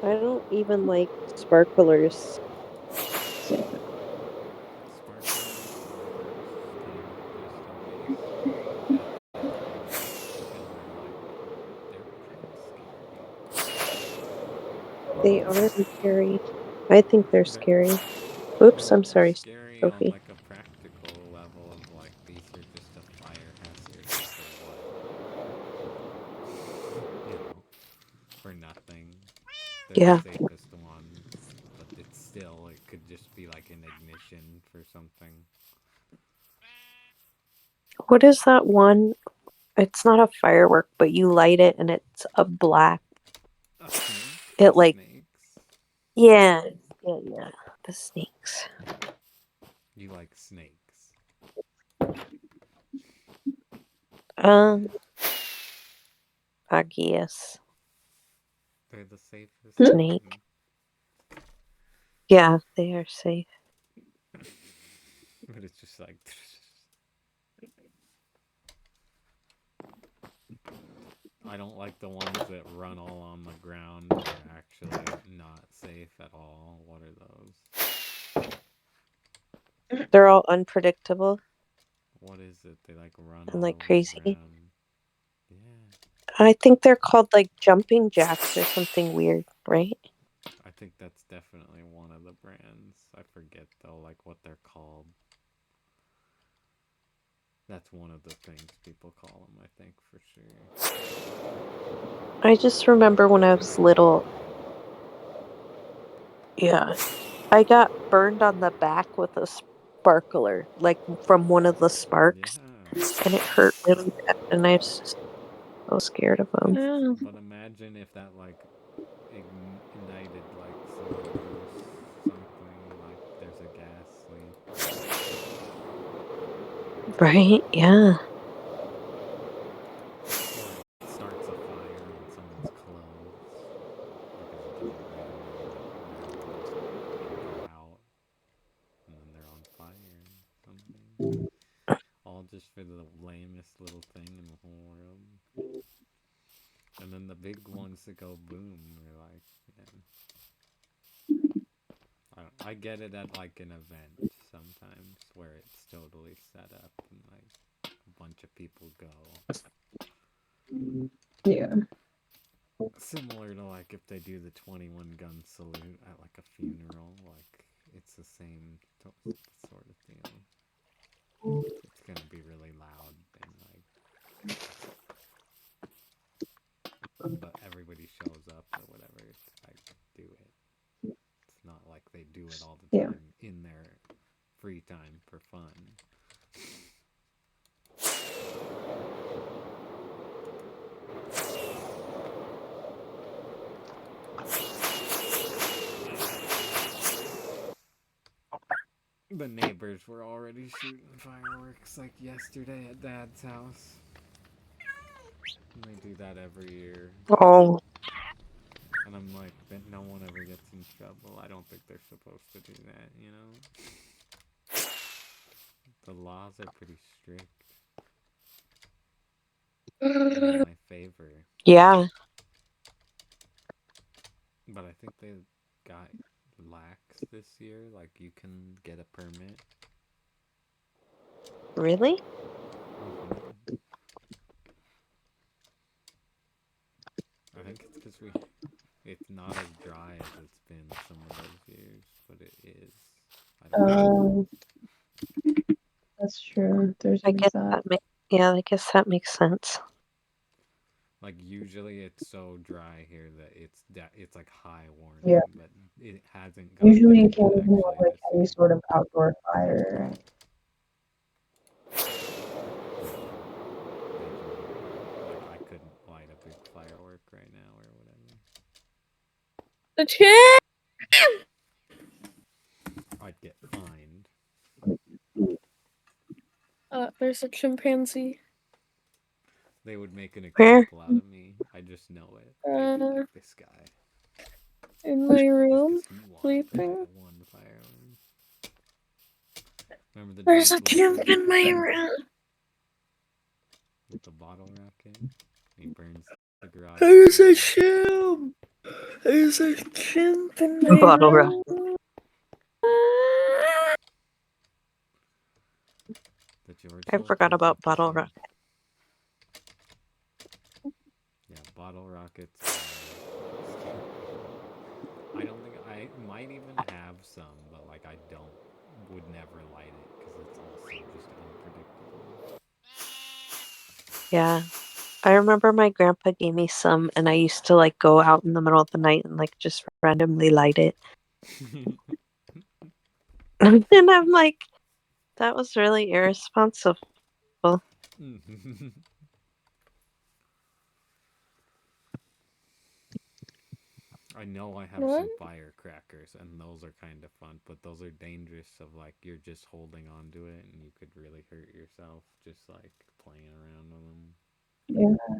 I don't even like sparklers. They are scary. I think they're scary. Oops, I'm sorry, Scary Sophie. on like a practical level of like these are just a fire hazard for what? You know, for nothing. They're Yeah. the safest ones, but it's still, it could just be like an ignition for something. What is that one? It's not a firework, but you light it and it's a black. A snake? It like, Snakes? yeah, the snakes. You like snakes? I guess. They're the safest. Snake. Yeah, they are safe. But it's just like. I don't like the ones that run all on the ground. They're actually not safe at all. What are those? They're all unpredictable. What is it? They like run and like all over crazy. the ground. Yeah. I think they're called like jumping jacks or something weird, right? I think that's definitely one of the brands. I forget though, like what they're called. That's one of the things people call them, I think, for sure. I just remember when I was little. Yeah. I got burned on the back with a sparkler, like from one of the sparks. Yeah. And it hurt really bad. And I was just so scared of them. Yeah. But imagine if that, like, ignited, like, some Right? Yeah. Or it starts a fire in someone's clothes because it doesn't rain where everyone's in drought and then they're on fire or something. All just for the lamest little thing in the whole world. And then the big ones that go boom are like, yeah. I get it at like an event sometimes where it's totally set up and like a bunch of people go. Yeah. Similar to like if they do the 21 gun salute at like a funeral, like it's the same sort of deal. It's gonna be really loud and like, but everybody shows up or whatever to like do it. It's not like they do it all the Yeah. time in their free time for fun. The neighbors were already shooting fireworks like yesterday at Dad's house. And they do that every year. Oh, And I'm like, that no one ever gets in trouble. I don't think they're supposed to do that, you know? The laws are pretty strict in my favor. yeah. But I think they got lax this year. Like, you can get a permit. Really? Mm-hmm. I think it's because it's not as dry as it's been some of those years, but it is. I don't know. That's true. There's I always guess that. that yeah, I guess that makes sense. Like usually it's so dry here that it's like high warning, Yeah. but it hasn't gotten Usually you that can't bad even have actually like this any year. sort of outdoor fire. Like I couldn't light a big firework right now or whatever. The champ. I'd get fined. There's a chimpanzee. They would make an Where? example out of me. I just know it. They'd be like, this guy. In my Just room, 'cause he wanted to sleeping. light one firework. Remember the There's dude a with chimp the in my room. bottle rocket? He burns the garage. There's a down. chimp. There's a chimp in my Bottle rock. room. The George I forgot Lopez about Bottle episode. Rock. Yeah, bottle rockets. I don't think I might even have some, but like I would never light it because it's also just unpredictable. Yeah. I remember my grandpa gave me some and I used to like go out in the middle of the night and like just randomly light it. And I'm like, that was really irresponsible. I know I have What? some firecrackers, and those are kind of fun, but those are dangerous. Of like you're just holding on to it, and you could really hurt yourself just like playing around with them. Yeah.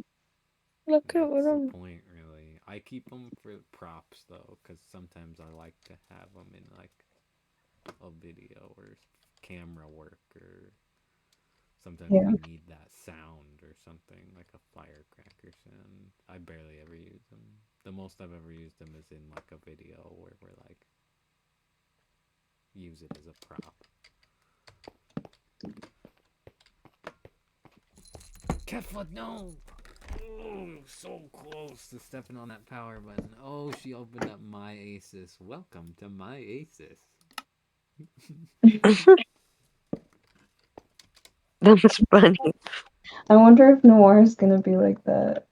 Look at What's what the I'm. point, really? I keep them for props though, because sometimes I like to have them in like a video or camera work, or sometimes Yeah. we need that sound or something like a firecracker sound. I barely ever use them. The most I've ever used them is in like a video where we're like use it as a prop. Catfoot, no! Oh, so close to stepping on that power button. Oh, she opened up my Asus. Welcome to my Asus. That was funny. I wonder if Noir is gonna be like that.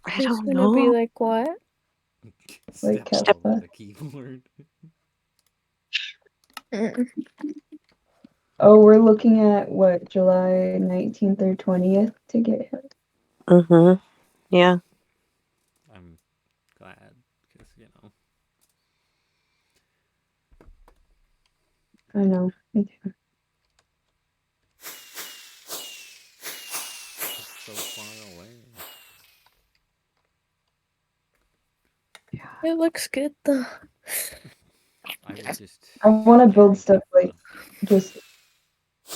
I He's don't gonna be know. like what? Like Stepped over Kefka. the keyboard. Oh, we're looking at what, July 19th or 20th to get him. Mm-hmm. Yeah. I'm glad, because, you know. I know. Me too. so far away. It looks good though. I would just. I want to build carry stuff like Kefla. just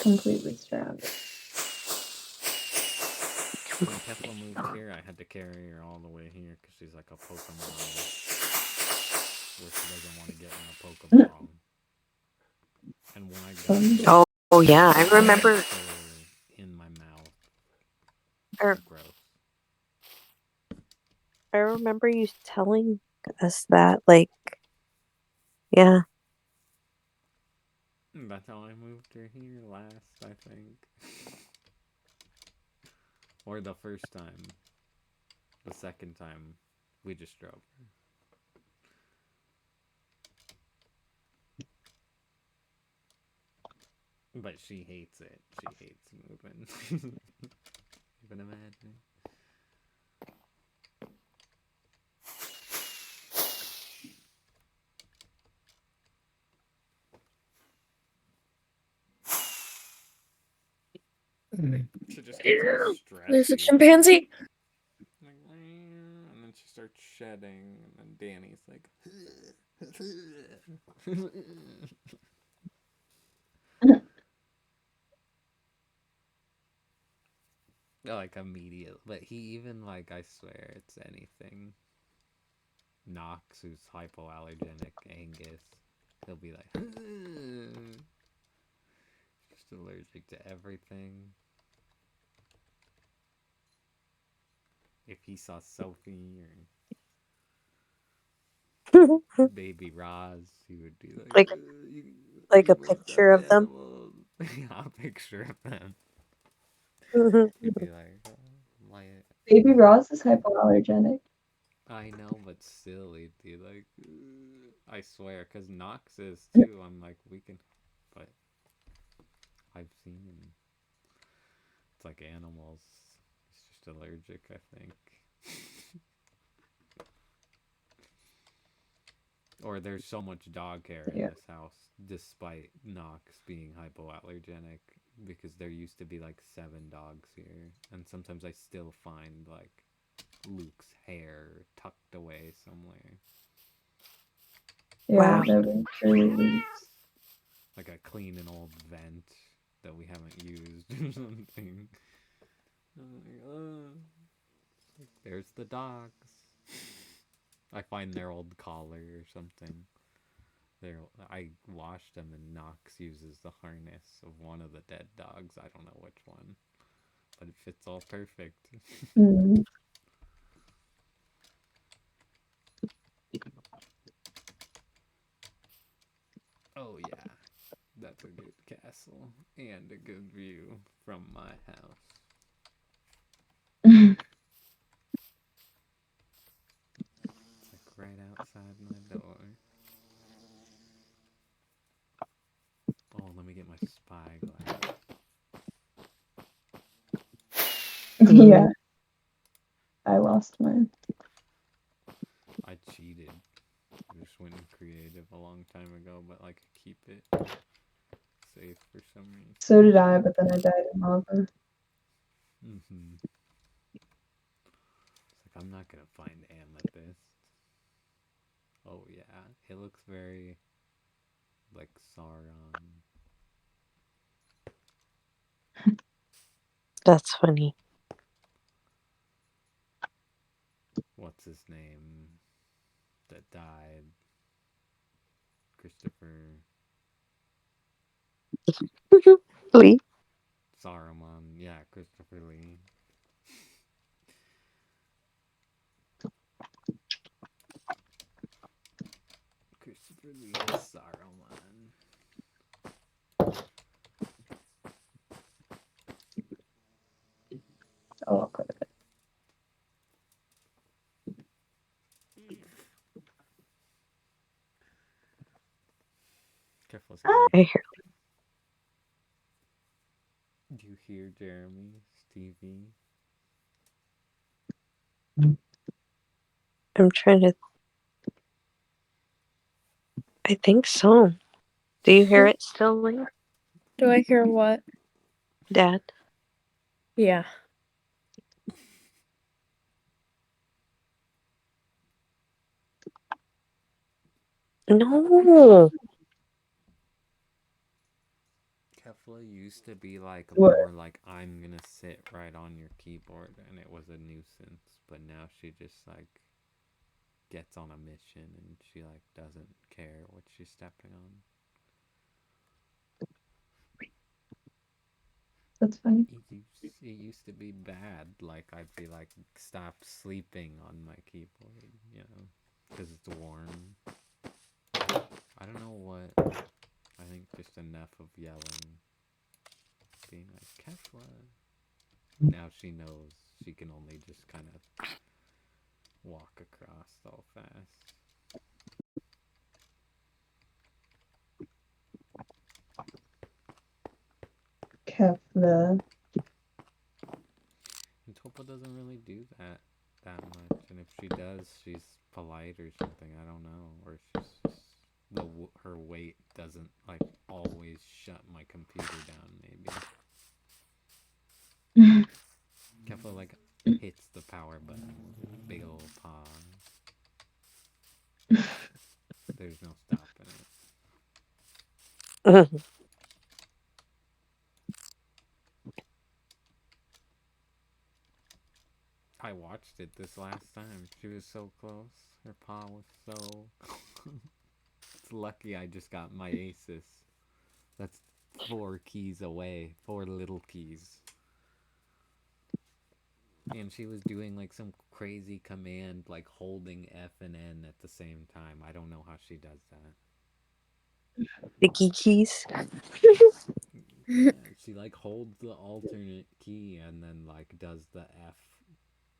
completely surrounded. When Kefla moved here, I had to carry her all the way here because she's like a Pokemon where she doesn't want to get in a Pokeball. And when I got Oh yeah, I remember. her in my mouth. Or- Gross. I remember you telling us that, like, yeah. That's how I moved her here last, I think. Or the first time. The second time, we just drove her. But she hates it. She hates moving. You can imagine. She just gets all There's a stressy. chimpanzee. Like, and then she starts shedding, and then Danny's like, like immediate. But he even like, I swear it's anything. Knox, who's hypoallergenic, Angus, he'll be like, just allergic to everything. If he saw Sophie or baby Roz, he would be like, Like a you both picture have of them? animals." Yeah, a picture of them. Mhm. He'd be like, my. Baby Roz is hypoallergenic. I know, but still, he'd be like, I swear, because Knox is too. I'm like, we can, but I've seen. It's like animals. He's just allergic, I think. Or there's so much dog hair in Yeah. this house, despite Knox being hypoallergenic, because there used to be like 7 dogs here, and sometimes I still find like Luke's hair tucked away somewhere. Yeah, Wow. that would surely leaves. Like I clean an old vent that we haven't used or something. There's the dogs. I find their old collar or something. I washed them, and Knox uses the harness of one of the dead dogs. I don't know which one, but it fits all perfect. Mm. Oh yeah, that's a good castle and a good view from my house. It's like right outside my door. Oh, let me get my spyglass. Yeah. I lost mine. I cheated. I just went in creative a long time ago, but like keep it safe for some reason. So did I, but then I died in lava. Mm-hmm. It's like, I'm not gonna find amethyst. Oh yeah, it looks very like Sauron. That's funny. What's his name that died? Christopher Lee. Saruman. Yeah, Christopher Lee. Christopher Lee is Saruman. Oh, I'll quit it. Careful. I hear. Do you hear Jeremy, Stevie? I'm trying to. I think so. Do you hear it still, Lee? Do I hear what? Dad? Yeah. No. Kefla used to be like What? more like I'm gonna sit right on your keyboard, and it was a nuisance. But now she just like gets on a mission, and she like doesn't care what she's stepping on. That's funny. It used to be bad. Like I'd be like, stop sleeping on my keyboard, you know, because it's warm. I don't know what. I think just enough of yelling, being like Kefla. Now she knows she can only just kind of walk across so fast. Kefla. And Topa doesn't really do that much. And if she does, she's polite or something. I don't know. Or she's just her weight doesn't like always shut my computer down. Maybe Kefla like hits the power button with a big old paw. There's no stopping it. I watched it this last time. She was so close. Her paw was so. It's lucky I just got my Asus. That's 4 keys away. 4 little keys. And she was doing like some crazy command, like holding F and N at the same time. I don't know how she does that. Sticky keys. Yeah, she like holds the alternate key and then like does the F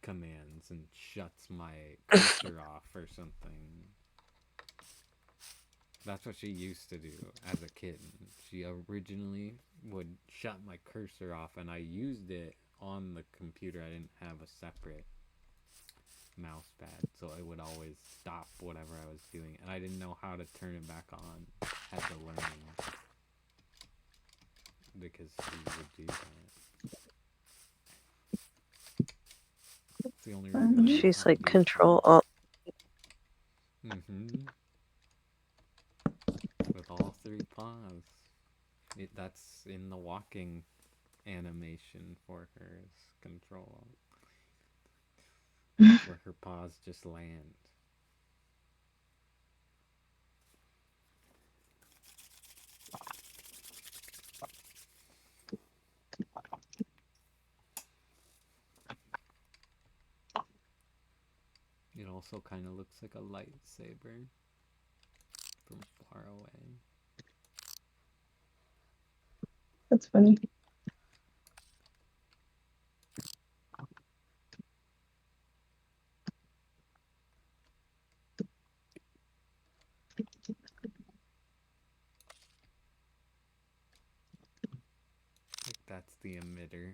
commands and shuts my cursor off or something. That's what she used to do as a kitten. She originally would shut my cursor off, and I used it on the computer. I didn't have a separate mouse pad, so it would always stop whatever I was doing, and I didn't know how to turn it back on. Had to learn because she would do that. It's the only reason I know She's how to like do control that. alt. With all 3 paws. That's in the walking animation for her is control. Where her paws just land. It also kind of looks like a lightsaber from far away. That's funny. Like that's the emitter.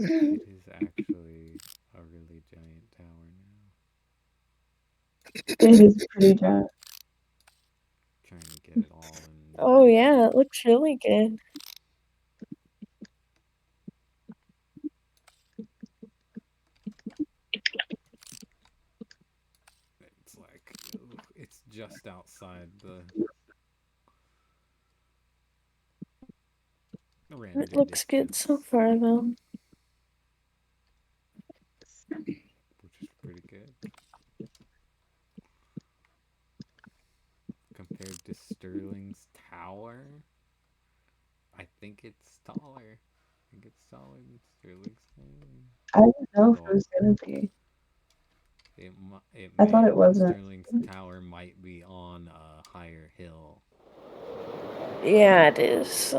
It is actually a really giant tower now. It is pretty giant. Trying to get it all in. Oh yeah, it looks really good. It's like it's just outside the render It looks good so distance, far though. which is pretty good compared to Sterling's tower. I think it's taller. I think it's taller than Sterling's tower. I didn't know if So it was gonna be. it I thought may it wasn't. Sterling's tower might be on a higher hill. Yeah, it is.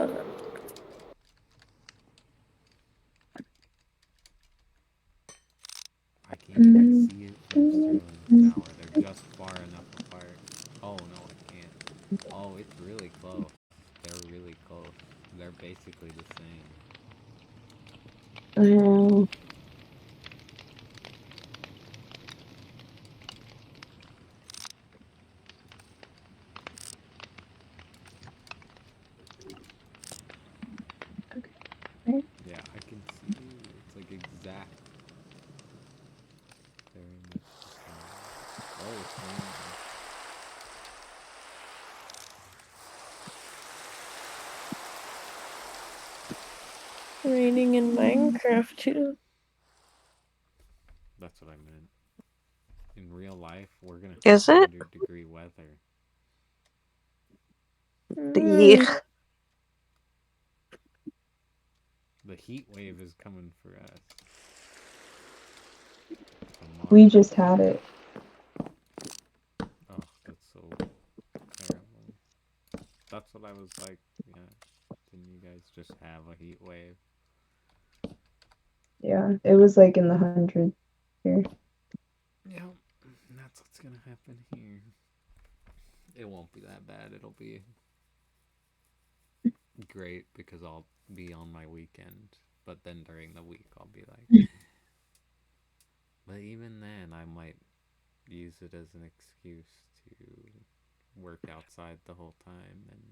I can't even see it from Sterling's tower. They're just far enough apart. Oh no, I can't. Oh, it's really close. They're really close. They're basically the same. I know. Raining in Minecraft too. That's what I meant. In real life, we're gonna Is have it? 100-degree weather. Mm. Yeah. The heat wave is coming for us. We Tomorrow. just had it. Oh, that's so terrible. That's what I was like, yeah. Didn't you guys just have a heat wave? Yeah, it was like in the hundreds here. Yep. That's what's gonna happen here. It won't be that bad. It'll be great because I'll be on my weekend. But then during the week, I'll be like. But even then, I might use it as an excuse to work outside the whole time and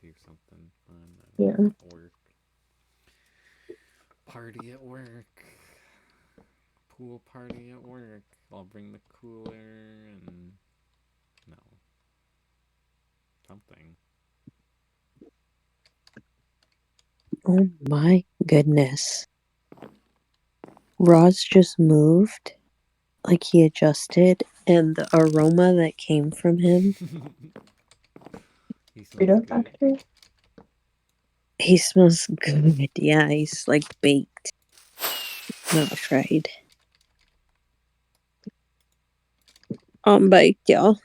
do something fun at work. Party at work. Pool party at work. I'll bring the cooler and no. Something. Oh my goodness. Roz just moved. Like he adjusted, and the aroma that came from him. He smells Burrito good. factory. He smells good. Yeah, he's like baked, not fried. On baked, y'all.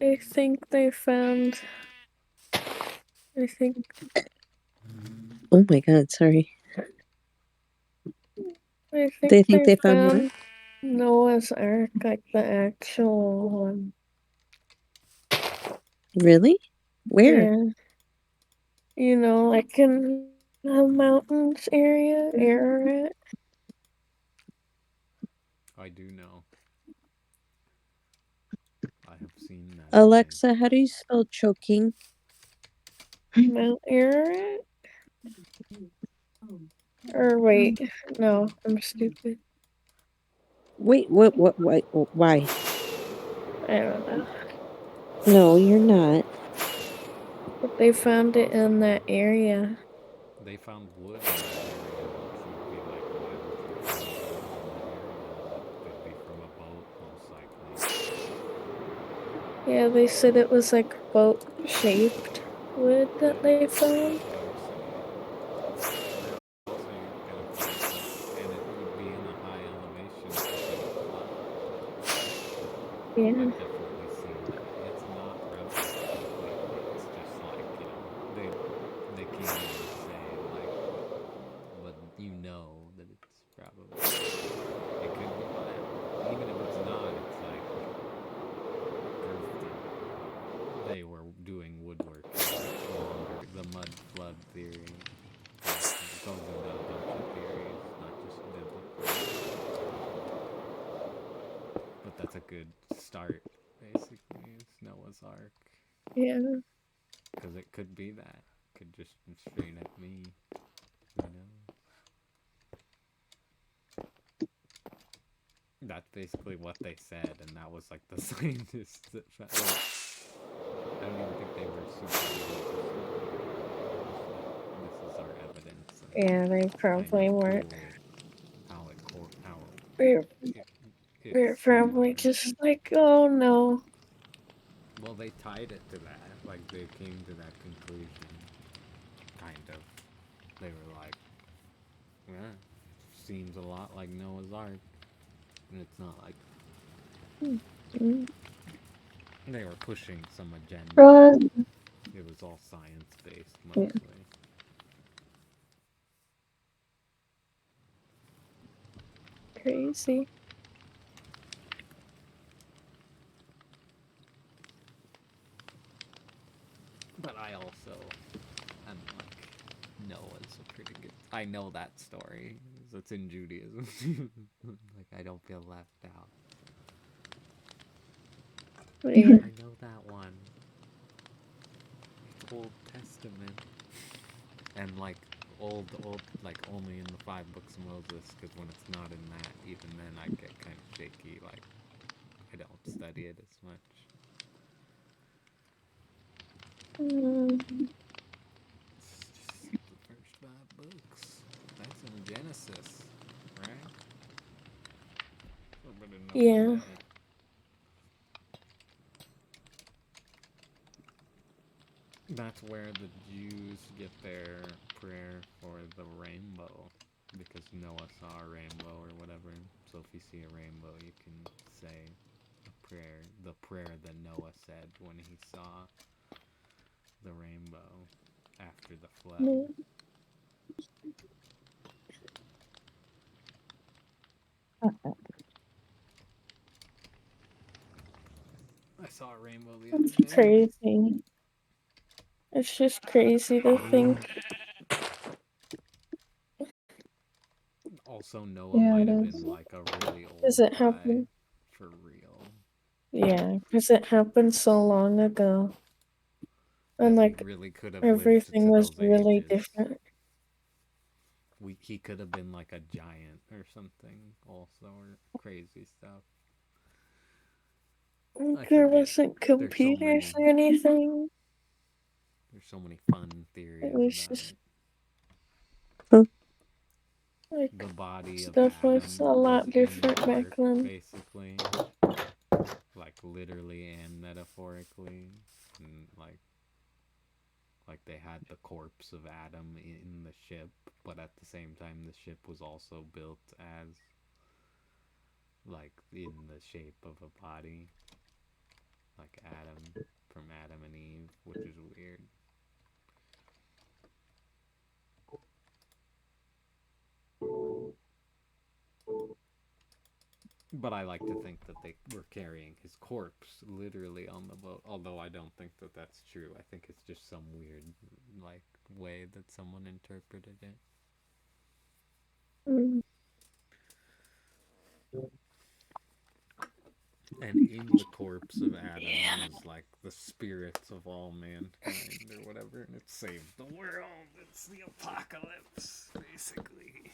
I think they found. I think Oh my god, sorry. I think They think they found what? found Noah's Ark, like the actual one. Really? Where? Yeah. You know, like in the mountains area, Ararat. I do know. I have seen that. Alexa, how do you spell choking? Mount Ararat? Or wait, no, I'm stupid. Wait, what, why? I don't know. No, you're not. But they found it in that area. They found wood in that area, which would be like, why would you find wood in that area? That could be from a boat, most likely. Yeah, they said it was like boat shaped wood that they found. That's what I'm saying. Also, you're gonna find that, and it would be in a high elevation because of flood. Yeah. I've definitely seen that. It's not rubbish completely. It's just like, they can't even say like, but you know that it's probably it could be that. Even if it's not, it's like proof that they were doing woodwork much longer. The mud flood theory goes into a bunch of theories, not just biblical. But that's a good start, basically. It's Noah's Ark. Yeah. Because it could be that. Could just be straight at me. Who knows? That's basically what they said, and that was like the scientists that found it. I don't even think they were super religious. This is our evidence. Yeah, they probably weren't. How They're, they're it's probably similar. just like, oh no. Well, they tied it to that. Like, they came to that conclusion. Kind of. They were like, yeah, seems a lot like Noah's Ark. And it's not like Mm-hmm. they were pushing some agenda. Roz. It was all science-based, Yeah. mostly. Crazy. But I also am like, Noah's a pretty good. I know that story. It's in Judaism. Like, I don't feel left out. Yeah. I know that one. It's Old Testament. And like, old, like only in the 5 books of Moses, because when it's not in that, even then I get kind of shaky, like, I don't study it as much. It's just the first 5 books. That's in Genesis, right? Everybody knows Yeah. that. That's where the Jews get their prayer for the rainbow, because Noah saw a rainbow or whatever. So if you see a rainbow, you can say a prayer, the prayer that Noah said when he saw the rainbow after the flood. I saw a rainbow the other It's day. crazy. It's just crazy to think. Also, Noah Yeah, might it have is. been like a really Does old it guy happen? for real. Yeah, because it happened so long ago. And That like really could have lived everything to was those really ages. different. He could have been like a giant or something, also, or crazy stuff. I There forget. wasn't There's so computers many. or anything. There's so many fun It theories was about just it. like The body of stuff was a Adam was lot in the different ark, back then. basically, like literally and metaphorically, and like they had the corpse of Adam in the ship, but at the same time the ship was also built as like in the shape of a body, like Adam from Adam and Eve, which is weird. But I like to think that they were carrying his corpse literally on the boat, although I don't think that that's true. I think it's just some weird like way that someone interpreted it. Mm. And in the corpse of Adam was like the spirits of all mankind or whatever, and it saved the world. It's the apocalypse, basically.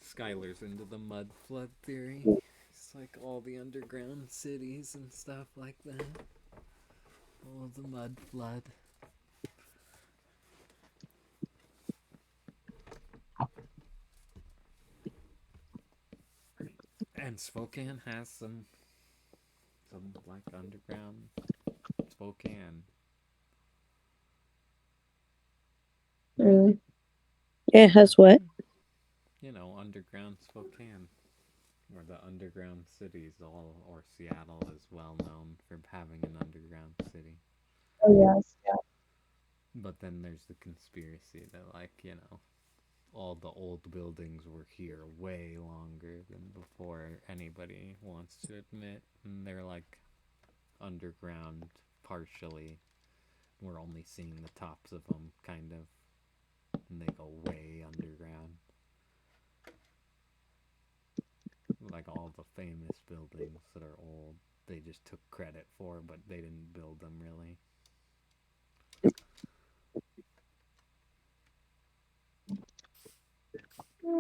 Skylar's into the mud flood theory. It's like all the underground cities and stuff like that. All the mud flood. And Spokane has some like underground Spokane. Really? It has what? You know, underground Spokane. Or the underground cities, all or Seattle is well known for having an underground city. Oh yes, yeah. But then there's the conspiracy that like, you know, all the old buildings were here way longer than before anybody wants to admit. And they're like underground partially. We're only seeing the tops of them, kind of. And they go way underground. Like all the famous buildings that are old, they just took credit for, but they didn't build them really.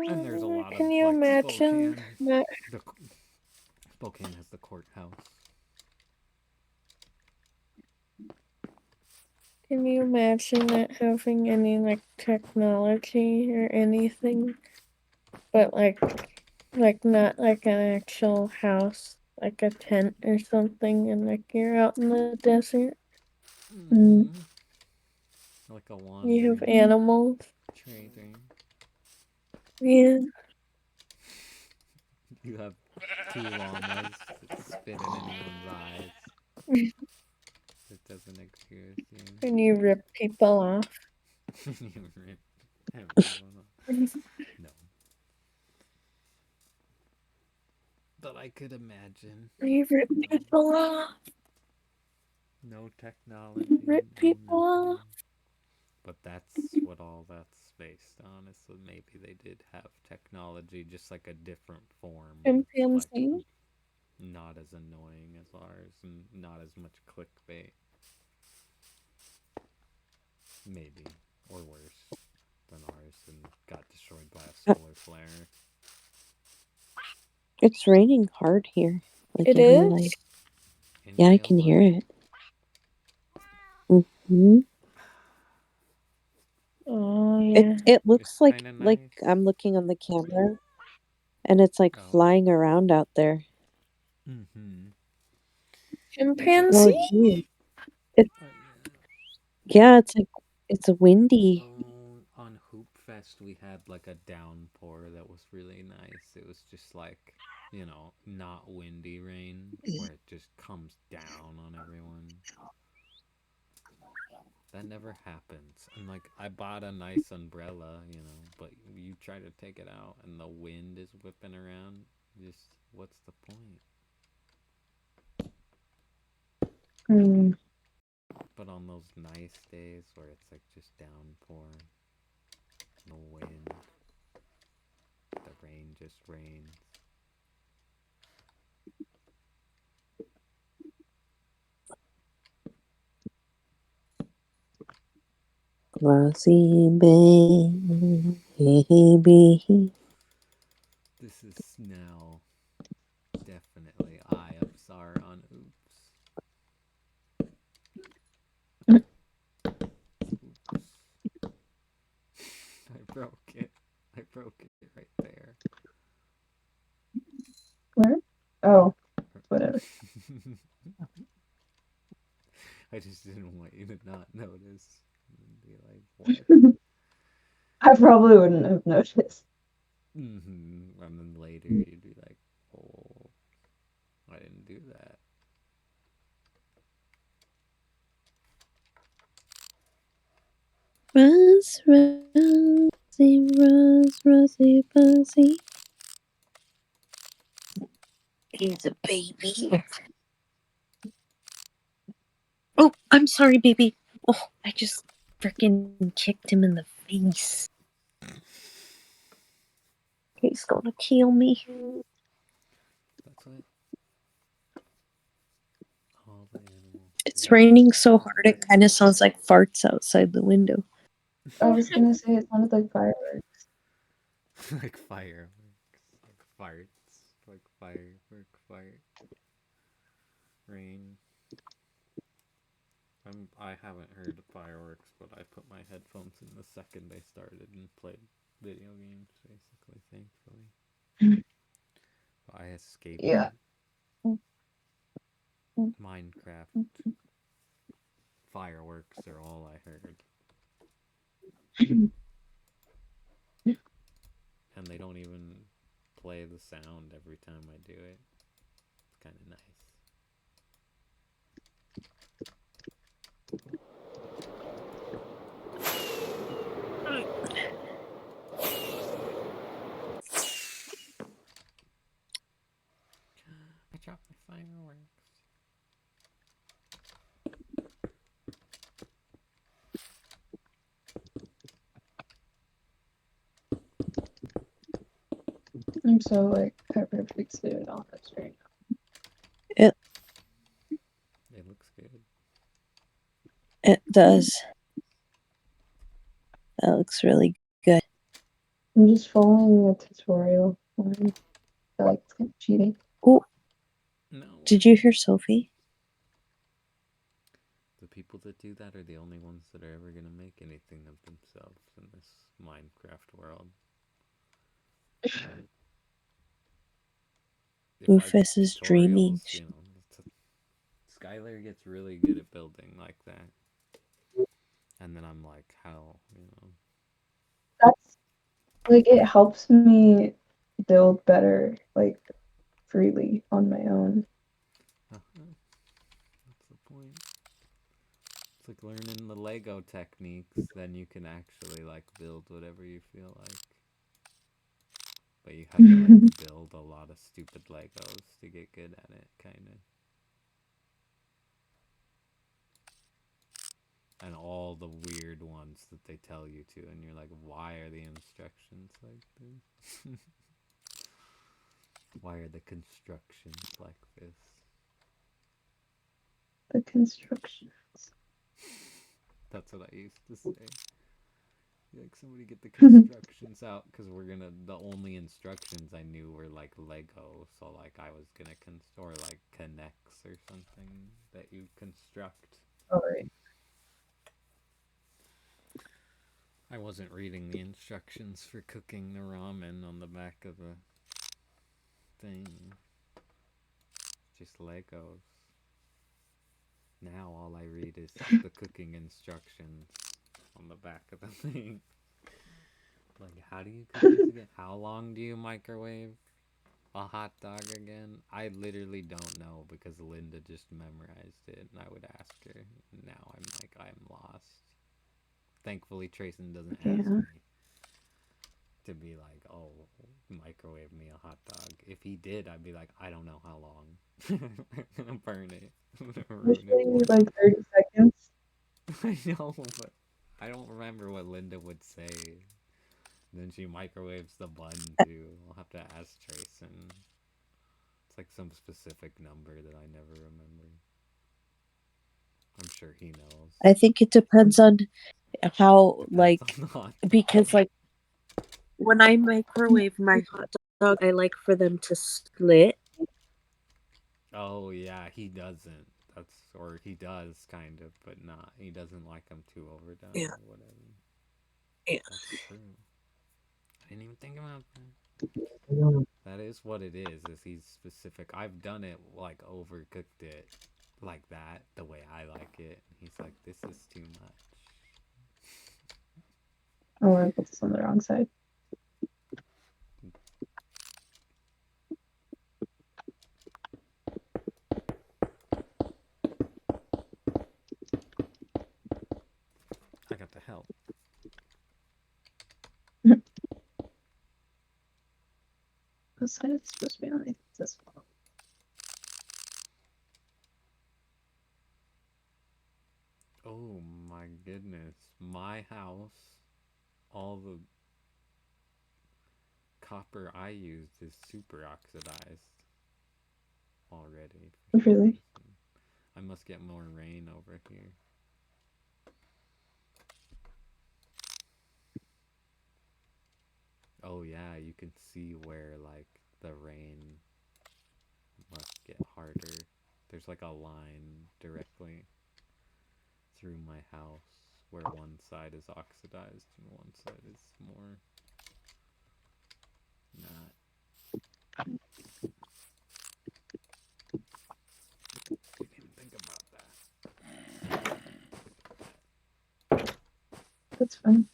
And there's a lot of Can you like imagine Spokane. that? The Spokane has the courthouse. Can you imagine not having any like technology or anything, but like not like an actual house, like a tent or something, and like you're out in the desert. Mm. Like a You have wandering animals. trading. Yeah. You have 2 llamas that spit in anyone's eyes. It doesn't excuse you. And you rip people off. You rip everyone off. No. But I could imagine You rip people off. no technology, Rip no people nothing. off. But that's what all that's based on, is that maybe they did have technology, just like a different form. Like Chimpanzee. not as annoying as ours and not as much clickbait. maybe, or worse than ours, and got destroyed by a Uh, solar flare. It's raining hard here. Like It every night. is? In Yeah, I real can hear life. it. Hmm. Oh, It yeah. it It's looks like kind of like nice. I'm looking on the camera, and it's like Oh. flying around out there. Mm-hmm. Chimpanzee? Oh, gee. It, Yeah. yeah, it's like it's windy. Oh, on Hoop Fest we had like a downpour that was really nice. It was just like, not windy rain where it just comes down on everyone. That never happens. And like I bought a nice umbrella, but you try to take it out and the wind is whipping around. Just what's the point? Hmm. But on those nice days where it's like just downpour, no wind, the rain just rains. Grassy baby. This is now definitely Eye of Sauron. Oops. Oops. I broke it. I broke it right there. Where? Oh, whatever. I just didn't want you to not notice. And be like, what? I probably wouldn't have noticed. Mm-hmm. And then later you'd be like, oh, I didn't do that. Rose, Rosie, Rose, Rosie, Rosie. He's a baby. Oh, I'm sorry, baby. Oh, I just freaking kicked him in the face. He's gonna kill me. That's what all the animals It's do. raining so hard it kind of sounds like farts outside the window. I was gonna say it sounded like fireworks. Like fireworks. Like farts. Like firework fart. Rain. I haven't heard the fireworks, but I put my headphones in the second they started and played video games, basically, thankfully. I escaped Yeah. it. Minecraft fireworks are all I heard. And they don't even play the sound every time I do it. It's kind of nice. I dropped my fireworks. I'm so like hyper fixated on this right It It looks good. it does. That looks really good. now. I'm just following a tutorial. I feel like it's kind of cheating. Oh, No. did you hear Sophie? The people that do that are the only ones that are ever going to make anything of themselves in this Minecraft world. If Rufus is dreaming. Skylar gets really good at building like that. And then I'm like, how, That's like it helps me build better, like freely on my own. That's the point. It's like learning the Lego techniques, then you can actually like build whatever you feel like. But you have to like build a lot of stupid Legos to get good at it, kind of. And all the weird ones that they tell you to, and you're like, why are the instructions like this? Why are the constructions like this? The constructions. That's what I used to say. Like, somebody get the constructions out, because the only instructions I knew were like Lego, so like I was gonna or like Connects or something that you construct. Alright. I wasn't reading the instructions for cooking the ramen on the back of the thing. Just Legos. Now all I read is the cooking instructions on the back of the thing. Like, how do you cook this again? How long do you microwave a hot dog again? I literally don't know, because Linda just memorized it, and I would ask her. And now I'm lost. Thankfully, Trayson doesn't ask Yeah. me to be like, oh, microwave me a hot dog. If he did, I'd be like, I don't know how long. I'm gonna burn it. I'm gonna ruin Usually it. like 30 seconds. I know, but I don't remember what Linda would say. Then she microwaves the bun too. I'll have to ask Trayson. It's like some specific number that I never remember. I'm sure he knows. I think it depends on how, like, Depends on the hot because, like, when I microwave my hot dog, I like for them to split. Oh yeah, he doesn't. Or he does kind of, but not. He doesn't like them too overdone Yeah. or whatever. Yeah. That's true. I didn't even think about that. That is what it is he's specific. I've done it, like, overcooked it like that, the way I like it. He's like, this is too much. Oh, I put this on the wrong side. I got the help. This side is supposed to be on this one. Oh my goodness. My house, all the copper I used is super oxidized already. for some Really? reason. I must get more rain over here. Oh yeah, you can see where, like, the rain must get harder. There's like a line directly through my house where one side is oxidized and one side is more not. Didn't even think about that. That's fine.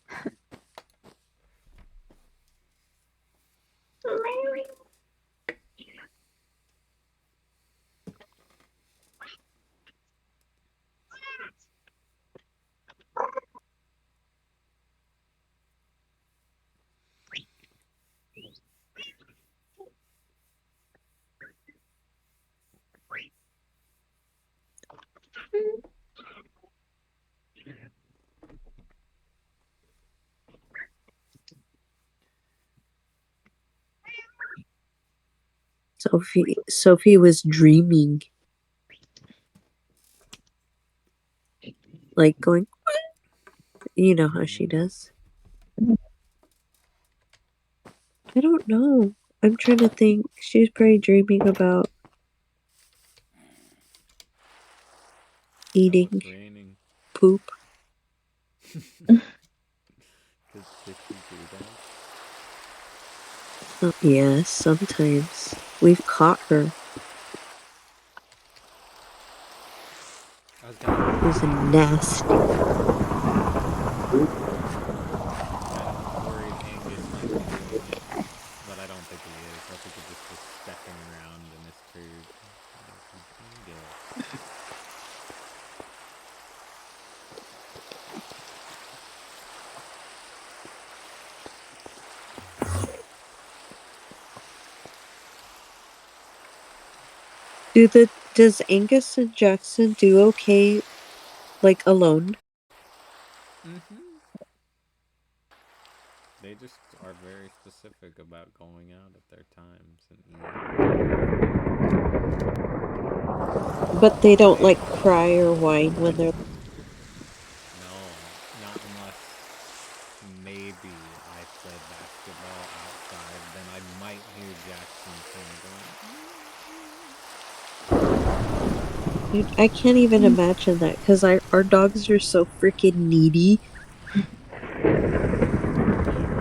Sophie was dreaming, like going, you know how she does. I don't know. I'm trying to think. She was probably dreaming about eating Raining. poop. Did she do that? Yes, sometimes. We've caught her. I was gonna It was nasty. kind of worried Angus might be doing it, but I don't think he is. I think he just was stacking around in his food. Yeah. Does Angus and Jackson do okay, like, alone? They just are very specific about going out at their times and eating. But they don't, like, cry or whine when they're... No, might hear Jackson kind of going. Dude, I can't even imagine that because our dogs are so freaking needy.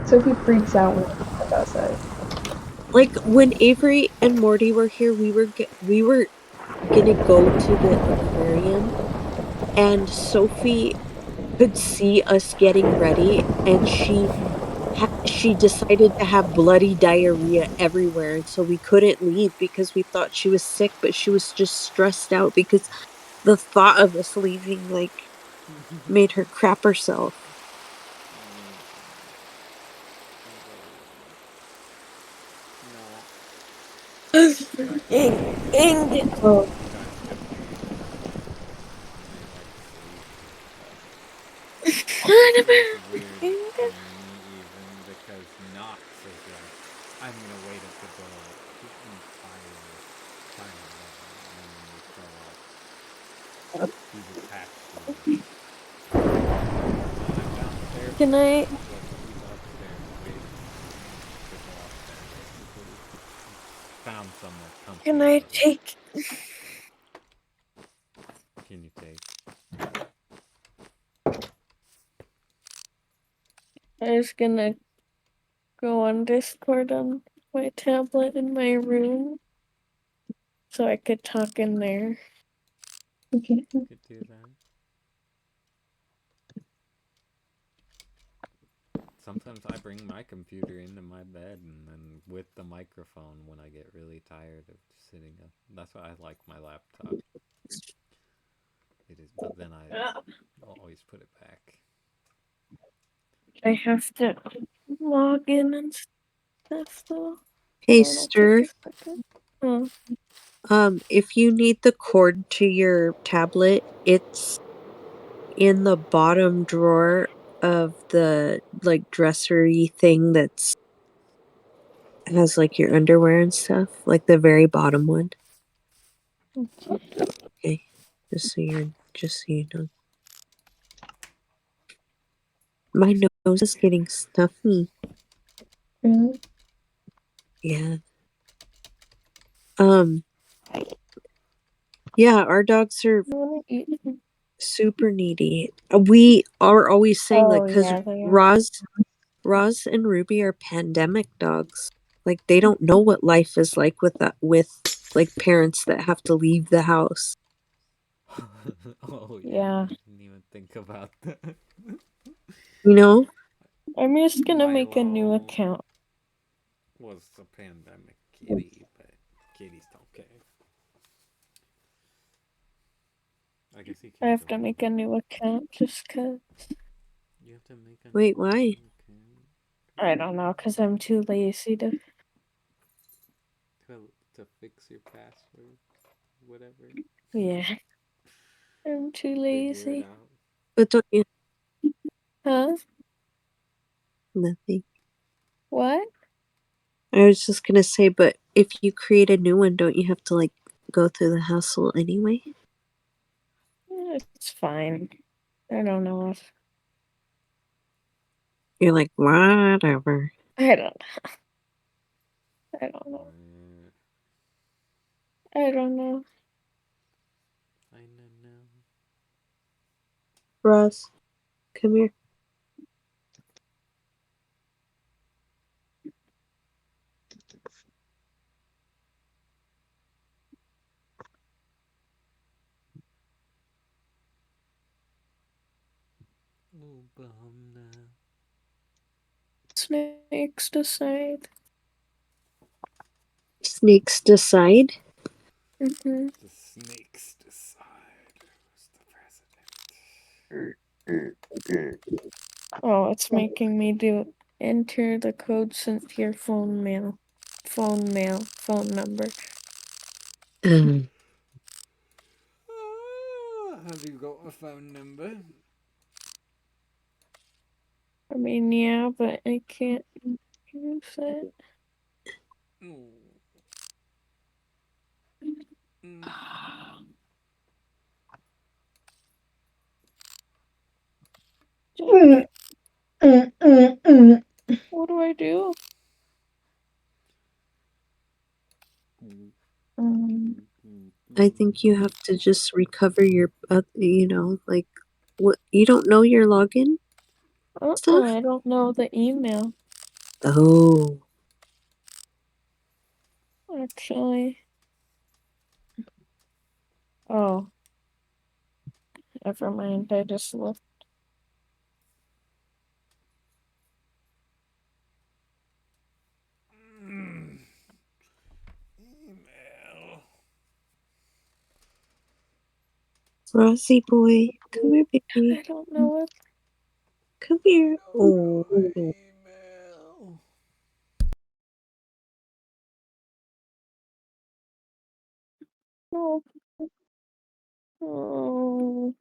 Sophie freaks out when I step outside. Like when Avery and Morty were here, we were gonna go to the aquarium, and Sophie could see us getting ready, and she decided to have bloody diarrhea everywhere, and so we couldn't leave because we thought she was sick, but she was just stressed out because the thought of us leaving like made her crap herself. Oh, What It's about weird Inga? for me even because Knox is like, I'm gonna wait at the door the entire time and then when we show up, he's attached to me. I'm downstairs. Can I He's upstairs waiting to go up there basically. Found somewhere can comfy I to lay. take Can you take? I was gonna go on Discord on my tablet in my room so I could talk in there. okay. Could do that. Sometimes I bring my computer into my bed and then with the microphone when I get really tired of sitting up. That's why I like my laptop. It is, but then I'll always put it back. I have to log in and stuff though. Hey, So it'll take Stir. a second. Oh, If you need the cord to your tablet, it's in the bottom drawer of the like dressery thing that's has like your underwear and stuff, like the very bottom one. Okay, just so you know. My nose is getting stuffy. Really? Yeah. Yeah, our dogs are I wanna eat. super needy. We are always saying like Oh because yeah, they are. Roz and Ruby are pandemic dogs. Like they don't know what life is like with like parents that have to leave the house. Oh yeah, Yeah. I didn't even think about that. You know? I'm just gonna make a new Milo account. was a pandemic kitty, but kitties don't care. I guess he I can't have go to in make a there. new account just 'cause You have to make a Wait, why? new account I don't know, 'cause I'm too lazy to. to fix your password, whatever. Yeah, I'm too Figure it lazy. out. But don't you Huh? nothing. What? I was just gonna say, but if you create a new one, don't you have to like go through the hassle anyway? It's fine. I don't know if You're like, whatever. I don't. I don't know. I don't know. I don't know. Roz, come here. Oh, bum now. Snakes decide. Snakes decide. Mm-hmm. The snakes decide who's the president. Oh, it's making me do enter the code sent to your phone phone number. Have you got a phone number? I mean, yeah, but I can't use it. Mm. Mm. Mm, mm, mm, mm. What do I do? I think you have to just recover your, like, what, you don't know your login stuff? I don't know the email, Oh, actually. Oh, never mind. I just looked. Email. Rossi boy, come here, baby. I don't know what. Come here. Oh, Oh, my email. Oh. Oh.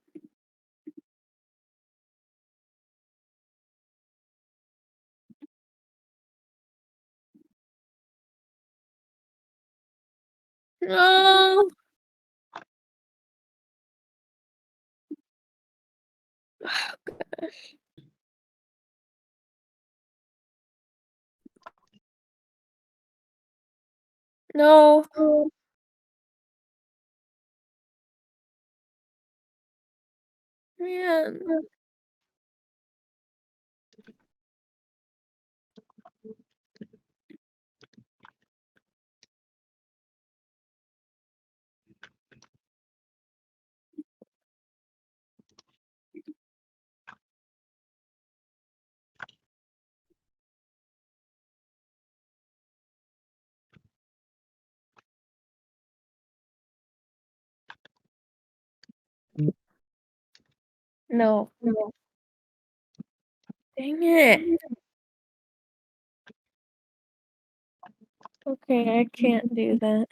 No. No. Man. No. Dang it. Okay, I can't do that.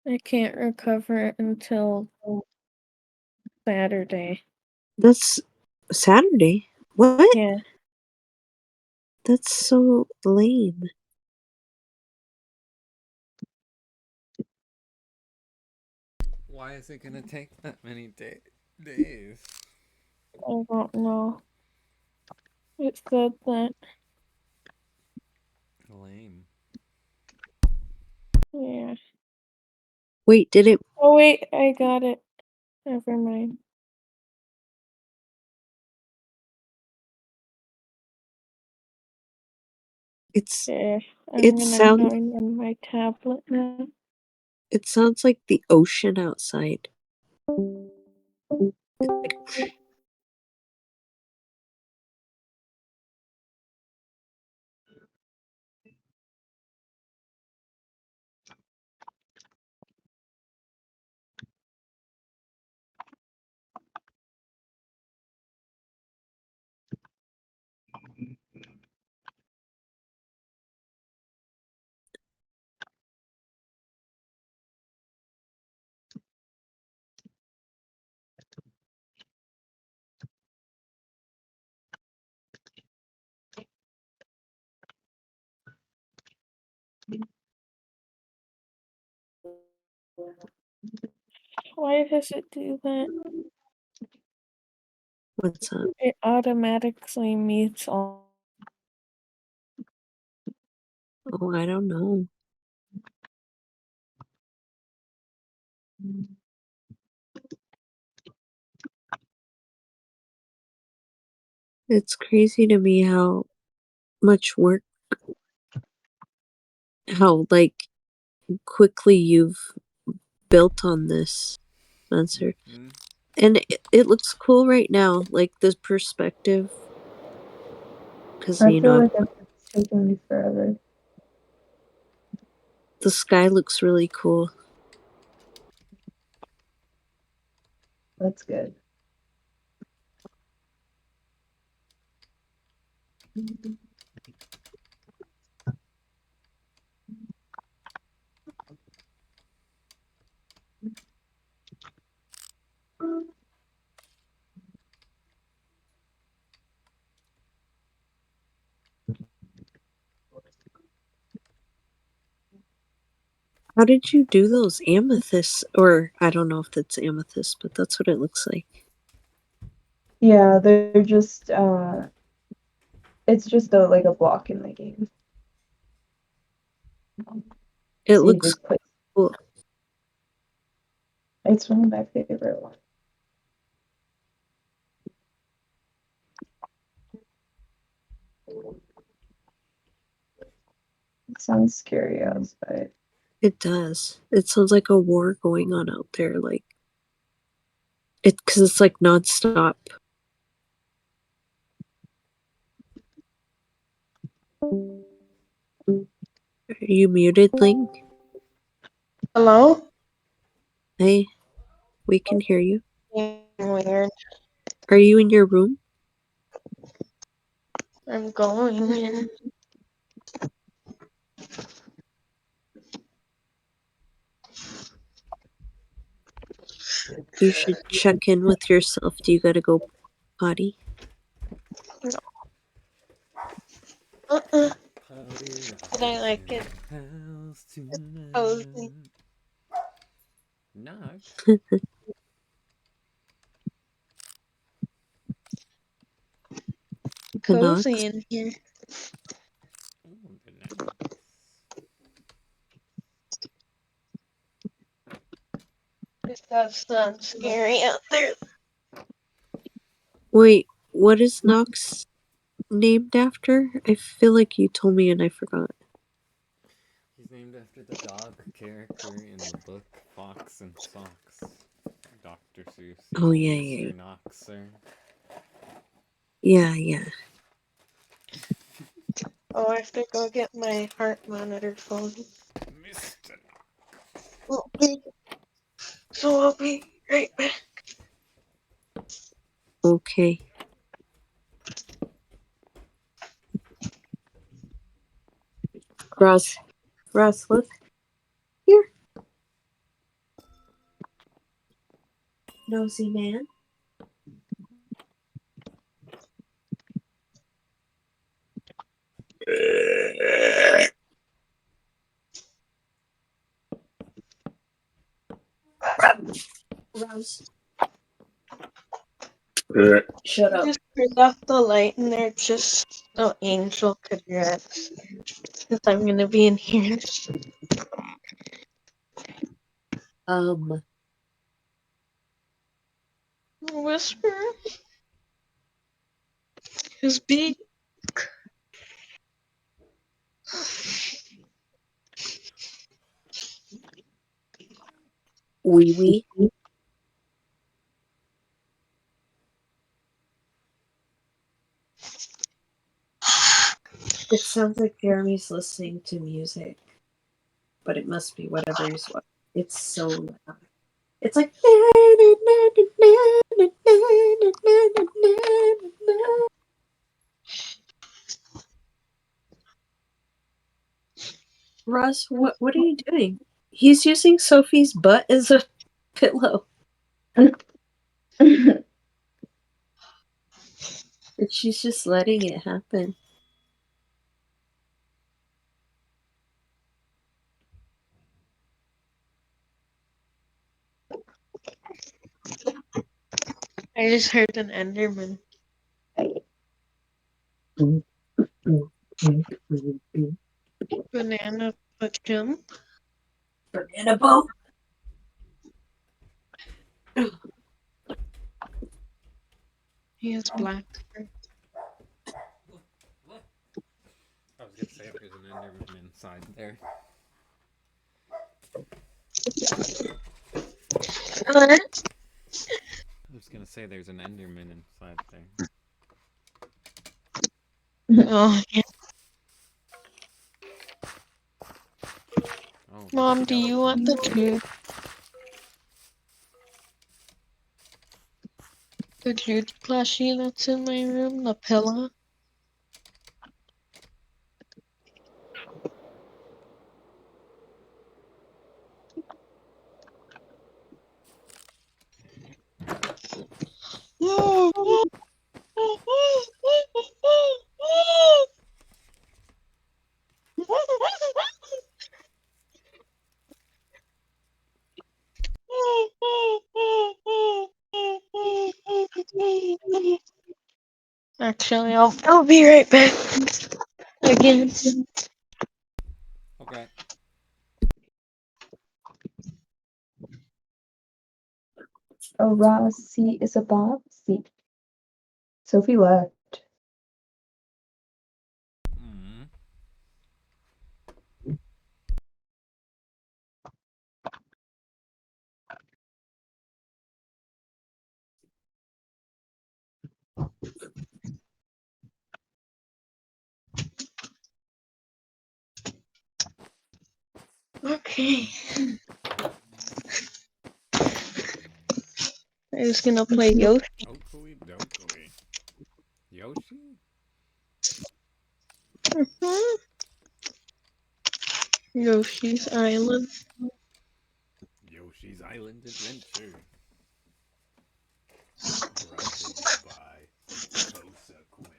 I can't recover it until Saturday. that's Saturday. What? Yeah. That's so lame. Why is it gonna take that many days? I don't know. It said that. Lame. Yeah. Wait, did it? Oh wait, I got it. Never mind. It's. Yeah. I'm It gonna sounds. join on my tablet now. It sounds like the ocean outside. Why does it do that? What's up? It automatically mutes all. Oh, I don't know. It's crazy to me how much work, how like quickly you've built on this, Spencer. Mm-hmm. And it looks cool right now, like this perspective. Because, I feel like it's taking me forever. the sky looks really cool. That's good. How did you do those amethysts? Or I don't know if that's amethyst, but that's what it looks like. Yeah, they're just it's just like a block in the game. It See, looks just put- cool. It's one of my favorite ones. It sounds scary outside. It does. It sounds like a war going on out there. Like because it's like nonstop. Are you muted, Ling? Hello? Hey, we can hear you. Weird. Are you in your room? I'm going in. You should check in with yourself. Do you gotta go potty? Uh-uh. Party But I like it. house Cozy. tonight. Knock. Canucks? Cozy in here. Ooh, good night. It does sound scary out there. Wait, what is Nox named after? I feel like you told me and I forgot. He's named after the dog character in the book Fox and Socks. Dr. Seuss. Oh, yeah. Mr. Noxer. Yeah. Oh, I have to go get my heart monitor phone. Mr. Okay. So I'll be right back. Okay. Ross, look. Here. Nosy man. Ross. Shut up. Just turned off the light and they're just so angel could rest. Because I'm gonna be in here. Whisper. His beak. Wee. It sounds like Jeremy's listening to music, but it must be whatever he's watching. It's so loud. It's like. Russ, what are you doing? He's using Sophie's butt as a pillow. And she's just letting it happen. I just heard an Enderman. Banana jump. Banana boat. He has black. I was gonna say if there's an Enderman inside there. I was gonna say there's an Enderman inside there. Oh, yeah. Oh, Mom, do you want the Jude? The Jude plushie that's in my room, the pillow? Actually, I'll be right back. Again. Okay. A raw seat is a bob seat. Sophie left. Mm. Okay. I'm just gonna play Yoshi. Oakley Dokley. Yoshi? Mhm. Yoshi's Island. Yoshi's Island Adventure. Brought to you by Kosa Quinn.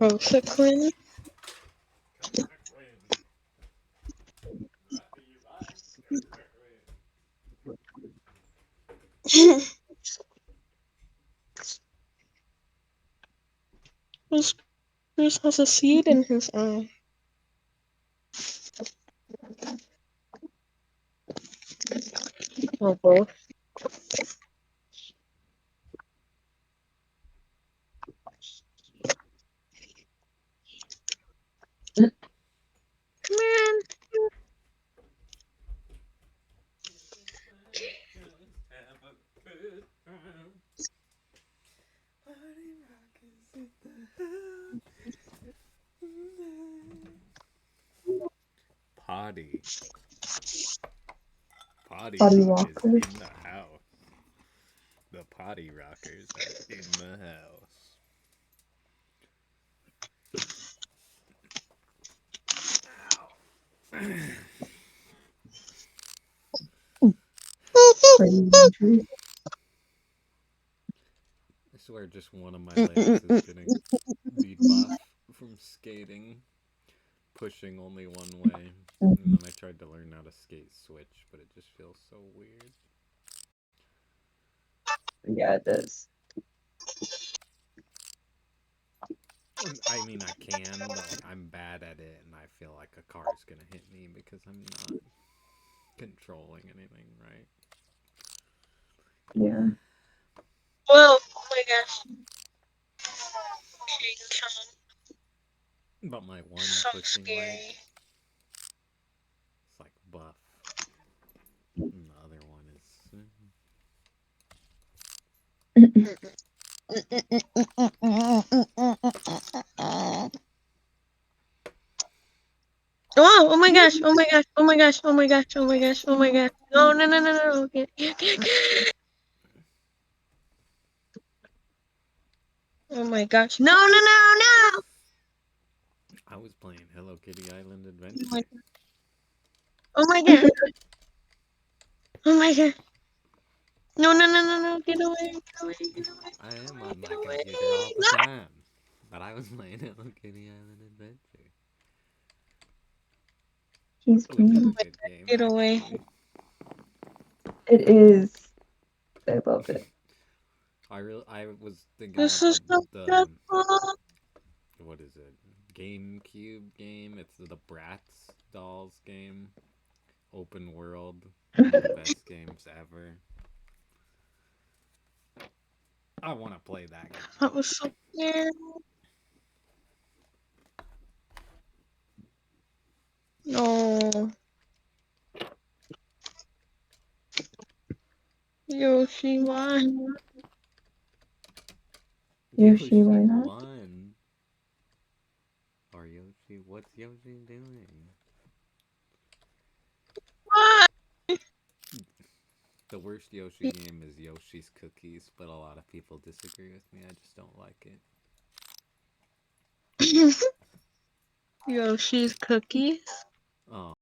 Rosa Quinn. Kosa Quinn. Brought to you by Kosa Quinn. Who's has a seed in his eye? Oh, both. Man. Have a good time. Party rockers in the house. Potty. Potty Potty rock is rockers. in the house. The potty rockers are in the house. Brain injury. I swear just one of my legs is gonna be buff from skating, pushing only one way. And then I tried to learn how to skate switch, but it just feels so weird. Yeah, it does. I mean, I can, but like I'm bad at it, and I feel like a car is gonna hit me because I'm not controlling anything right. Yeah. Well, oh my gosh. King Kong. But my one So pushing leg, scary. it's like buff, and the other one is. Oh, oh my gosh, oh my gosh, oh my gosh, oh my gosh, oh my gosh, oh my gosh. No, no, no, no, no. Okay, okay, okay. Oh my gosh. No, no, no, no. I was playing Hello Kitty Island Oh Adventure. my god. Oh my god. Oh my god. No, no, no, no, no. Get away, get away, get away, I get am away, on get my away. computer all the No. time, but I was playing Hello Kitty Island Adventure, He's which is playing. a good game Get away. actually. It is. I love it. I was thinking This of is so the stressful. what is it? GameCube game. It's the Bratz Dolls game. Open world. One of the best games ever. I want to play that game. That was so scary. No. Yoshi, why? Yoshi, why not? won. Or Yoshi, what's Yoshi doing? Why? The worst Yoshi game is Yoshi's Cookies, but a lot of people disagree with me. I just don't like it. Yoshi's cookies? Oh,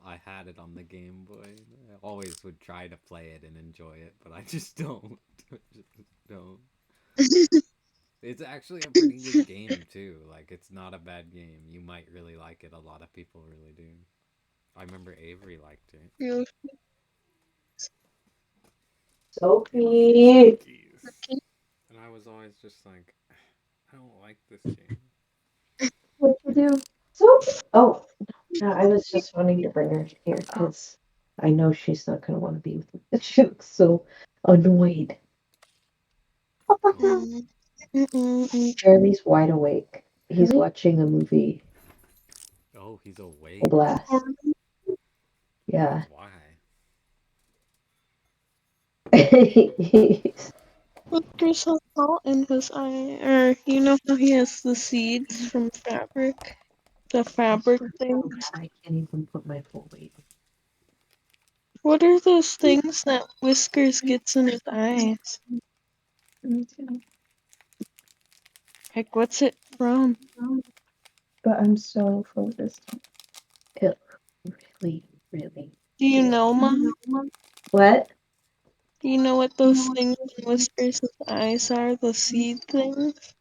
I had it on the Game Boy. I always would try to play it and enjoy it, but I just don't. I just don't. It's actually a pretty good game too. Like it's not a bad game. You might really like it. A lot of people really do. I remember Avery liked it. Yoshi Sophie. Cookies. And I was always just like, I don't like this game. What'd you do? Sophie. Oh, I was just wanting to bring her here because I know she's not gonna want to be with me. She looks so annoyed. Jeremy's wide awake. He's Really? watching a movie. Oh, he's A awake. blast. Yeah. Why? He's- There's a salt in his eye. Or you know how he has the seeds from fabric? The fabric things? I can't even put my full weight. What are those things that Whiskers gets in his eyes? Me too. Like, what's it from? But I'm so focused. It really, really. Do you know, Mom? What? Do you know what those things in Whiskers' eyes are? The seed things?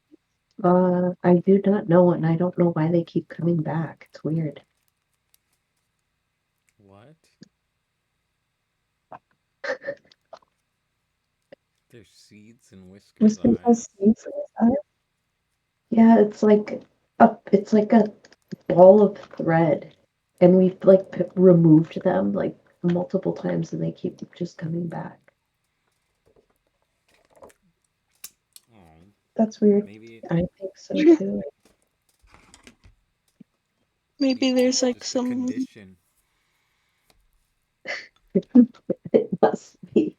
I do not know, and I don't know why they keep coming back. It's weird. What? There's seeds in Whiskers' Whiskers eyes. has seeds in his eye. Yeah, it's like a ball of thread, and we've like removed them like multiple times, and they keep just coming back. Oh, That's weird. maybe I think so too. Maybe there's like just a some. condition. It must be.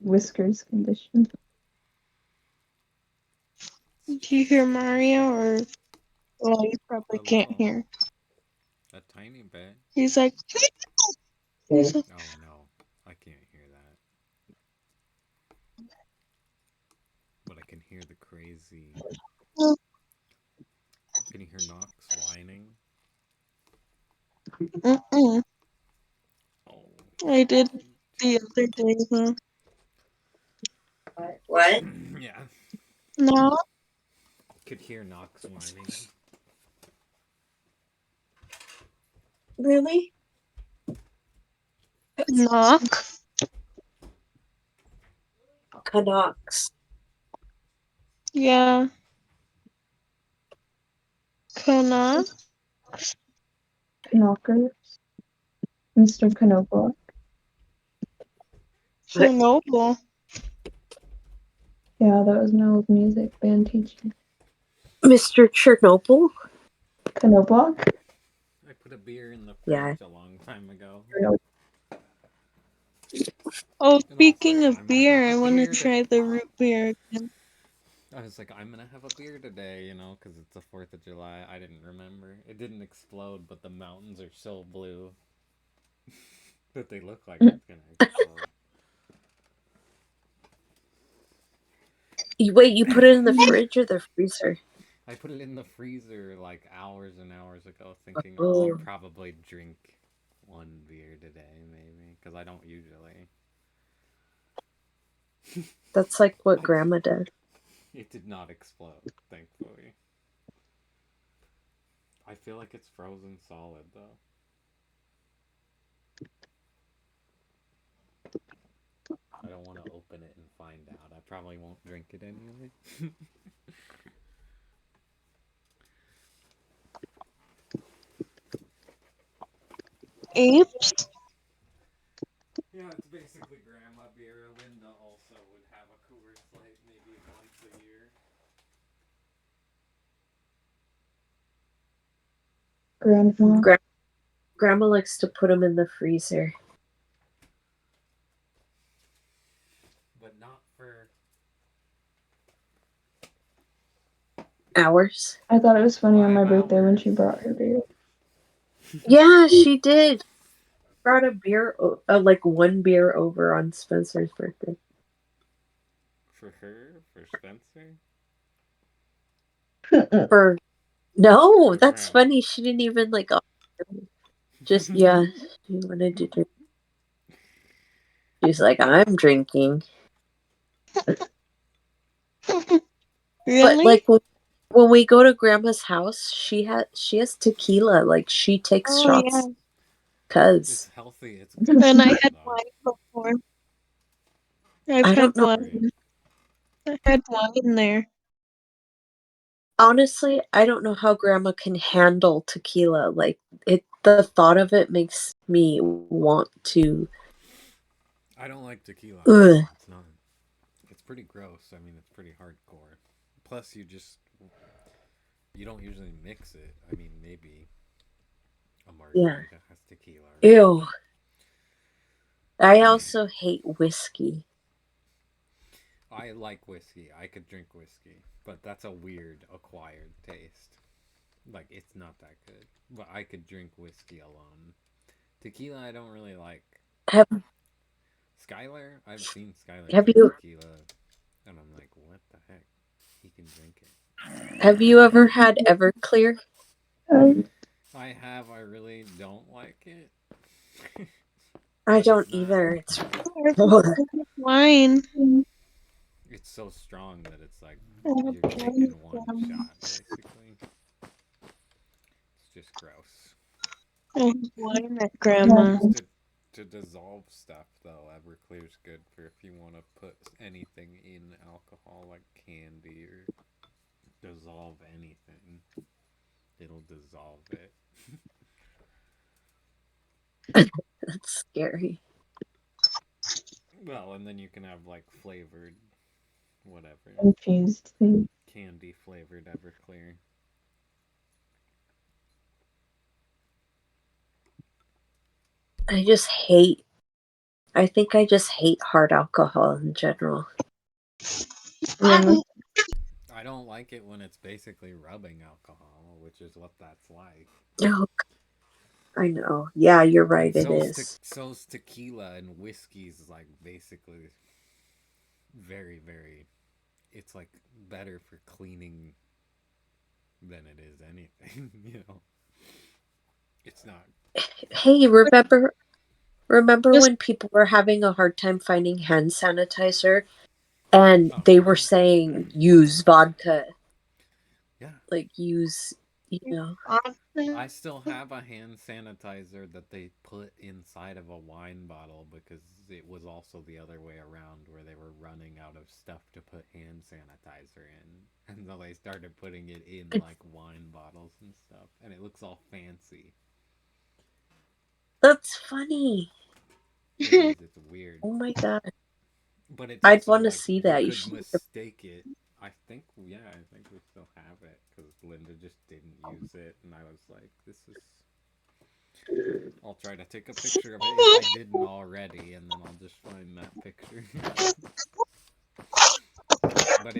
Whiskers condition. Do you hear Mario or. Well, you probably A can't little. hear. A tiny bit. He's like. He's like. Oh no, I can't hear that. But I can hear the crazy. Can you hear Knox whining? Mm-mm. Oh. I did the other day though. What? Yeah. No. Could hear Knox whining. Really? Knock. Canucks. Yeah. Kana. Knockers. Mr. Knoblauch. Chernobyl. Yeah, that was my old music band teacher. Mr. Chernobyl? Knoblauch? I put a beer in the fridge Yeah. a long time ago. Oh, And speaking also, of beer, I want to beer try the root beer again. I was like, I'm gonna have a beer today, you know, because it's the 4th of July. I didn't remember. It didn't explode, but the mountains are so blue that they look like it's gonna explode. Wait, you put it in the fridge or the freezer? I put it in the freezer like hours and hours ago, thinking Oh. I'll probably drink one beer today, maybe, because I don't usually. That's like what Grandma did. It did not explode, thankfully. I feel like it's frozen solid, though. I don't want to open it and find out. I probably won't drink it anyway. Apes? Yeah, it's basically grandma beer. Linda also would have a Coors Light maybe once a year. Grandma. Grandma likes to put them in the freezer. But not for... Hours? I thought it was funny on my 5 birthday when hours. she brought her beer. Yeah, she did. Brought a beer, like one beer over on Spencer's birthday. For her? For Spencer? No, that's Wow. funny. She didn't even like. Just yeah, she wanted to drink. She's like, I'm drinking. Really? But like when we go to Grandma's house, she has tequila. Like she takes Oh, shots. yeah. Cause It's healthy. It's good. And I for you, had though. wine before. I've I had don't know. wine. I had wine there. Honestly, I don't know how Grandma can handle tequila. Like it the thought of it makes me want to. I don't like tequila. Ugh. It's not. It's pretty gross. I mean, it's pretty hardcore. Plus, you don't usually mix it. I mean, maybe a margarita has tequila. Or Ew. I also hate whiskey. I like whiskey. I could drink whiskey, but that's a weird acquired taste. Like, it's not that good. But I could drink whiskey alone. Tequila, I don't really like. Have Skylar, I've seen Skylar Have drink you- tequila, and I'm like, what the heck? He can drink it. Have you ever had Everclear? I have. I really don't like it. I But don't it's not- either. It's Wine. It's so strong that it's like you're taking one shot, basically. It's just gross. Wine at grandma. To dissolve stuff, though, Everclear's good for if you want to put anything in alcohol, like candy or dissolve anything. It'll dissolve it. That's scary. Well, and then you can have like flavored, whatever, Confused thing. candy flavored Everclear. I think I just hate hard alcohol in general. I don't like it when it's basically rubbing alcohol, which is what that's like. Oh, I know. Yeah, you're right. It So's is. so's tequila and whiskey's like basically very, very. It's like better for cleaning than it is anything, you know. It's not. Hey, remember when people were having a hard time finding hand sanitizer and Oh, they were saying use vodka, yeah. like use, you know. I still have a hand sanitizer that they put inside of a wine bottle because it was also the other way around where they were running out of stuff to put hand sanitizer in. And so they started putting it in like wine bottles and stuff. And it looks all fancy. That's funny. It is, it's weird. Oh my god. But it's I'd also, want to like, see you that. You could should. mistake it. I think we still have it because Linda just didn't use it, and I was like, "This is." I'll try to take a picture of it if I didn't already, and then I'll just find that picture. But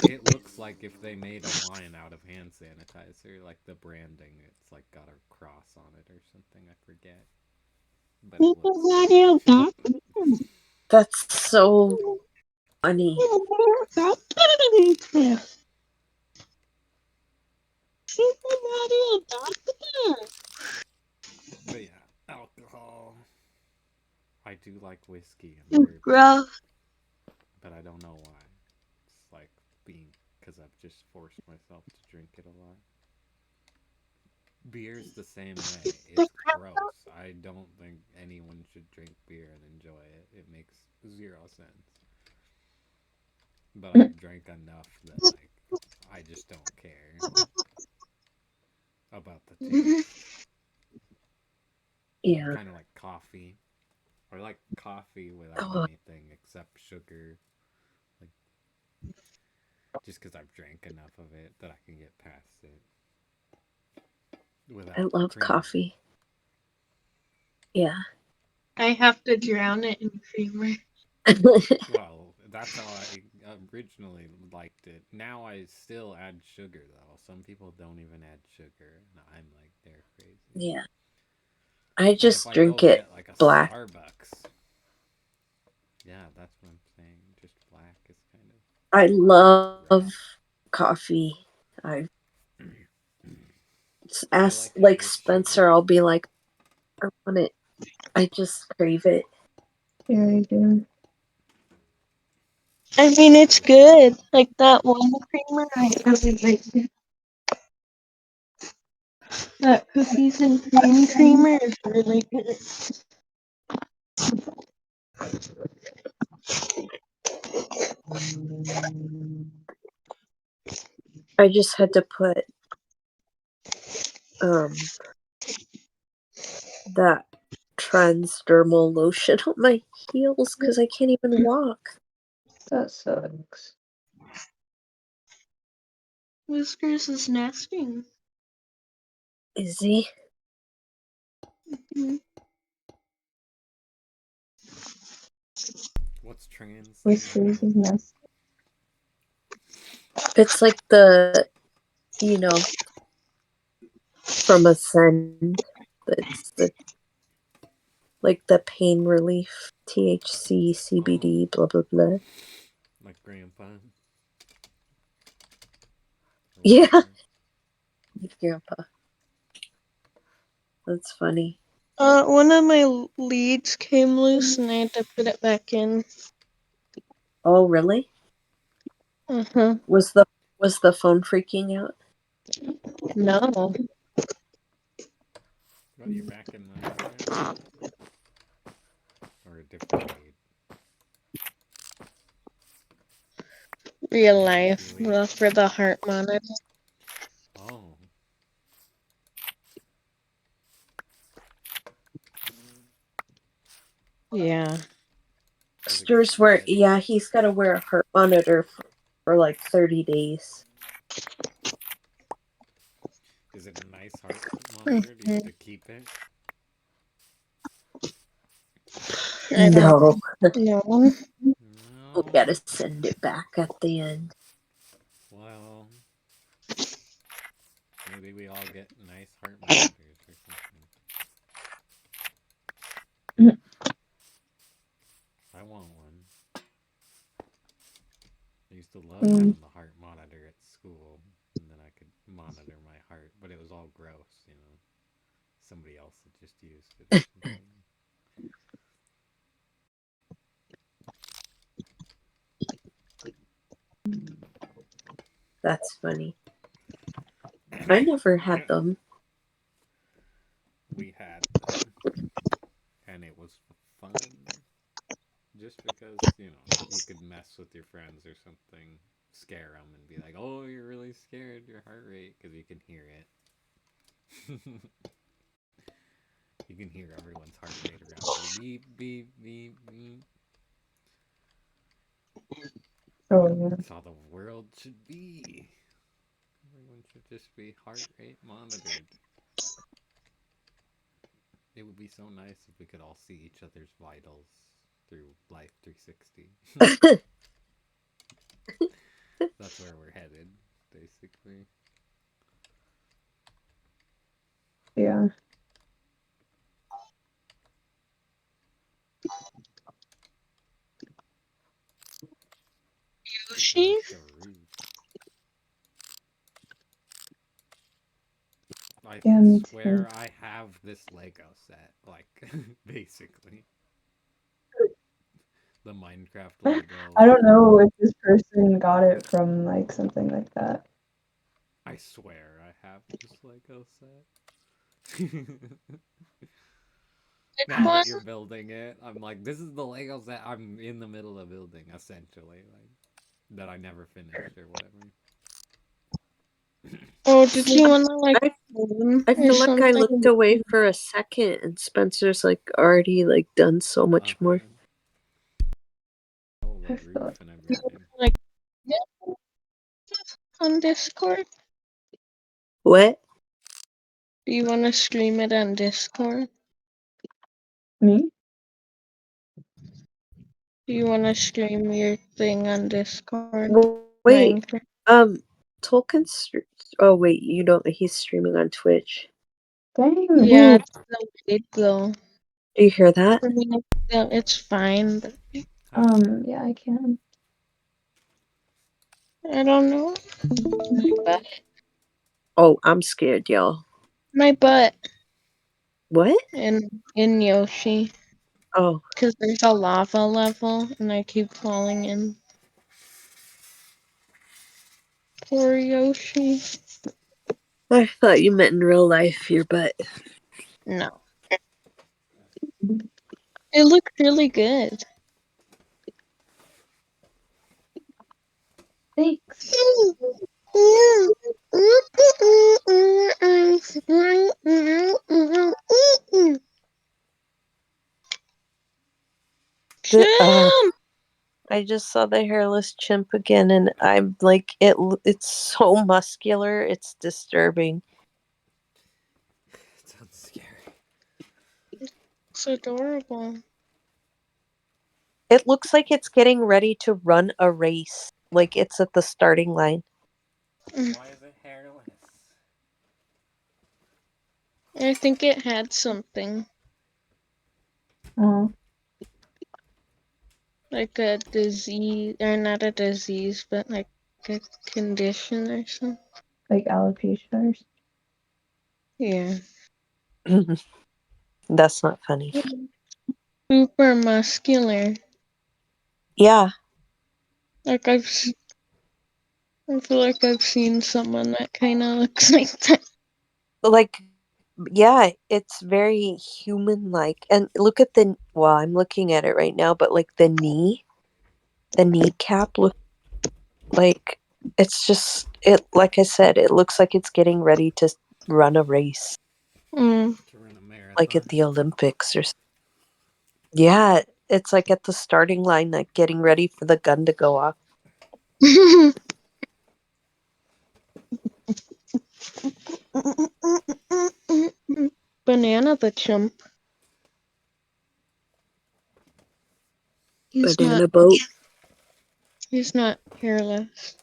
it looks like if they made a line out of hand sanitizer, like the branding, it's like got a cross on it or something. I forget. But it looks. That's so funny. But yeah, alcohol. I do like whiskey and bourbon, but I don't know why. It's like because I've just forced myself to drink it a lot. Beer's the same way. It's gross. I don't think anyone should drink beer and enjoy it. It makes zero sense. But I've drank enough that like I just don't care about the taste. Yeah. Kind of like coffee. I like coffee without Oh. anything except sugar. Like, just because I've drank enough of it that I can get past it. Without I love creamer. coffee. Yeah. I have to drown it in creamer. Well, that's how I originally liked it. Now I still add sugar, though. Some people don't even add sugar. And I'm like, they're crazy. Yeah. I But just if I drink go it get, like, a black. Starbucks. Yeah, that's what I'm saying. Just black is kind of. I love coffee. I ask that like with Spencer. sugar. I'll be like, I want it. I just crave it. Yeah, I do. I mean, it's good. Like that one creamer, I really like it. That cookies and cream creamer is really good. I just had to put um that transdermal lotion on my heels because I can't even walk. That sucks. Whiskers is nesting. Is he? What's trans? Whiskers is mess. It's like the, you know, from Ascend. It's the like the pain relief, THC, CBD, blah blah blah. Like grandpa. Or Yeah. whatever. Grandpa. That's funny. One of my leads came loose and I had to put it back in. Oh, really? Uh-huh. Was the phone freaking out? No. Got you back in Minecraft? Or a different lead? Real life. Really? Well, for the heart monitor. Oh. Yeah. Does it Sters get red? yeah, he's got to wear a heart monitor for like 30 days. Is it a nice heart monitor? Do you get to keep it? I don't No. know. We No. gotta send it back at the end. Well, maybe we all get nice heart monitors or something. I want one. I used to love having the heart monitor at school, and then I could monitor my heart, but it was all gross, you know. Somebody else had just used it or something. That's funny. I never had them. We had them, and it was fun. Just because, you know, you could mess with your friends or something, scare them, and be like, "Oh, you're really scared. Your heart rate," because you can hear it. You can hear everyone's heart rate around you. Beep, beep, beep, beep. Oh yeah. That's how the world should be. Everyone should just be heart rate monitored. It would be so nice if we could all see each other's vitals through Life 360. That's where we're headed, basically. Yeah. Yoshi? I Yeah, me swear too. I have this Lego set, like, basically. The Minecraft Lego. I don't know if this person got it from like something like that. I swear I have this Lego set. Now that you're building it, I'm like, this is the Lego set I'm in the middle of building, essentially. Like, that I never finished or whatever. Oh, did you wanna like I feel like I looked away for a second and Spencer's like already like done so much more. Oh, the roof and everything. like on Discord? What? Do you wanna stream it on Discord? Me? Do you wanna stream your thing on Discord? Wait, Minecraft? Tolkien. Oh wait, you don't. He's streaming on Twitch. Dang. Yeah, it's delayed though. Do you hear that? I mean, it's fine, but Yeah, I can. I don't know. Oh, I'm scared, y'all. My butt. What? In Yoshi. Oh. Because there's a lava level and I keep falling in. Poor Yoshi. I thought you meant in real life, your butt. No. It looked really good. Thanks. I just saw the hairless chimp again, and I'm like, it's so muscular. It's disturbing. It sounds scary. It's adorable. It looks like it's getting ready to run a race. Like it's at the starting line. Why is it hairless? I think it had something. Oh, Like a disease, or not a disease, but like a condition or something. like alopecia or something. Yeah. That's not funny. Super muscular. Yeah, Like I feel like I've seen someone that kind of looks like that. like, yeah, it's very human-like. And look at well, I'm looking at it right now, but like the kneecap look like it's just like I said, it looks like it's getting ready to run a race, Mm. To run a marathon. like at the Olympics or yeah, it's like at the starting line, like getting ready for the gun to go off. Banana the chimp. He's Banana not. boat. He's not hairless.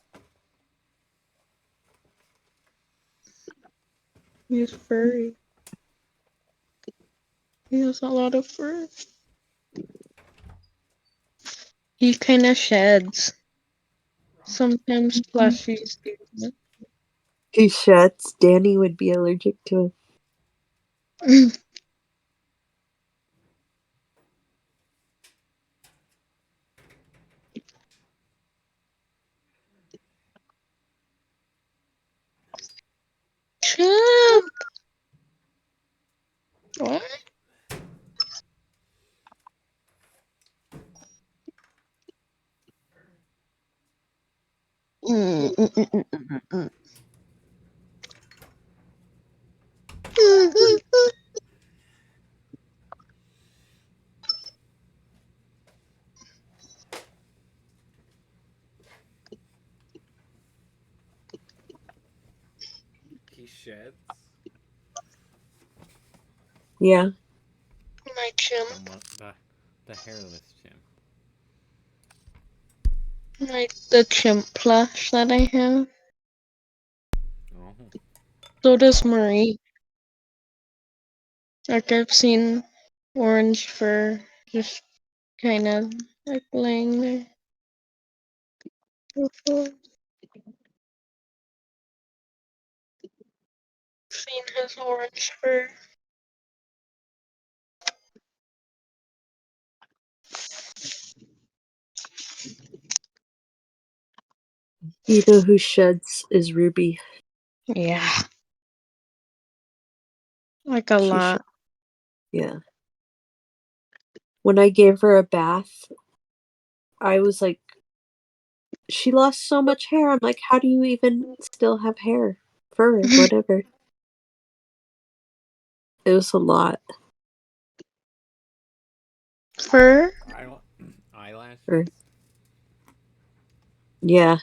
He's furry. He has a lot of fur. He kind of sheds. Sometimes plushies do that. He sheds. Danny would be allergic to him. Chimp! What? He sheds. Yeah. My chimp. The hairless chimp. Like the chimp plush that I have. Oh. So does Marie. Like I've seen orange fur just kind of like laying there before. Seen his orange fur. You know who sheds is Ruby. Yeah. Like a She lot. Yeah. When I gave her a bath, I was like, she lost so much hair. I'm like, how do you even still have hair? Fur, whatever. It was a lot. Fur? Eyelashes? Or, yeah.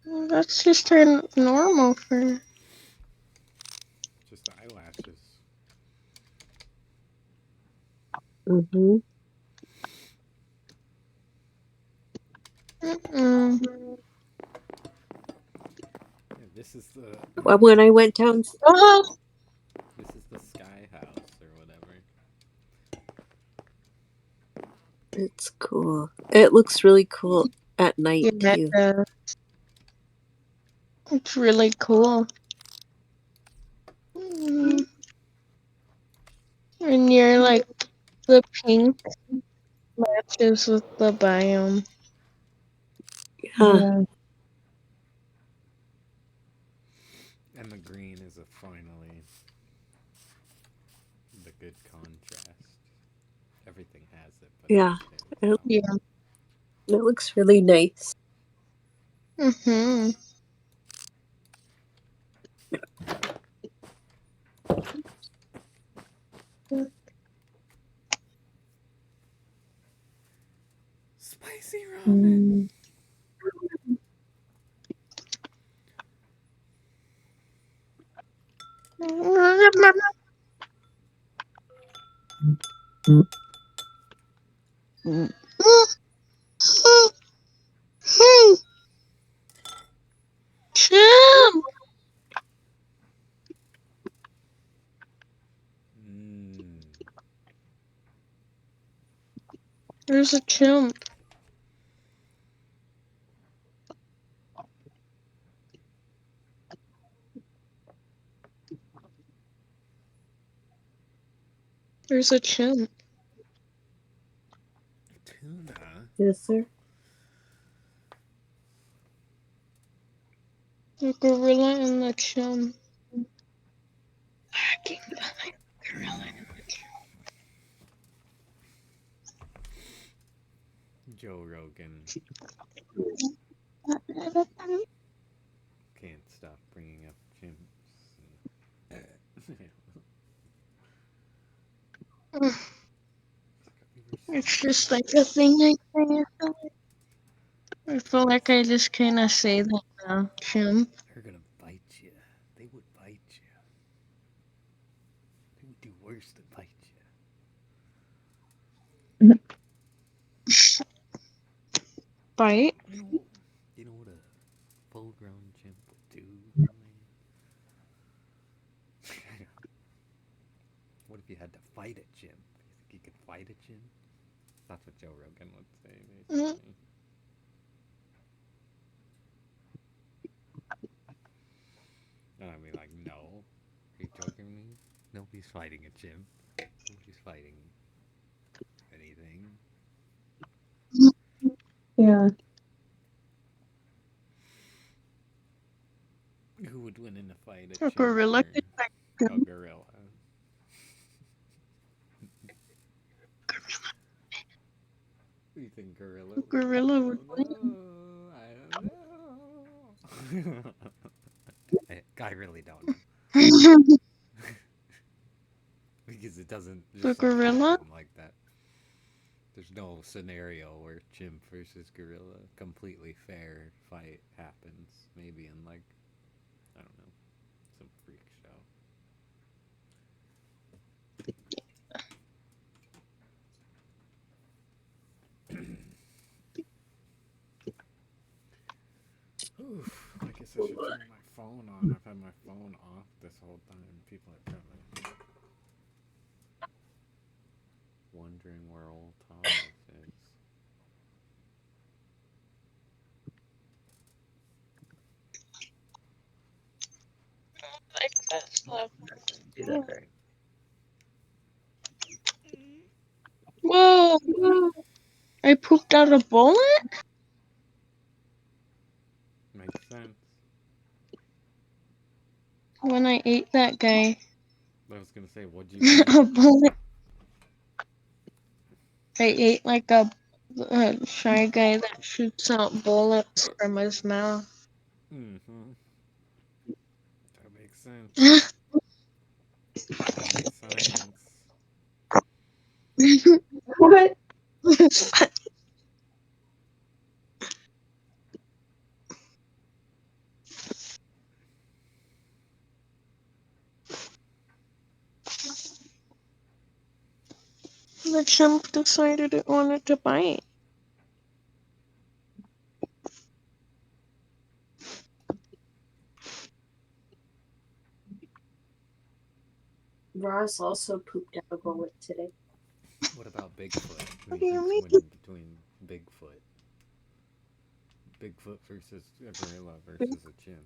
Well, that's just her normal fur. Just eyelashes. Mm-hmm. Mm-mm. Yeah, this is the Well, when I went down, Oh! this is the sky house or whatever. it's cool. It looks really cool at night, Yeah, too. it's really cool. Mm. And you're like the pink matches with the biome. Yeah. Yeah. And the green is finally the good contrast. Everything has it, but Yeah. It, Yeah. it looks really nice. Mm-hmm. Chimp! Mm. There's a chimp. There's a chimp. Tuna. Yes, sir. The gorilla and the chimp. Lacking behind the gorilla and the Joe Rogan chimp. can't stop bringing up chimps. And It's just like a thing I say. I feel like I just kind of say that now, chimp. they're gonna bite you. They would bite you. They would do worse than bite you. Bite? You know what a full-grown chimp would do, man? What if you had to fight a chimp? You think you could fight a chimp? That's what Joe Rogan would say, basically. And I'd be like, no. Are you joking me? Nobody's fighting a chimp. Nobody's fighting anything. Yeah. Who would win in a fight? A A chimp gorilla or could bite a chimp. gorilla? Who do you think gorilla A would gorilla would win. I don't know. I really don't know. Because it doesn't The just gorilla? happen like that. There's no scenario where chimp versus gorilla completely fair fight happens. Maybe in like, I don't know, some freak show. Oof, I guess I should turn my phone on. I've had my phone off this whole time. People are probably wondering where old Thomas is. Like that's love. Do that right. Whoa! I pooped out a bullet? Makes sense. When I ate that guy. I was gonna say, what'd you eat? A bullet. I ate like a shy guy that shoots out bullets from his mouth. Mm-hmm. That makes sense. Funny science. What? The chimp decided it wanted to bite. Ross also pooped out a bullet today. What about Bigfoot? Who What do do you you think's mean? winning between Bigfoot? Bigfoot versus a gorilla versus a chimp.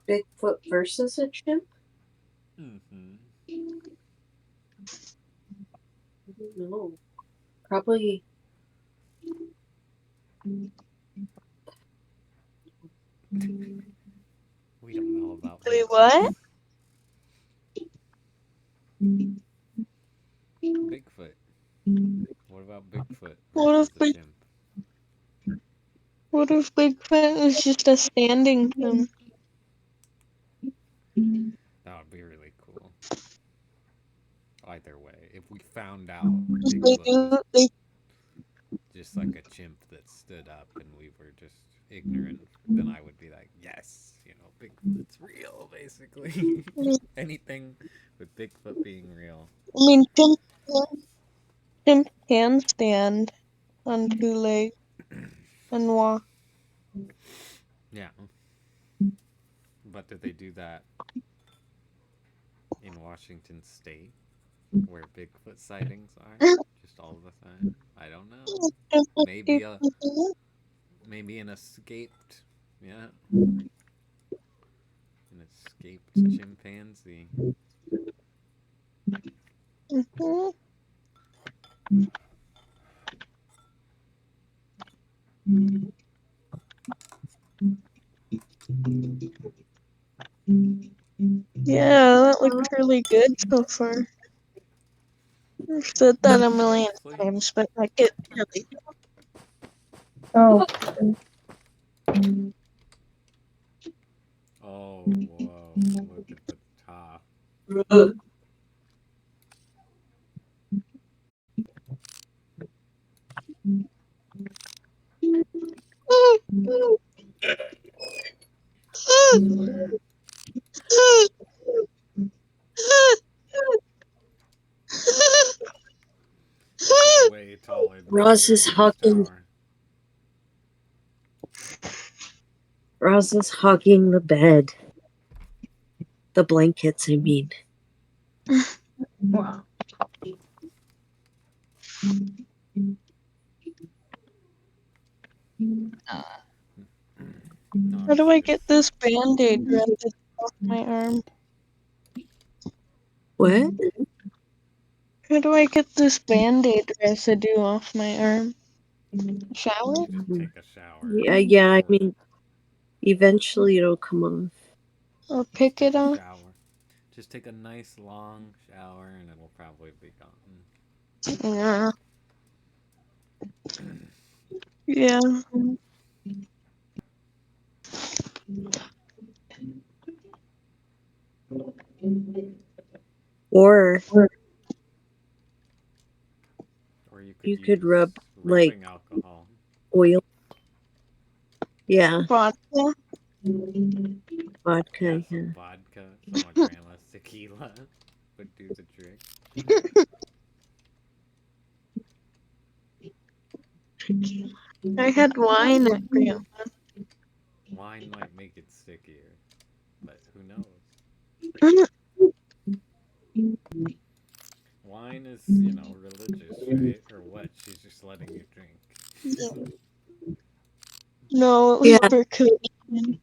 Bigfoot versus a chimp? Mm-hmm. I don't know. Probably. We don't know about Wait, Bigfoot. what? Bigfoot. What about Bigfoot What versus if a Big chimp? What if Bigfoot is just a standing chimp? That would be really cool. Either way, if we found out They Bigfoot was do they just like a chimp that stood up and we were just ignorant, then I would be like, yes, Bigfoot's real, basically. Anything with Bigfoot being real. I mean, chimp can stand on two legs and walk. Yeah. But did they do that in Washington State, where Bigfoot sightings are? Just all the time? I don't know. Maybe an escaped, yeah, an escaped chimpanzee. Mhm. Yeah, that looks really good so far. I've said that a million Honestly. times, but like it really. Oh, Oh, whoa! Look at the top. This is way taller than the Roz is pyramid hugging. tower. Roz is hugging the bed. The blankets, I mean. wow. No, How I'm do I serious. get this band-aid resident off my arm? What? How do I get this band-aid residue off my arm? Shower? You just take a shower. Yeah, I mean, eventually it'll come off. Or pick Take it a off? shower. Just take a nice long shower and it'll probably be gone. Yeah. Yeah. Or Or you you could could use rub, like, rubbing alcohol. oil. Yeah, Vodka? vodka, Yeah, yeah. some vodka, some of Grandma's tequila would do the trick. I had wine at Grandma. Wine might make it stickier, but who knows? Wine is, religious, right? Or what? She's just letting you drink. No, it was Yeah, for communion.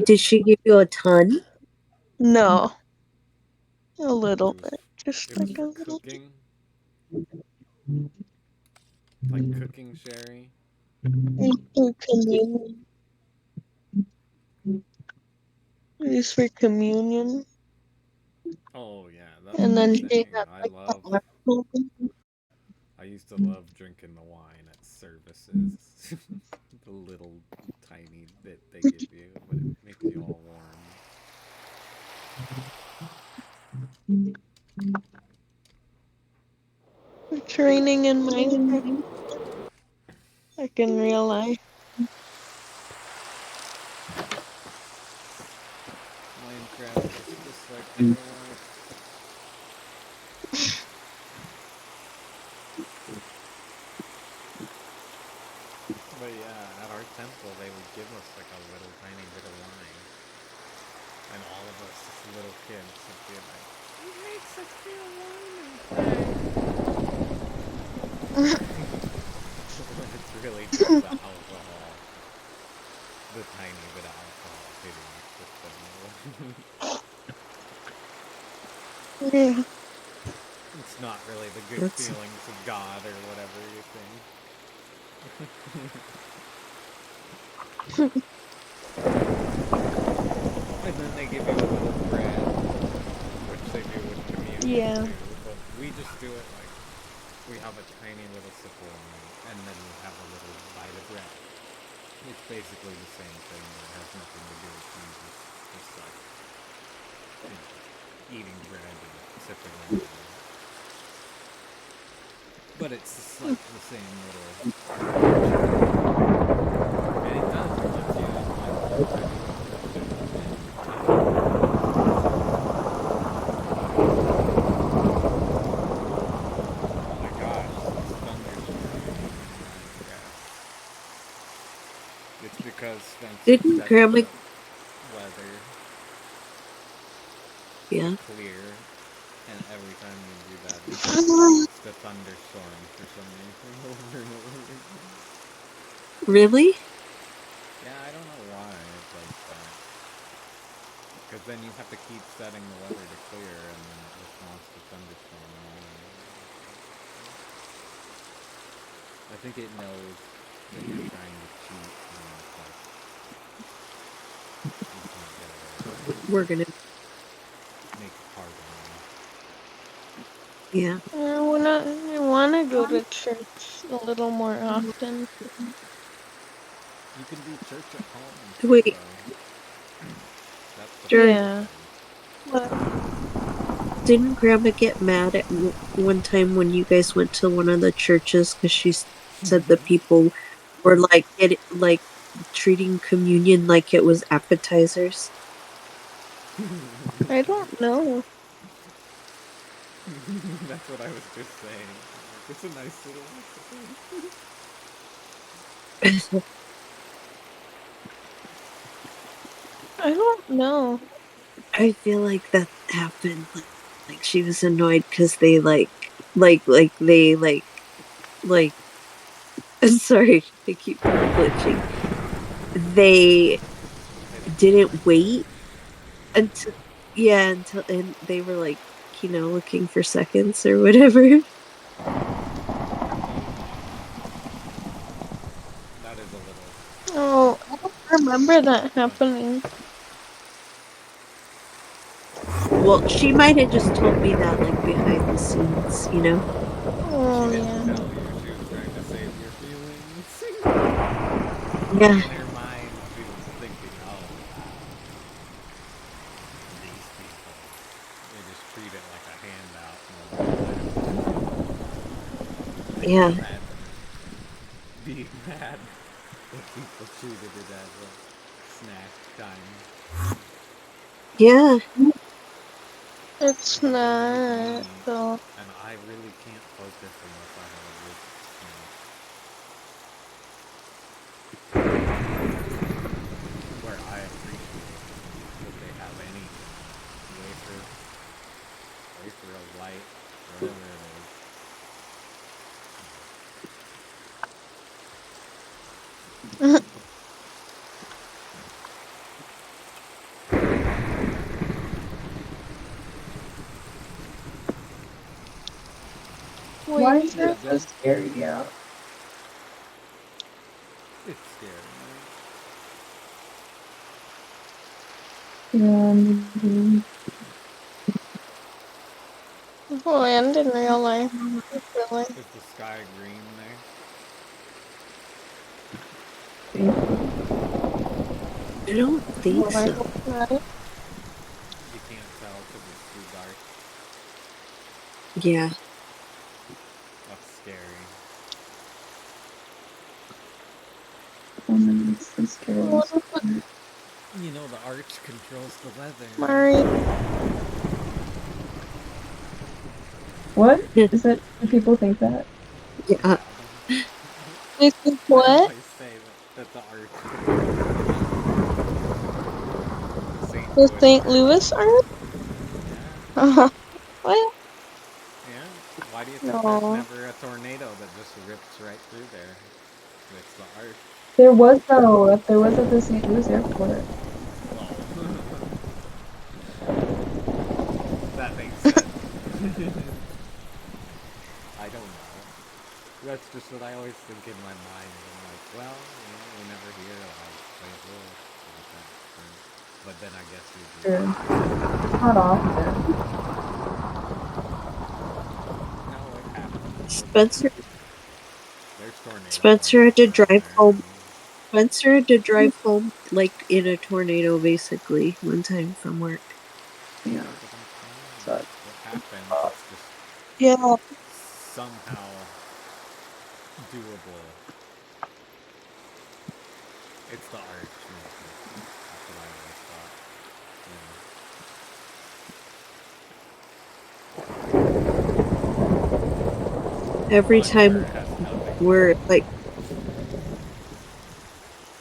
did she give you a ton? No. A little It was, bit. Just it was like a for little bit. cooking, like cooking sherry. For communion. It was for communion. Oh yeah, that's And what I'm then she saying. had like the I used to love drinking the wine at services. The little tiny bit they give you, but it makes you all warm. It's raining in Minecraft. Like in real life. Minecraft is just like real life. But yeah, at our temple they would give us like a little tiny bit of wine. And all of us little kids would be like, "He makes us feel warm when it's really just the alcohol. The tiny bit of alcohol hitting your system. Yeah. It's not really the good That's feelings of God or whatever you think. And then they give you a little bread, which they do with communion Yeah. too. But we just do it like we have a tiny little sip of wine, and then we have a little bite of bread. It's basically the same thing. It has nothing to do with Jesus. Just like eating bread and sipping on wine. But it's just like the same little. And Oh my gosh, these thunderstorms. It's because Spencer Didn't set Grandma? the weather Yeah. to clear, and every time you do that, it just leads to thunderstorms for some reason over and over again. Really? Yeah, I don't know why it's like that. Because then you have to keep setting the weather to clear, and then it just wants to thunderstorm. I think it knows that you're trying to cheat, and it's like, you can't get away with it. We're gonna. Make it hard on you. Yeah. I wanna go to church a little more often. You can do church at home too, Wait, though. That's the Jeremy. fun Yeah. thing. But Didn't Grandma get mad at one time when you guys went to one of the churches because she said the people were like treating communion like it was appetizers? I don't know. That's what I was just saying. It's a nice little episode. I don't know. I feel like that happened. Like she was annoyed because they like. Sorry, I keep glitching. They didn't wait until and they were like, looking for seconds or whatever. That is a little. Oh, I don't remember that happening. Well, she might have just told me that like behind the scenes, She Oh didn't yeah. tell you. She was trying to save your feelings. Yeah. In her mind, she was thinking, oh, these people. They just treat it like a handout. Yeah. Rather than being mad that people treated it as a snack time. Yeah. It's Because then, like not me, though. and I really can't focus unless I have a good snack. Where I appreciate that they have anything, wafer of light, whatever it is. Why is Wafer. it so scary out? It's scary. Um, Land in real life. Really. Is the sky green there? I don't think Well, I so. hope not. You can't tell because it's too dark. Yeah. That's scary. it's the scariest. What if it's You know the arch controls the weather. Mari? What? Is that, do people think that? Yeah. They think I what? always say that the arch controls the The St. St. Louis Louis art? Yeah. What? Yeah. Why do you think there's No. never a tornado that just rips right through there? It's the arch. There was though. There was at the St. Louis airport. Well, that makes sense. I don't know. That's just what I always think in my mind. I'm like, well, we never hear like St. Louis like that. But then I guess we do. True. Not often. No, it happens. Spencer There's tornadoes. Spencer had to drive home. There. Spencer had to drive home like in a tornado basically one time from work. Yeah. So what happens? It's just Yeah. somehow doable. It's the arch movie. That's what I always thought. Every But time sure, it has nothing. we're like,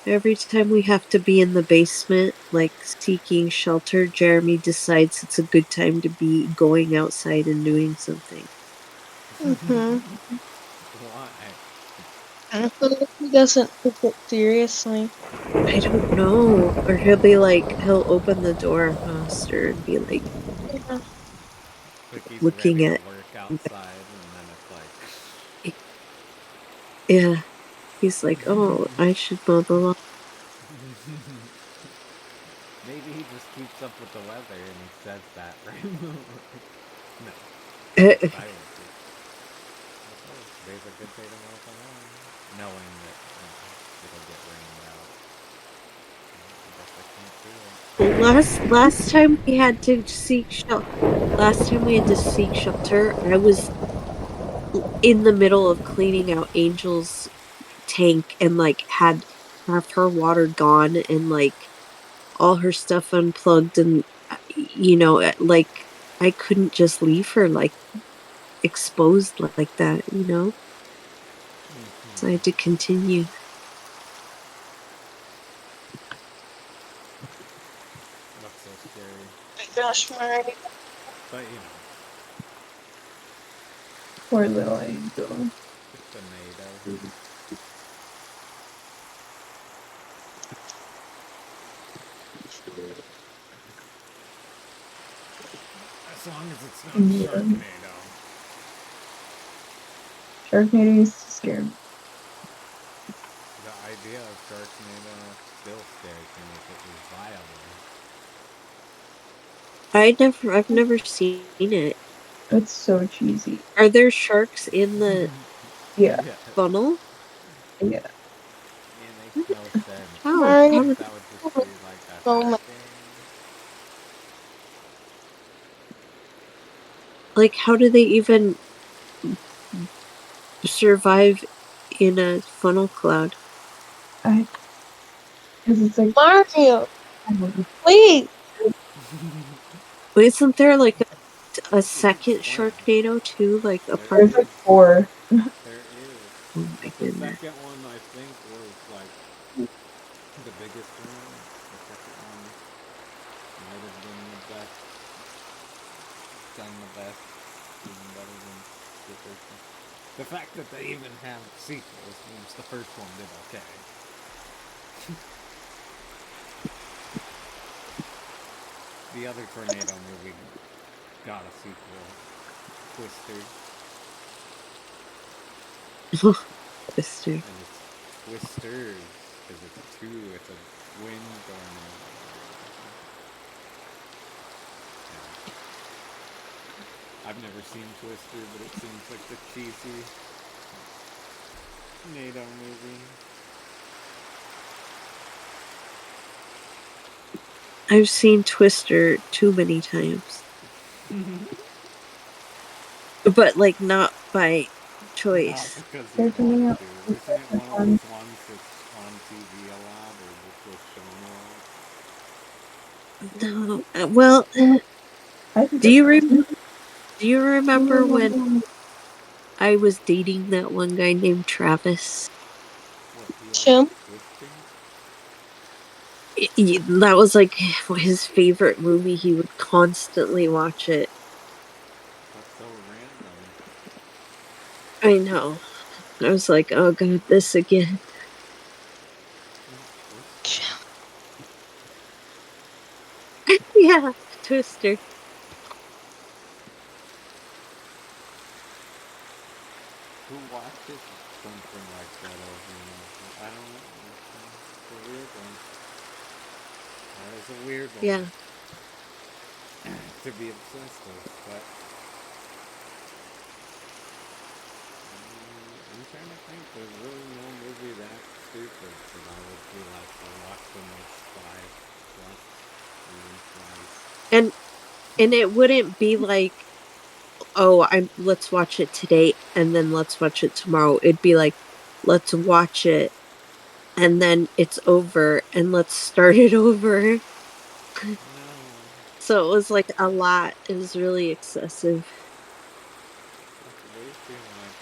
every time we have to be in the basement, like seeking shelter, Jeremy decides it's a good time to be going outside and doing something. Mm-hmm. Why? He doesn't take it seriously. I don't know. Or he'll be like, he'll open the door, Foster, and be like Yeah. Like he's looking ready to at, work outside, and then it's like. yeah. He's like, oh, I should mow the lawn. Maybe he just keeps up with the weather and he says that, right? No. That's what I would do. Today's a good day to mow the lawn. Knowing that it'll get rained out. I guess I can't do it. Last time we had to seek shelter. Last time we had to seek shelter, I was in the middle of cleaning out Angel's tank and like had half her water gone and like all her stuff unplugged and like I couldn't just leave her like exposed like that, so I had to continue. That's so scary. Gosh, Mary. But Poor little angel. it's a NATO. As long as it's not Yeah. Sharknado. Sharknado used to scare me. The idea of Sharknado still scares me if it was viable. I've never seen it. It's so cheesy. Are there sharks in the Yeah. funnel? Yeah. It makes no sense. How? Mary. How That would- would just be like a Oh my- hurricane. like how do they even survive in a funnel cloud? Because it's like Mario, please. Isn't there like a second Sharknado too, like apart? there's like 4. There is. Oh my But the goodness. second one, I think, was like the biggest one. The second one might have been the best. Done the best. Even better than the first one. The fact that they even have sequels means the first one did okay. The other tornado movie got a sequel. Twister. Twister. And it's Twisters. Because it's a 2. It's a wind tornado. Yeah. I've never seen Twister, but it seems like the cheesy NATO movie. I've seen Twister too many times. But like not by choice. Not because They're you coming want out to. with Isn't it one of different those ones that's on TV a lot or just was shown a lot? No. Well, I think do you that's remember when I was dating that one guy named Travis? What, he Chim? likes twisting? That was like his favorite movie. He would constantly watch it. That's so random. I know. I was like, oh god, this again. Yeah, Twister. Who watches something like that over and over? I don't know. It's a weird one. That is a weird one. Yeah. To be obsessed with, but I'm trying to think. There's really no movie that stupid that I would be like, I'll watch them this twice, even twice. And it wouldn't be like, oh, let's watch it today and then let's watch it tomorrow. It'd be like, let's watch it and then it's over and let's start it over. No. So it was like a lot. It was really excessive. That's way too much.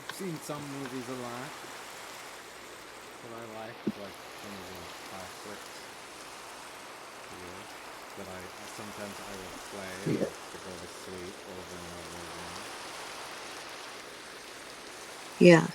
I've seen some movies a lot that I like some of the classics. Yeah. That sometimes I will play like to go to sleep over and over again. Yeah.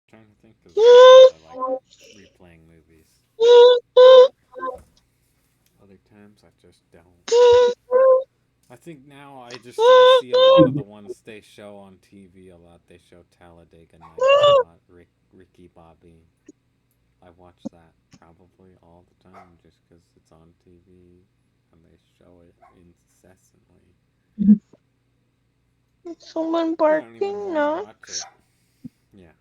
Trying to think because sometimes I like replaying movies. Other times I just don't. I think now I see a lot of the ones they show on TV a lot. They show Talladega Nights a lot. Ricky Bobby. I watch that probably all the time just because it's on TV and they show it incessantly. Is someone I don't even barking? want to No. watch it. Yeah.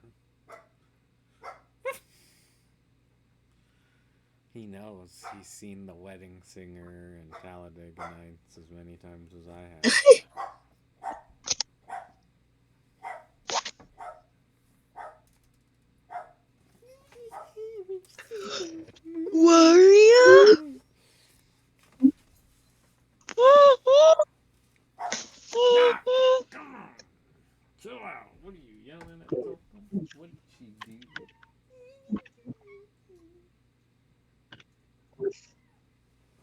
He knows. He's seen The Wedding Singer and Talladega Nights as many times as I have. Waria? Nah, come on. Chill out. What are you yelling at something? What did she do?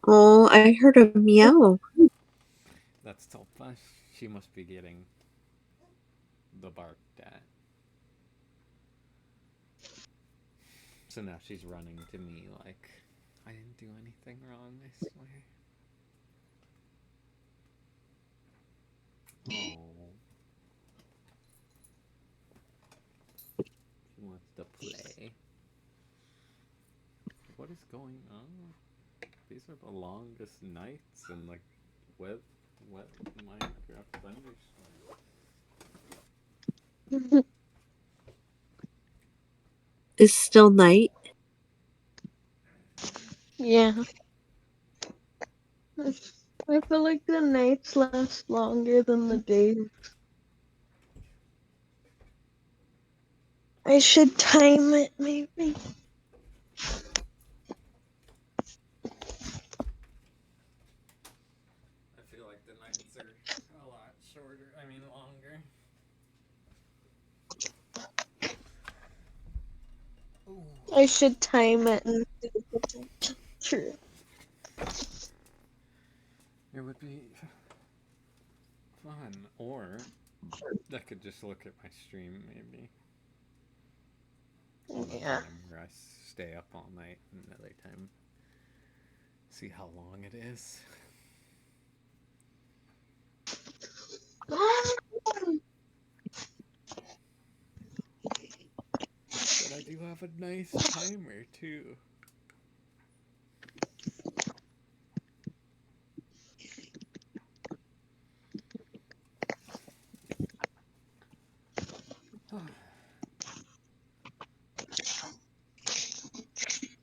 Oh, I heard a meow. That's so fun. She must be getting the barked at. So now she's running to me like, I didn't do anything wrong, I swear. Oh. She wants to play. What is going on? These are the longest nights and like wet Minecraft thunderstorms. It's still night. Yeah. I feel like the nights last longer than the days. I should time it, maybe. I feel like the nights are a lot shorter. I mean, longer. Ooh. I should time it and see if it's true. It would be fun, or I could just look at my stream maybe. One Yeah. time where I stay up all night, and another time see how long it is. But I do have a nice timer too.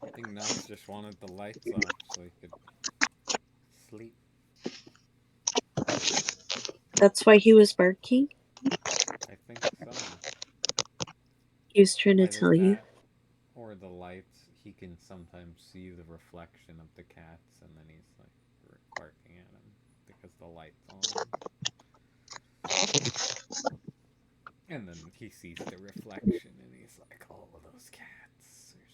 I think Knox just wanted the lights off so he could sleep. That's why he was barking. I think so. He was trying to Either tell you. that or the lights. He can sometimes see the reflection of the cats, and then he's like barking at them because the light's on. And then he sees the reflection, and he's like, "Oh, those cats," or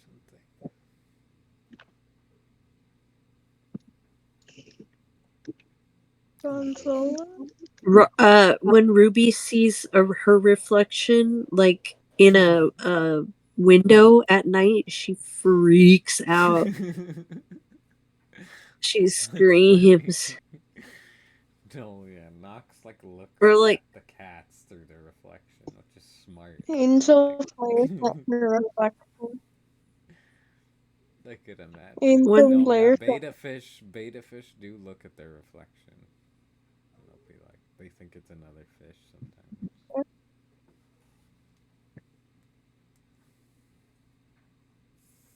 something. When Ruby sees her reflection, like in a window at night, she freaks out. She screams. No, yeah, Nox like looks Or at like, the cats through the reflection, which is smart. Angel Like, fires at her reflection. I could imagine. In When- the No, yeah, Blair. beta fish do look at their reflection. They'll be like, they think it's another fish sometimes.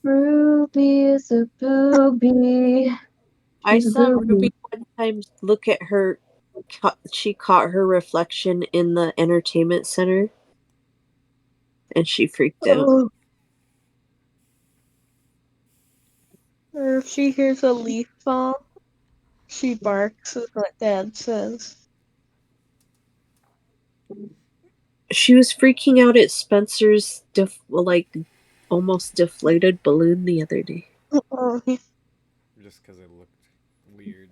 Ruby is a booby. I She's a saw booby. Ruby one time look at her. She caught her reflection in the entertainment center, and she freaked out. Oh. Or if she hears a leaf fall, she barks, is what Dad says. She was freaking out at Spencer's almost deflated balloon the other day. Oh, Just because it looked weird.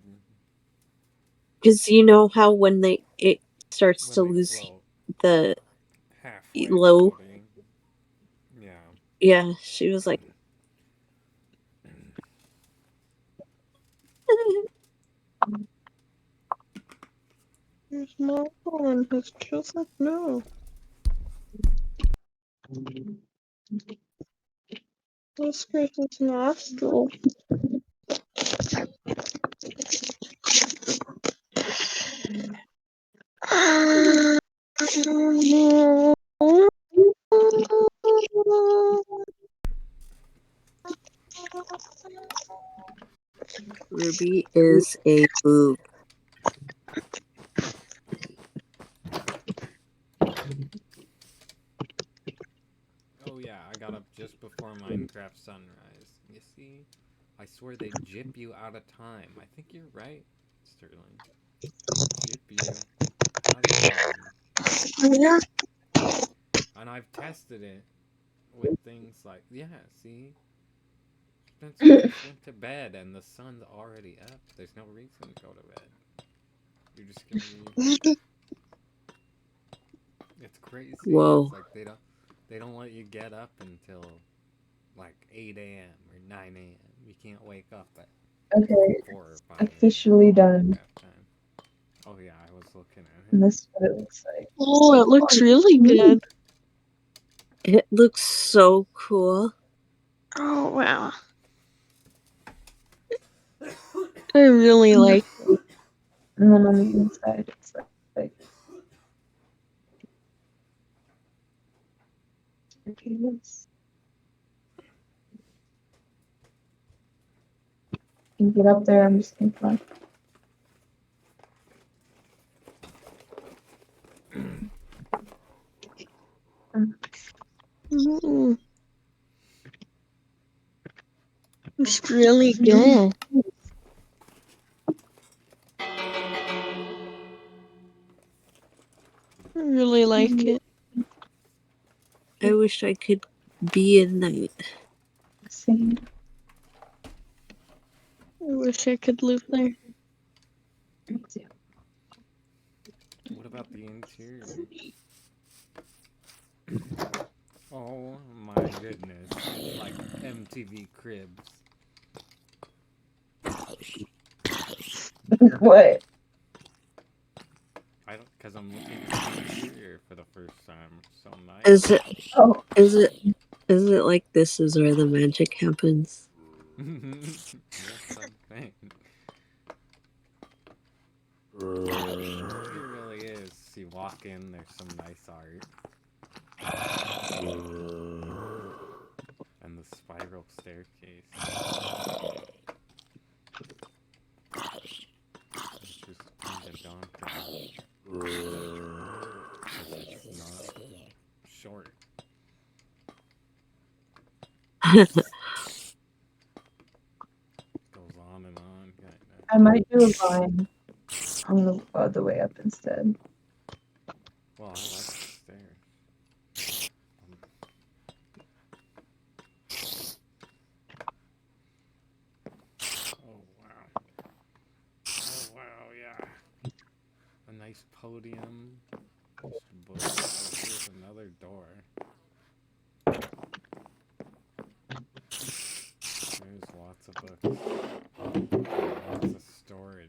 Because you know how when it starts to When they lose float the halfway low. floating. Yeah. Yeah, she was like, there's no one. It's just like no. Let's scratch his nostril. Ruby is a boob. Oh yeah, I got up just before Minecraft sunrise. You see? I swear they jip you out of time. I think you're right, Sterling. Jip you out of time. And I've tested it with things like, yeah, see? Spencer just went to bed and the sun's already up. There's no reason to go to bed. You're just gonna be... It's crazy. Whoa. It's like they don't let you get up until like 8 a.m. or 9 a.m. You can't wake up at Okay, 4 or 5 a.m. officially done. Minecraft time. Oh yeah, I was looking at And it. this is what it looks like. Oh, it looks really good. It looks so cool. Oh, wow. I really like it. And then on the inside, it's like this. You get up there, I'm just gonna fly. Mm. It's really good. I really like it. I wish I could be in that. See, I wish I could live there. What about the interior? Oh my goodness. Like MTV Cribs. what? I don't, because I'm looking at the interior for the first time. So nice. Oh, Is it like this is where the magic happens? Yes, I think. It really is. You walk in, there's some nice art. And the spiral staircase. It's just kind of daunting. Because it's not short. Goes on and on. I might do a line on the other way up instead. Well, I like the stairs. Oh, wow. Oh, wow, yeah. A nice podium. Just books. Oh, here's another door. There's lots of books. Lots of storage.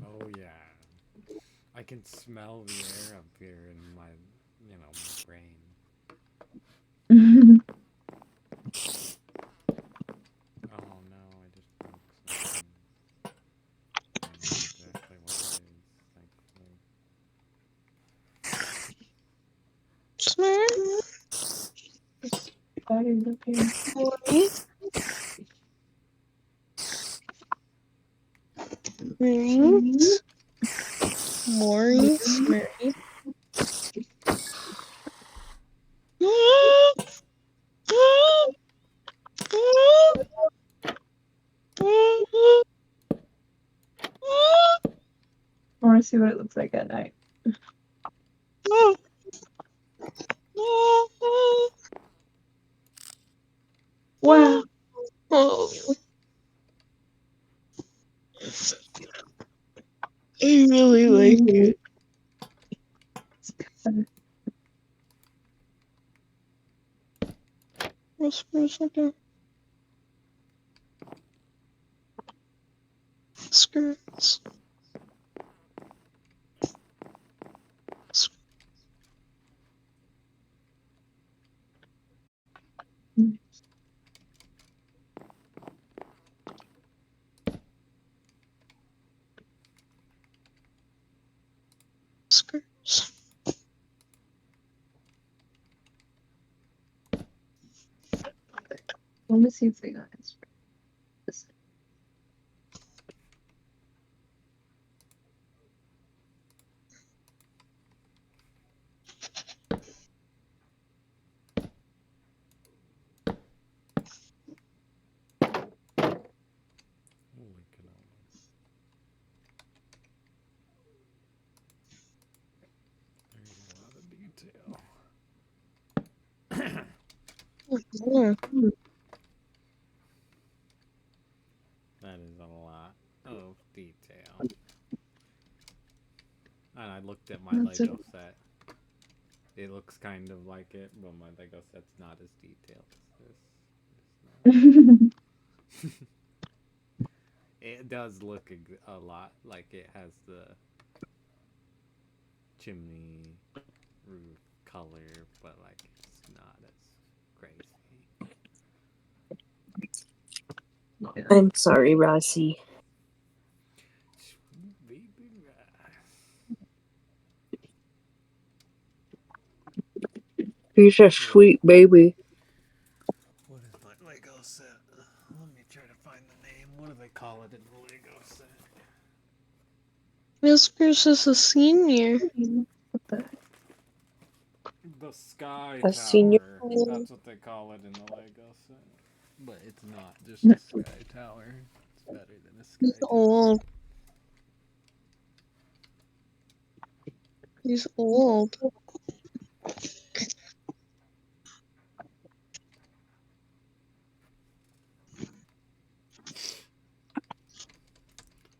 Oh, yeah. I can smell the air up here in my, my brain. tired of him. Maurice? Maurice? Maurice? I want to see what it looks like at night. Wow. Oh. I really like it. Just for a second. Skirts. Skirts. Let me see if they got it. Holy cannoli. There's a lot of detail. That is a lot of detail. And I looked at my That's Lego set. It looks kind of like it, but my Lego set's not as detailed as this. It does look a lot like it has the chimney roof color, but like it's not as crazy. I'm sorry, Rossi. Baby He's a sweet baby. What is my Lego set? Let me try to find the name. What do they call it in the Lego set? Whiskers is a senior. What the heck? The Sky A senior. Tower. That's what they call it in the Lego set. But it's not just a Sky Tower. It's better than a Sky He's Tower. old. He's old.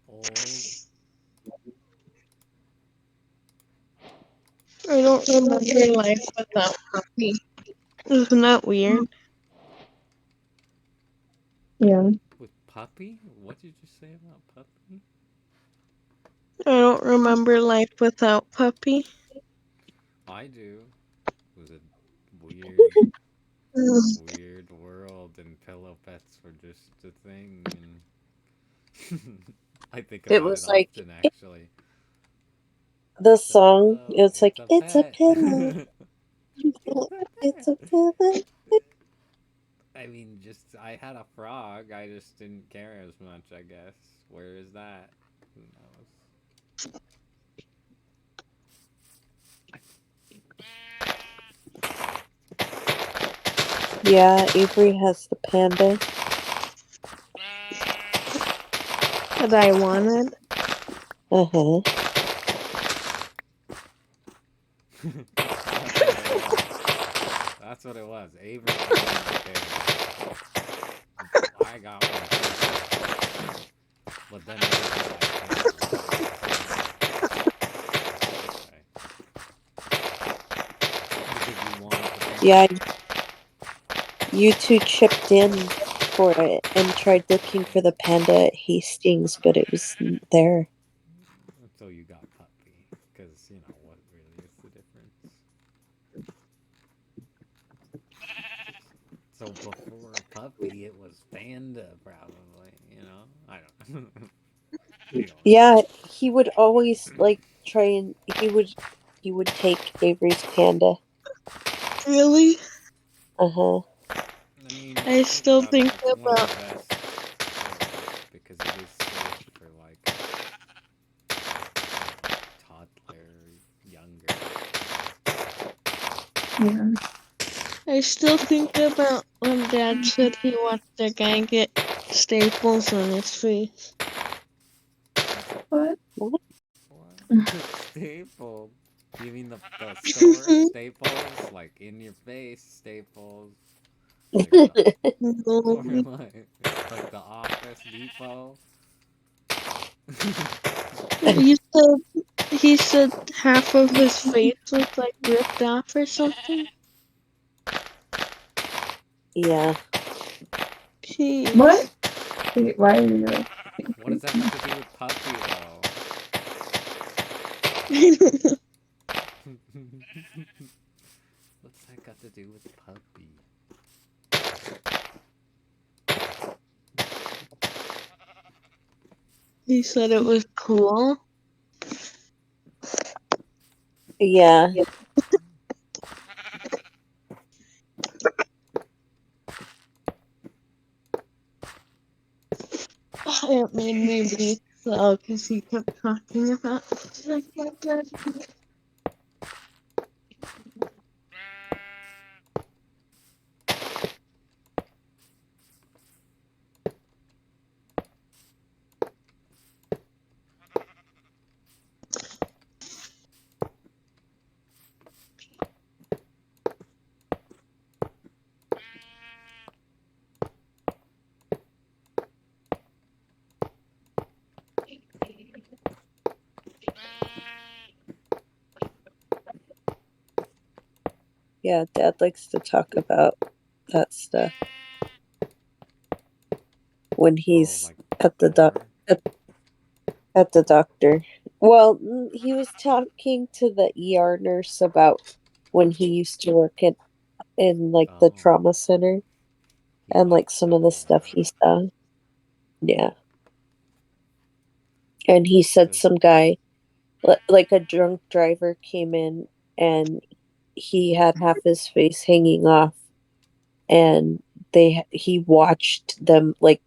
Old. I don't remember life without Puppy. Isn't that weird? Yeah. With Puppy? What did you say about Puppy? I don't remember life without Puppy. I do. It was a weird, weird world, and pillow pets were just a thing. And I think It about was it like often, actually. the song. Oh, It's like it's a pet. pillow. It's a pillow. I mean, just I had a frog. I just didn't care as much, I guess. Where is that? Who knows? Yeah, Avery has the panda. That I wanted. Uh-huh. That's what it was. Avery didn't care. I got one too. But then it was because you wanted the panda. Yeah, you two chipped in for it and tried looking for the panda at Hastings, but it wasn't there. So you got Puppy. Because, you know, what really is the difference? So before Puppy, it was Panda, probably, you know? I don't know. Yeah, he would always like try and he would take Avery's panda. Really? Uh-huh. I still But think it's one of the about best because it is safe for like toddler, younger. Yeah. I still think about when Dad said he watched a guy get staples on his face. What? What? Staples? You mean the store Staples? Like in your face Staples? Like the, or No. like the Office Depot? He said half of his face was like ripped off or something. Yeah. Jeez. What? Wait, why are you like What does that have to do with puppy though? What's that got to do with puppy? He said it was cool. Yeah. It made me weak though, because he kept talking about stuff like that. Yeah, Dad likes to talk about that stuff when he's like at the gore? at the doctor. Well, he was talking to the ER nurse about when he used to work in like the Oh, trauma center he and like likes some of the talking stuff about he it. saw. Yeah. And he said Cause some guy, like a drunk driver, came in and he had half his face hanging off, and he watched them like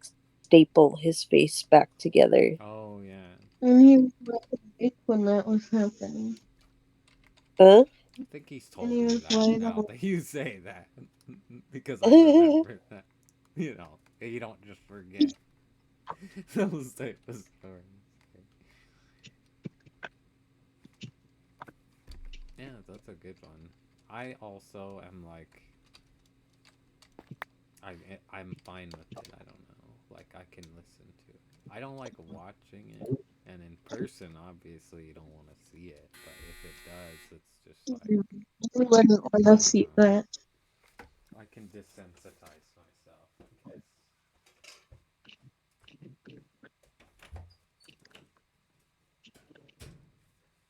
staple his face back together. oh yeah, And he was awake when that was happening. Huh? I think he's And told he me was that wide now awake. that you say that, because I remember that. You know, you don't just forget those type of stories. Yeah, that's a good one. I also am like, I I'm fine with it. I don't know. Like I can listen to it. I don't like watching it, and in person, obviously, you don't want to see it. But if it does, it's just like You wouldn't want I to don't see know. that. I can desensitize myself. I guess.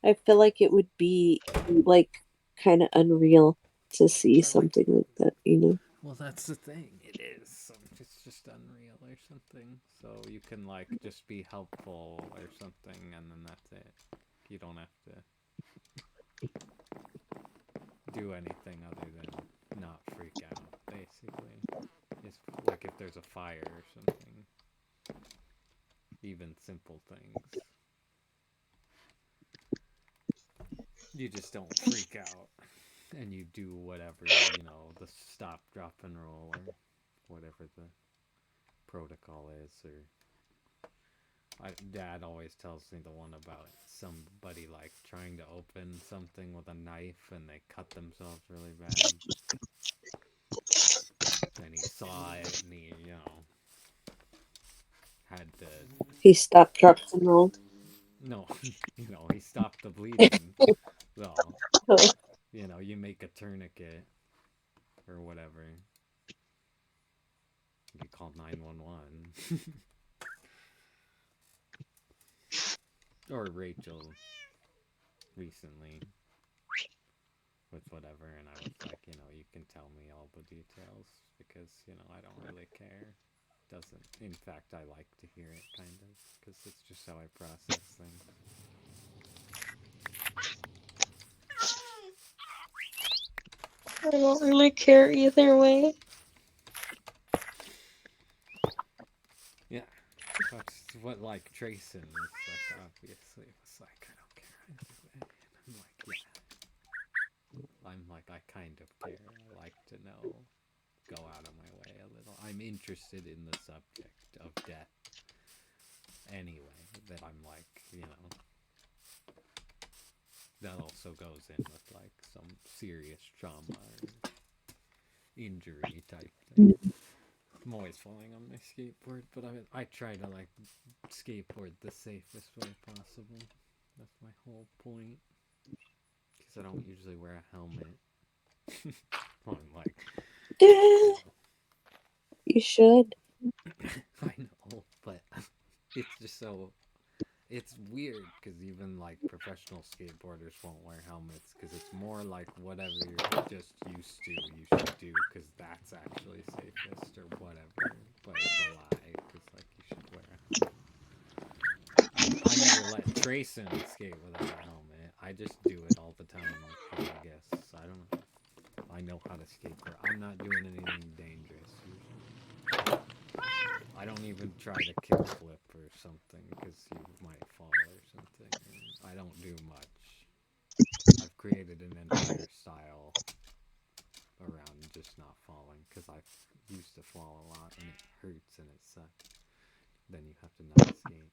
I feel like it would be like kind of unreal to see But like, something like that, you know? well, that's the thing. It is. It's just unreal or something. So you can like just be helpful or something, and then that's it. You don't have to do anything other than not freak out. Basically, it's like if there's a fire or something. Even simple things. You just don't freak out, and you do whatever the stop, drop, and roll, or whatever the protocol is, or Dad always tells me the one about somebody like trying to open something with a knife and they cut themselves really bad. And he saw it and he, had to. He stopped, dropped, and rolled. No, he stopped the bleeding. So, Oh, you make a tourniquet or whatever. You call 911. Or Rachel recently with whatever, and I was like, you can tell me all the details because, I don't really care. Doesn't, in fact, I like to hear it kind of because it's just how I process things. I don't really care either way. Yeah, that's what like Trayson is like. Obviously, it was like I don't care. I do it. And I'm like, yeah. I'm like I kind of care. I like to know. Go out of my way a little. I'm interested in the subject of death. Anyway, that I'm like, that also goes in with like some serious trauma or injury type thing. I'm always falling on my skateboard, but I try to like skateboard the safest way possible. That's my whole point. Because I don't usually wear a helmet. I'm like, Yeah, you should. I know, but it's just so. It's weird because even like professional skateboarders won't wear helmets because it's more like whatever you're just used to, you should do because that's actually safest or whatever. But it's a lie because like you should wear a helmet. I never let Trayson skate without a helmet. I just do it all the time. I guess I don't know. I know how to skateboard. I'm not doing anything dangerous usually. I don't even try to kickflip or something because you might fall or something. I don't do much. I've created an entire style around just not falling because I used to fall a lot and it hurts and it sucks. Then you have to not skate.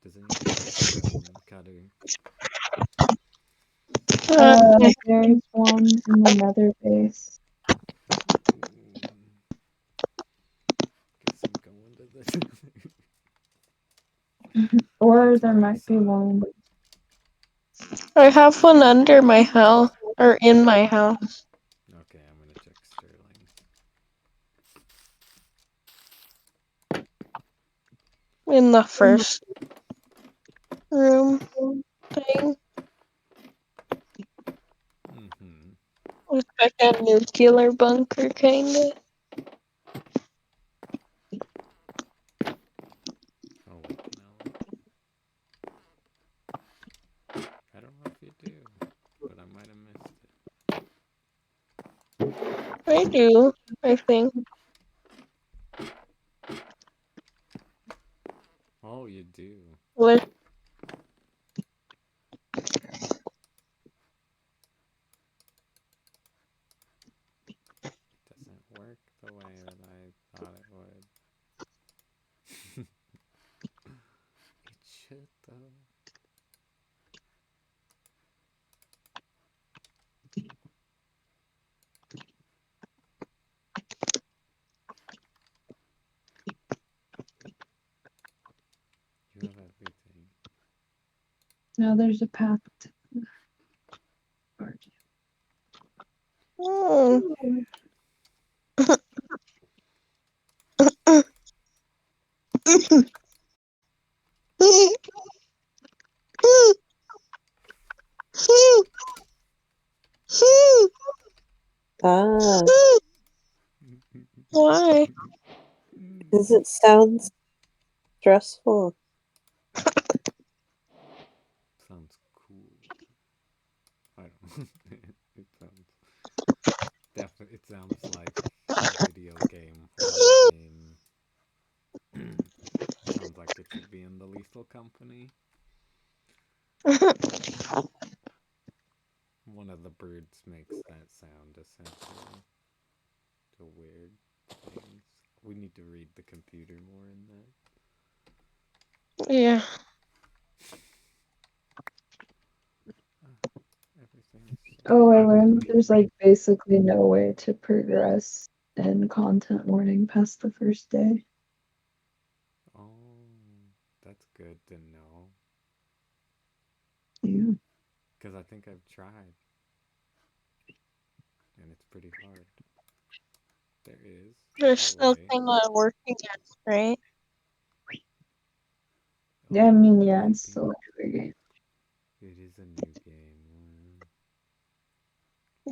Does anyone have stone cutter? There's one in the nether base. Guess I'm going to the. Or That's there where I might be saw it. one. I have one under my house or in my house. Okay, I'm gonna check Sterling. In the first room thing. Mm-hmm. It's like a nuclear bunker kinda. Oh wait, no. I don't know if you do, but I might have missed it. I do, I think. Oh, you do. With It doesn't work the way that I thought it would. It should though. You have everything. Now there's a path to oh. Ah, Why? because it sounds stressful. Sounds cool. I don't. It sounds. Definitely. It sounds like a video game. Horror game. Sounds like it should be in the Lethal Company. One of the birds makes that sound essentially. The weird things. We need to read the computer more in that. Yeah. Everything is so Oh, I learned there's like basically no way to progress in content warning past the first day. Oh, that's good to know. Yeah. Because I think I've tried. And it's pretty hard. There is. There's a way. nothing not working yet, right? Yeah, I mean, yeah, maybe. it's still a good game. It is a new game.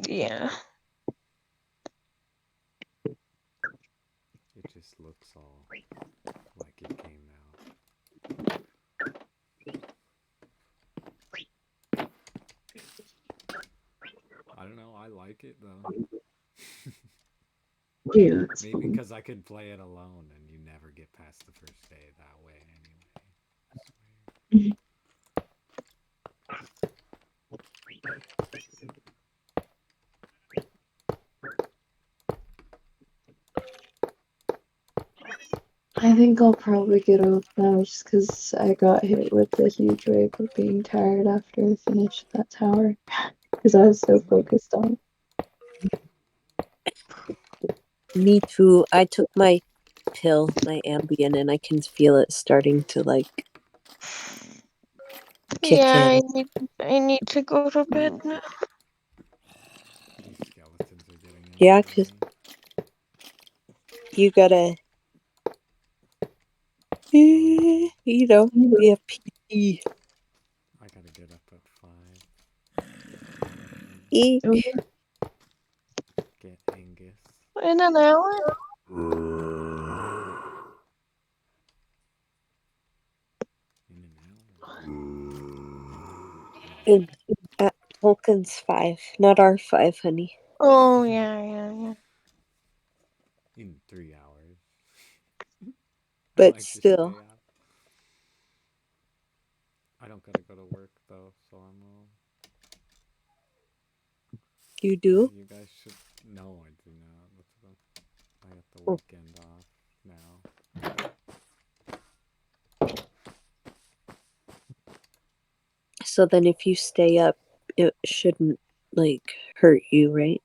Yeah. It just looks all like it came out. I don't know. I like it though. Yeah. Maybe because I could play it alone and you never get get past the first day that way anyway. I think I'll probably get off now just because I got hit with a huge wave of being tired after I finished that tower. Because I was so focused on Me too. I took my pill, my Ambien, and I can feel it starting to like kick Yeah, in. I need to go to bed now. These skeletons are getting Yeah, into 'cause me. you gotta, you know, be a PT. I gotta get up at 5. Eek. Get Angus. In an hour? In an hour. And at Vulcan's 5, not our 5, honey. Oh, yeah. In 3 hours. I But like to still, stay up. I don't gotta go to work though, so I'm all. you do? You guys should. No, I do not. That's what I got the Oh. weekend off now. So then if you stay up, it shouldn't, like, hurt you, right?